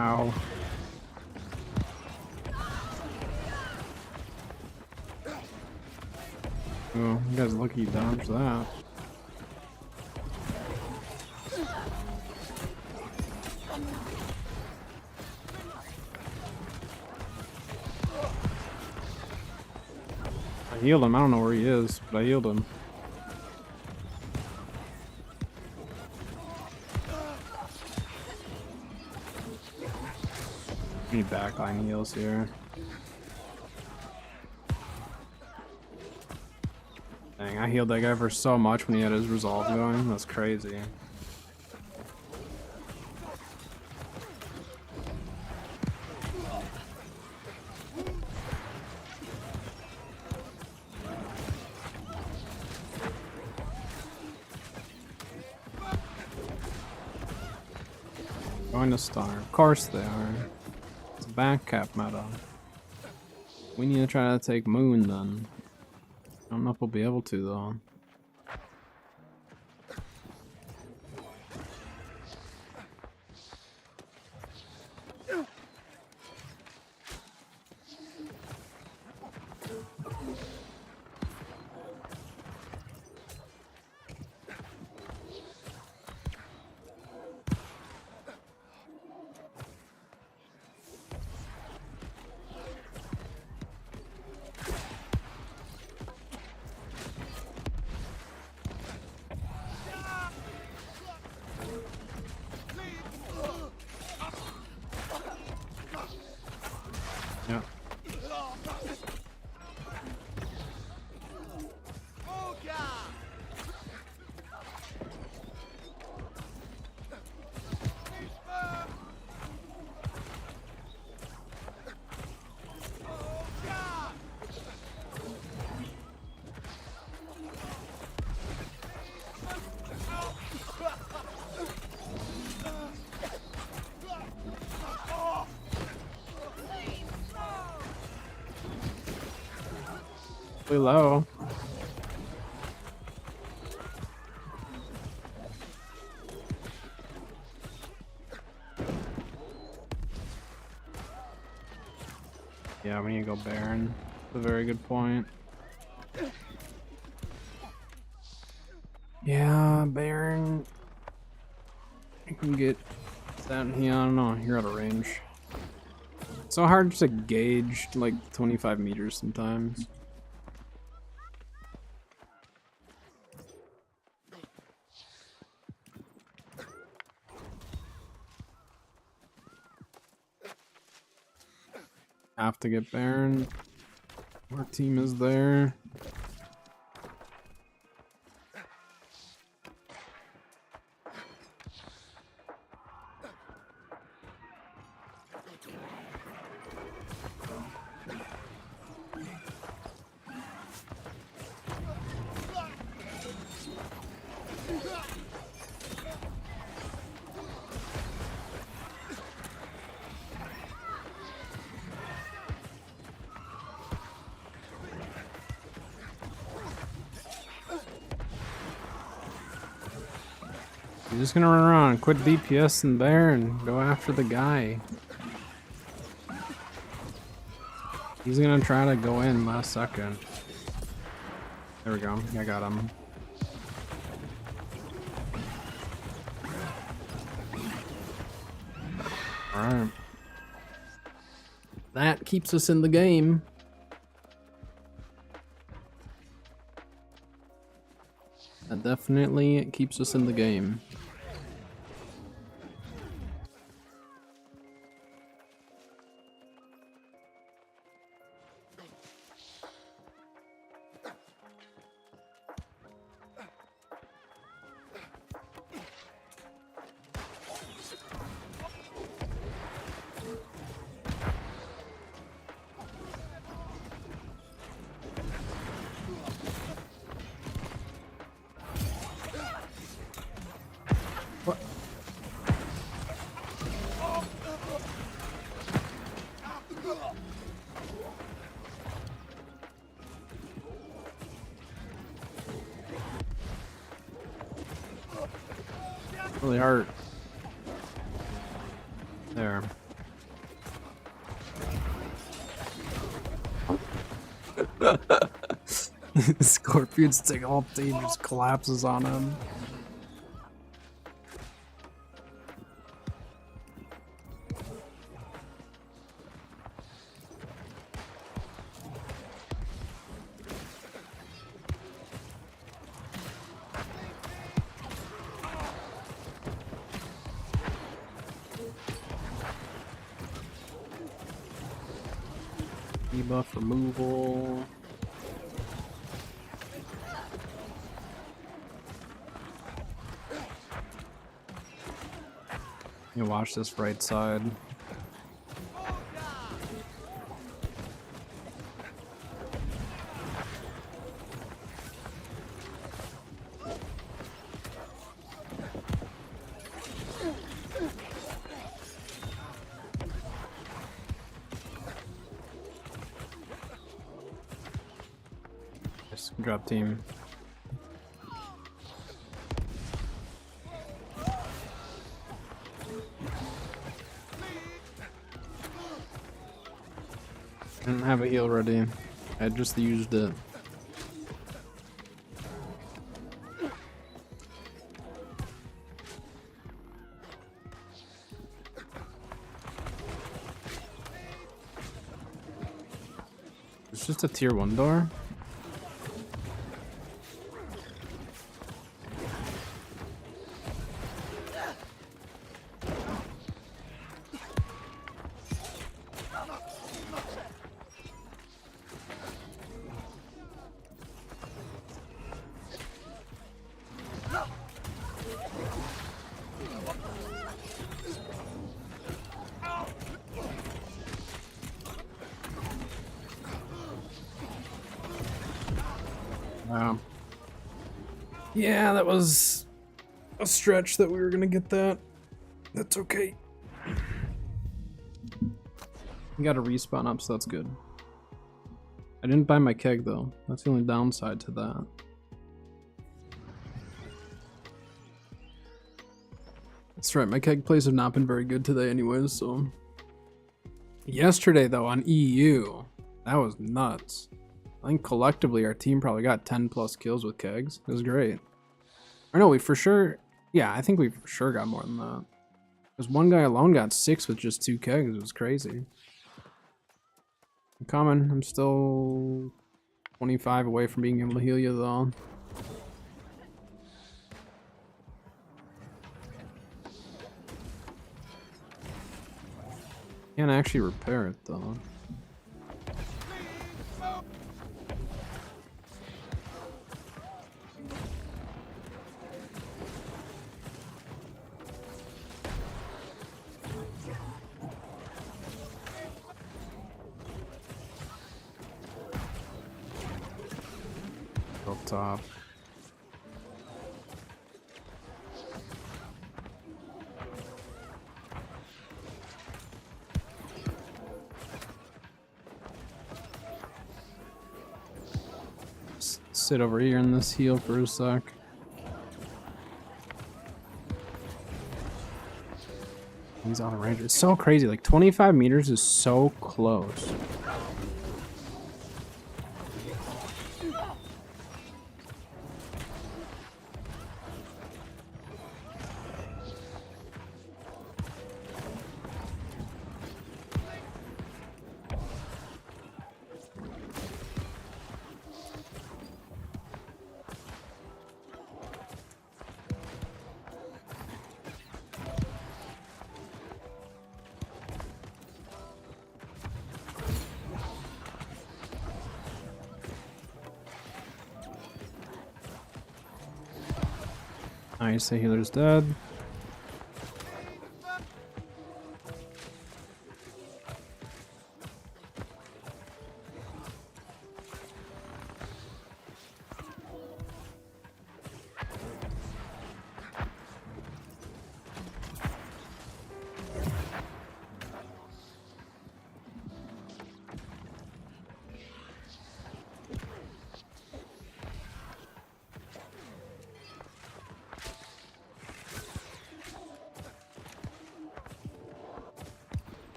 Ow. Oh, you guys lucky you dodged that. I healed him. I don't know where he is, but I healed him. I need backline heals here. Dang, I healed that guy for so much when he had his resolve going. That's crazy. Going to star. Of course they are. It's a back cap meta. We need to try to take Moon then. I don't know if we'll be able to though. Yeah. Way low. Yeah, we need to go Baron. That's a very good point. Yeah, Baron. You can get that. Yeah, I don't know. You're out of range. so hard to gauge like 25 meters sometimes. Have to get Baron. Our team is there. You're just gonna run around, quit DPS and there, and go after the guy. He's gonna try to go in last second. There we go, I got him. Alright. That keeps us in the game. That definitely keeps us in the game. What? Really hurt. There. Scorpion's take all team just collapses on him. Debuff removal. You watch this right side. Just drop team. I didn't have a heal ready. I just used it. It's just a tier 1 door. Wow. Yeah, that was a stretch that we were gonna get that. That's okay. We got a respawn up, so that's good. I didn't buy my keg though. That's the only downside to that. That's right, my keg plays have not been very good today anyways, so. Yesterday though, on EU, that was nuts. I think collectively our team probably got 10 plus kills with kegs. It was great. Or no, we for sure, yeah, I think we for sure got more than that. Because one guy alone got 6 with just 2 kegs. It was crazy. I'm coming. I'm still 25 away from being able to heal you though. Can't actually repair it though. Up top. Sit over here in this heal for a sec. He's out of range. It's so crazy. Like 25 meters is so close. Nice, the healer's dead.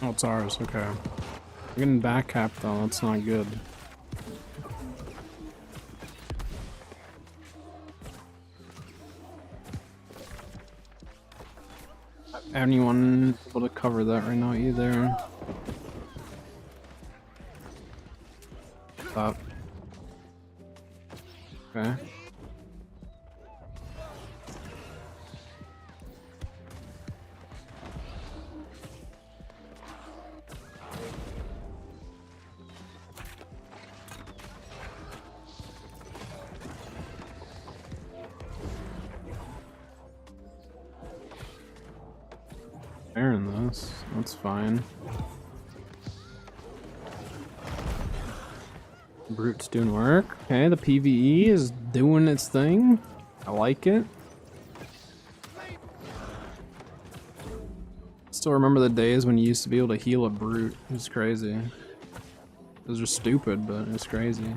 Oh, it's ours, okay. We're getting back cap though, that's not good. Anyone able to cover that right now either? Stop. Okay. In this, that's fine. Brute's doing work. Okay, the PvE is doing its thing. I like it. Still remember the days when you used to be able to heal a Brute. It was crazy. Those are stupid, but it's crazy.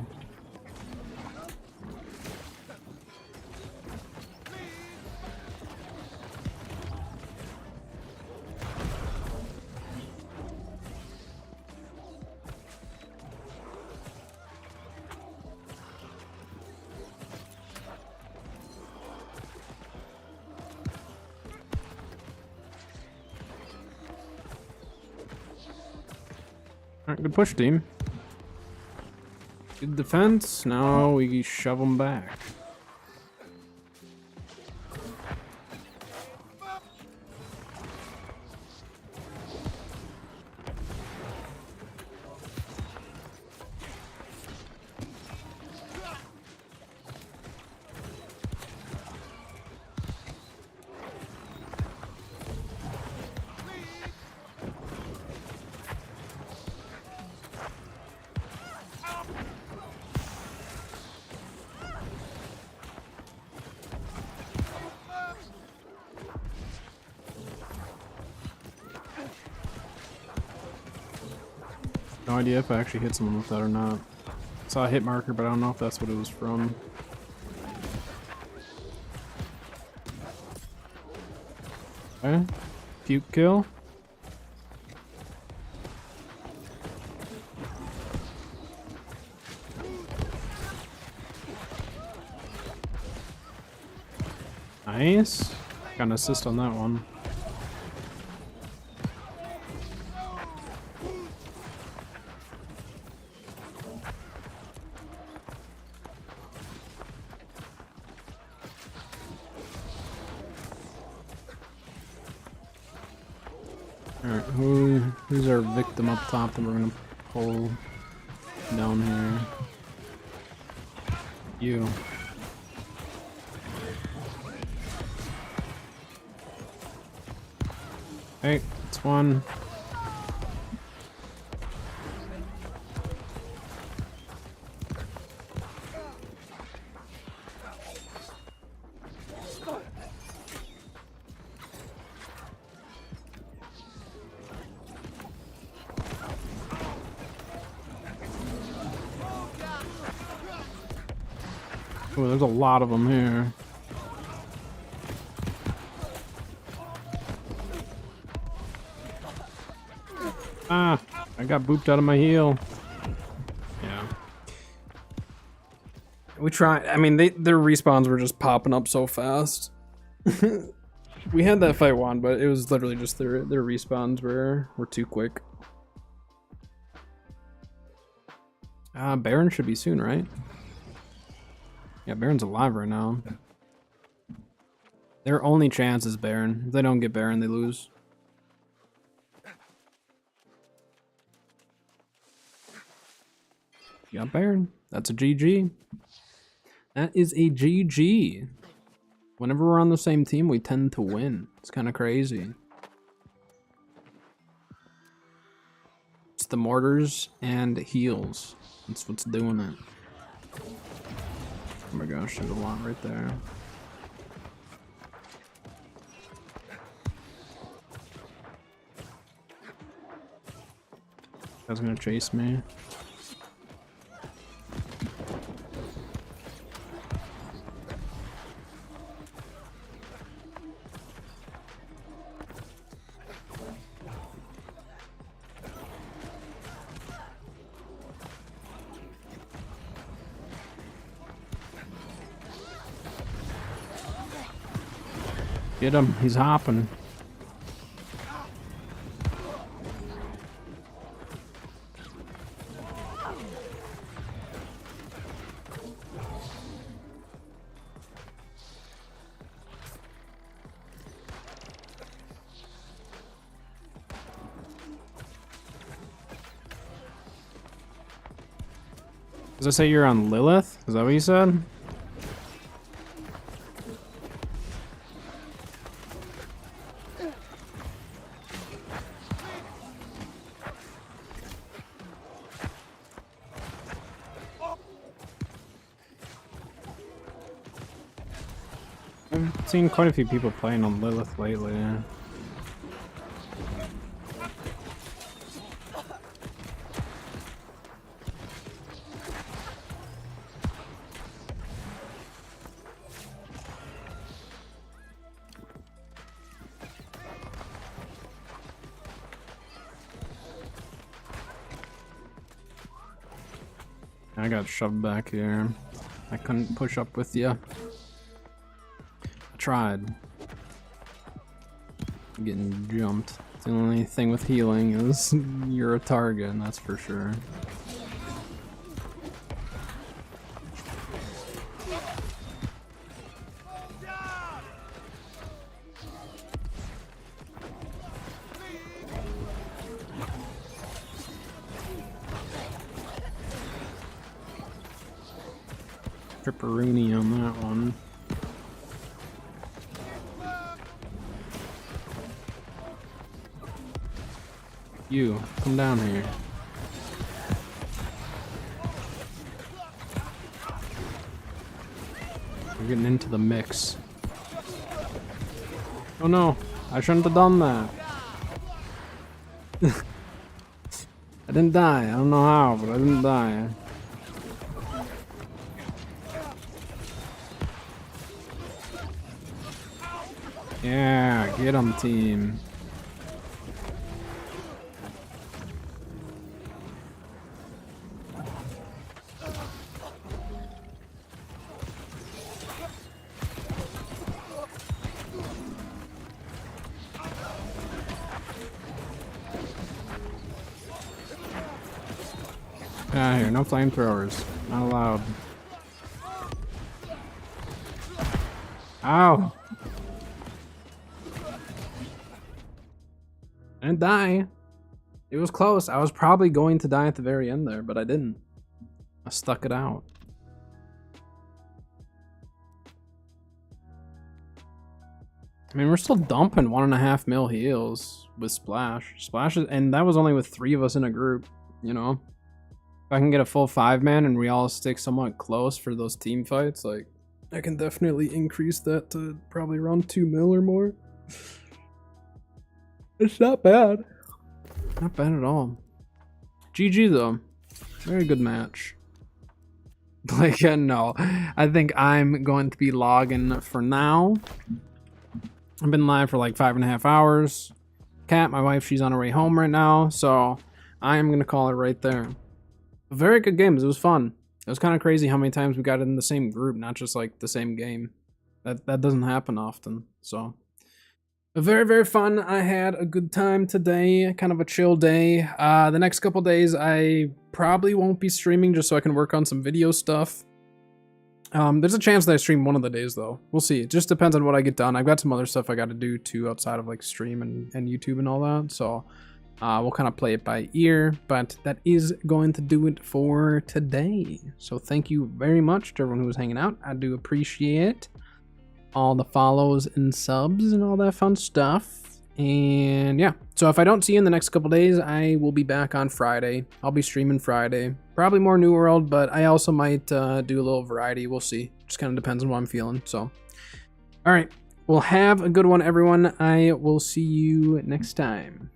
Alright, good push, team. Good defense. Now we shove them back. No idea if I actually hit someone with that or not. I saw a hit marker, but I don't know if that's what it was from. Okay. Puke kill. Nice. Got an assist on that one. Alright, who's our victim up top that we're gonna pull down here? You. Hey, it's one. Oh, there's a lot of them here. Ah, I got booped out of my heal. Yeah. We tried. I mean, their respawns were just popping up so fast. We had that fight won, but it was literally just their respawns were too quick. Baron should be soon, right? Yeah, Baron's alive right now. Their only chance is Baron. If they don't get Baron, they lose. You got Baron. That's a GG. That is a GG. Whenever we're on the same team, we tend to win. It's kind of crazy. It's the mortars and heals. That's what's doing it. Oh my gosh, there's a lot right there. Guy's gonna chase me. Get him, he's hopping. Does it say you're on Lilith? Is that what you said? I've seen quite a few people playing on Lilith lately. I got shoved back here. I couldn't push up with you. I tried. I'm getting jumped. The only thing with healing is you're a target, and that's for sure. Tripperoonie on that one. You, come down here. We're getting into the mix. Oh no, I shouldn't have done that. I didn't die. I don't know how, but I didn't die. Yeah, get on the team. Get out of here, no flamethrowers. Not allowed. Ow! I didn't die. It was close. I was probably going to die at the very end there, but I didn't. I stuck it out. I mean, we're still dumping 1.5 mil heals with Splash. Splash is, and that was only with 3 of us in a group, you know? If I can get a full 5-man and we all stick somewhat close for those team fights, like, I can definitely increase that to probably around 2 mil or more. It's not bad. Not bad at all. GG though. Very good match. Like, no. I think I'm going to be logging for now. I've been live for like 5.5 hours. Kat, my wife, she's on her way home right now, so I am gonna call it right there. Very good games. It was fun. It was kind of crazy how many times we got in the same group, not just like the same game. That doesn't happen often. So very, very fun. I had a good time today. Kind of a chill day. The next couple days I probably won't be streaming just so I can work on some video stuff. There's a chance that I stream one of the days though. We'll see. It just depends on what I get done. I've got some other stuff I got to do too outside of like stream and YouTube and all that. So we'll kind of play it by ear, but that is going to do it for today. So thank you very much to everyone who was hanging out. I do appreciate all the follows and subs and all that fun stuff. And yeah, so if I don't see you in the next couple days, I will be back on Friday. I'll be streaming Friday. Probably more New World, but I also might do a little variety. We'll see. Just kind of depends on what I'm feeling. So, all right. Well, have a good one, everyone. I will see you next time.